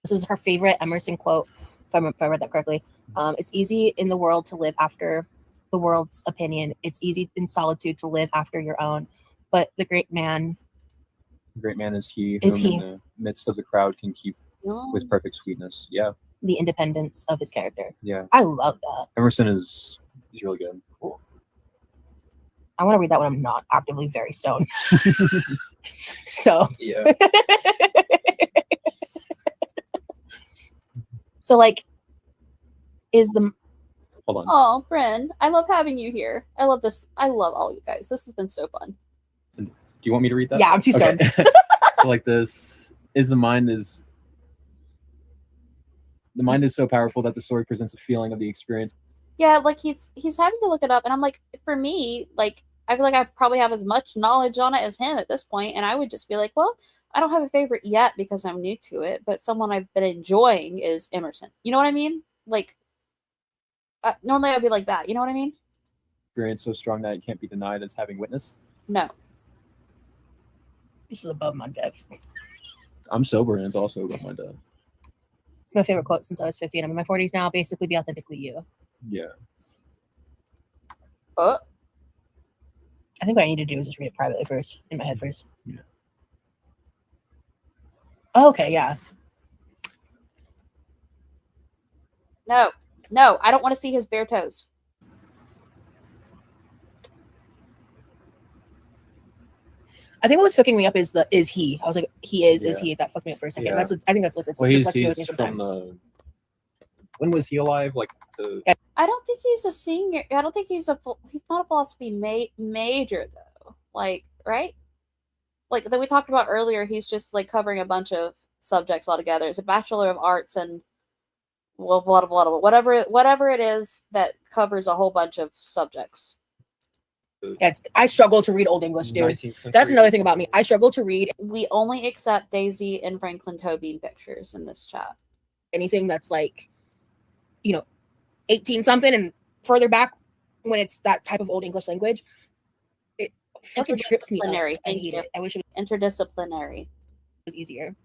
This is her favorite Emerson quote, if I read that correctly. It's easy in the world to live after the world's opinion. It's easy in solitude to live after your own. But the great man is he Is whom he. in the midst of the crowd can keep with perfect sweetness. Yeah. the independence of his character. Yeah. I love that. Emerson is really good. Cool. I want to read that when I'm not actively very stoned. So Yeah. so like is the Hold on. Oh, Bryn, I love having you here. I love this. I love all you guys. This has been so fun. Do you want me to read that? Yeah, I'm too stoned. Okay. So like this is the mind is so powerful that the story presents a feeling of the experience. Yeah, like he's having to look it up, and I'm like, for me, like I feel like I probably have as much knowledge on it as him at this point, and I would just be like, well, I don't have a favorite yet because I'm new to it, but someone I've been enjoying is Emerson. You know what I mean? Like normally I'd be like that. You know what I mean? Experience so strong that it can't be denied as having witnessed. No. This is above my depth. I'm sober and it's also above my death. It's my favorite quote since I was 15. I'm in my 40s now. Basically, be authentically you. Yeah. I think what I need to do is just read it privately first, in my head first. Yeah. Oh, okay, yeah. No, I don't want to see his bare toes. I think what was fucking me up is he. I was like, he is Yeah. he? That fucked me up for a second. Yeah. I think that's like this. Well, dyslexia with me he's from sometimes. the. When was he alive? Like the. I don't think he's a senior. I don't think he's not a philosophy major though. Like, right? Like that we talked about earlier, he's just like covering a bunch of subjects altogether. It's a Bachelor of Arts and well, whatever it is that covers a whole bunch of subjects. I struggle to read Old English, dude. 19th century. That's another thing about me. I struggle to read We only accept Daisy and Franklin Tobin pictures in this chat. anything that's like, 18 something and further back when it's that type of Old English language. It fucking trips me up. Interdisciplinary, I thank hate you. it. I wish it Interdisciplinary. was easier.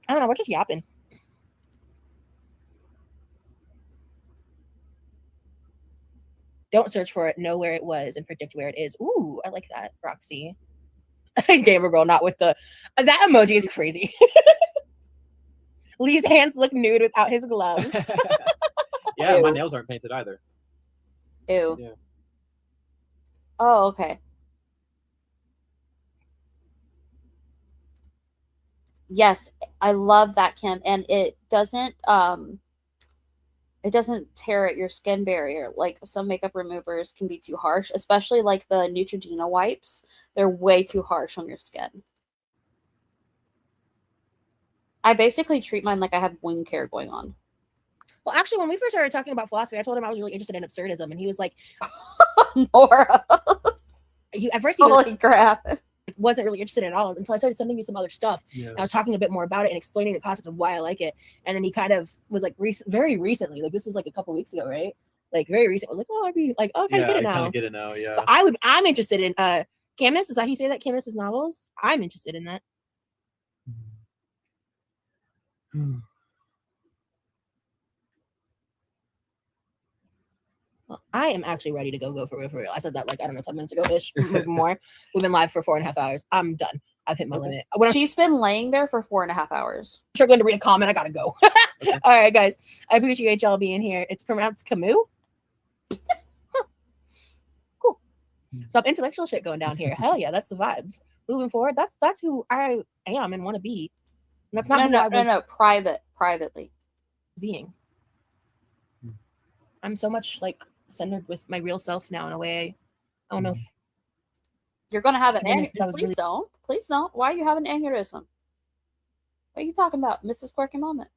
I don't know. We're just yapping. Don't search for it. Know where it was and predict where it is. Ooh, I like that, Roxy. Gamer girl, not with the that emoji is crazy. Lee's hands look nude without his gloves. Yeah, my Ew. nails aren't painted either. Ew. Yeah. Oh, okay. Yes, I love that, Kim, and it doesn't tear at your skin barrier. Like some makeup removers can be too harsh, especially like the Neutrogena wipes. They're way too harsh on your skin. I basically treat mine like I have wound care going on. Well, actually, when we first started talking about philosophy, I told him I was really interested in absurdism, and he was like, Nora. at first he was, Holy crap. wasn't really interested at all until I started sending me some other stuff. Yeah. I was talking a bit more about it and explaining the concept of why I like it. And then he kind of was like, very recently, like this is like a couple weeks ago, right? Like very recent. I was like, oh, I'd be like, oh, I kind of get it now. Get it now. Yeah. But I'm interested in Camus. Is that how you say that? Camus's novels. I'm interested in that. Well, I am actually ready to go for real. I said that like, I don't know, 10 minutes ago ish, maybe more. We've been live for 4.5 hours. I'm done. I've hit my limit. When I'm She's been laying there for 4.5 hours. struggling to read a comment, I gotta go. Okay. All right, guys. I appreciate y'all being here. It's pronounced Camus. Huh. Cool. Some intellectual shit going down here. Hell yeah, that's the vibes. Moving forward, that's who I am and want to be. And that's not who I was Privately. being. I'm so much like centered with my real self now in a way. I don't know if You're gonna have an I've been aneurysm. here since I was Please really- don't. Please don't. Why are you having an aneurysm? What are you talking about, Mrs. Quirky Moment?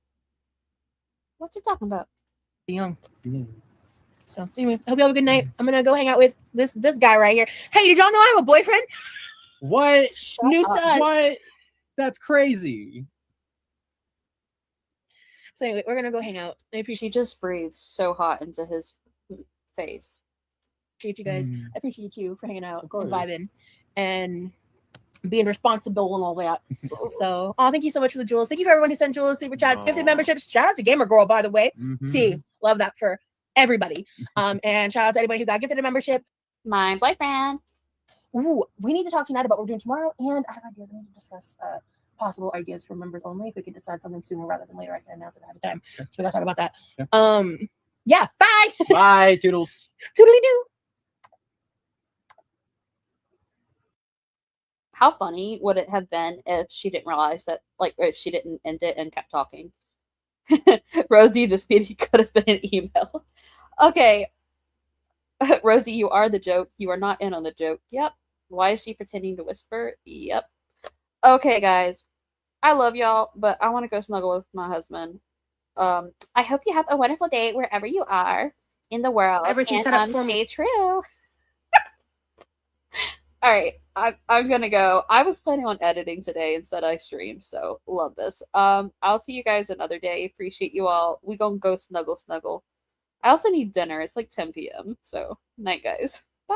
What you talking about? young. Yeah. So anyway, I hope you have a good night. I'm gonna go hang out with this guy right here. Hey, did y'all know I have a boyfriend? What? News to us. What? That's crazy. So anyway, we're gonna go hang out. I She just breathed so hot into his face. appreciate you guys. I appreciate you for hanging out and course. vibing and being responsible and all that. So, thank you so much for the jewels. Thank you for everyone who sent jewels, super chats, gifted Aw. memberships. Shout out to Gamer Girl, by the way. Mhm. See, love that for everybody. And shout out to anybody who got gifted a membership. My boyfriend. Ooh, we need to talk tonight about what we're doing tomorrow, and I have ideas. I need to discuss possible ideas for members only. If we could decide something sooner rather than later, I can announce it ahead of time. Okay. So we gotta talk about that. Okay. Yeah. Bye. Bye, Toodles. Toodly doo. How funny would it have been if she didn't realize that, like, if she didn't end it and kept talking? Rosie, the speedy could have been an email. Okay. Rosie, you are the joke. You are not in on the joke. Yep. Why is she pretending to whisper? Yep. Okay, guys. I love y'all, but I want to go snuggle with my husband. I hope you have a wonderful day wherever you are in the world. Everything's and set up for me. stay true. All right, I'm gonna go. I was planning on editing today instead I streamed, so love this. I'll see you guys another day. Appreciate you all. We gonna go snuggle. I also need dinner. It's like 10 p.m. So night, guys. Bye.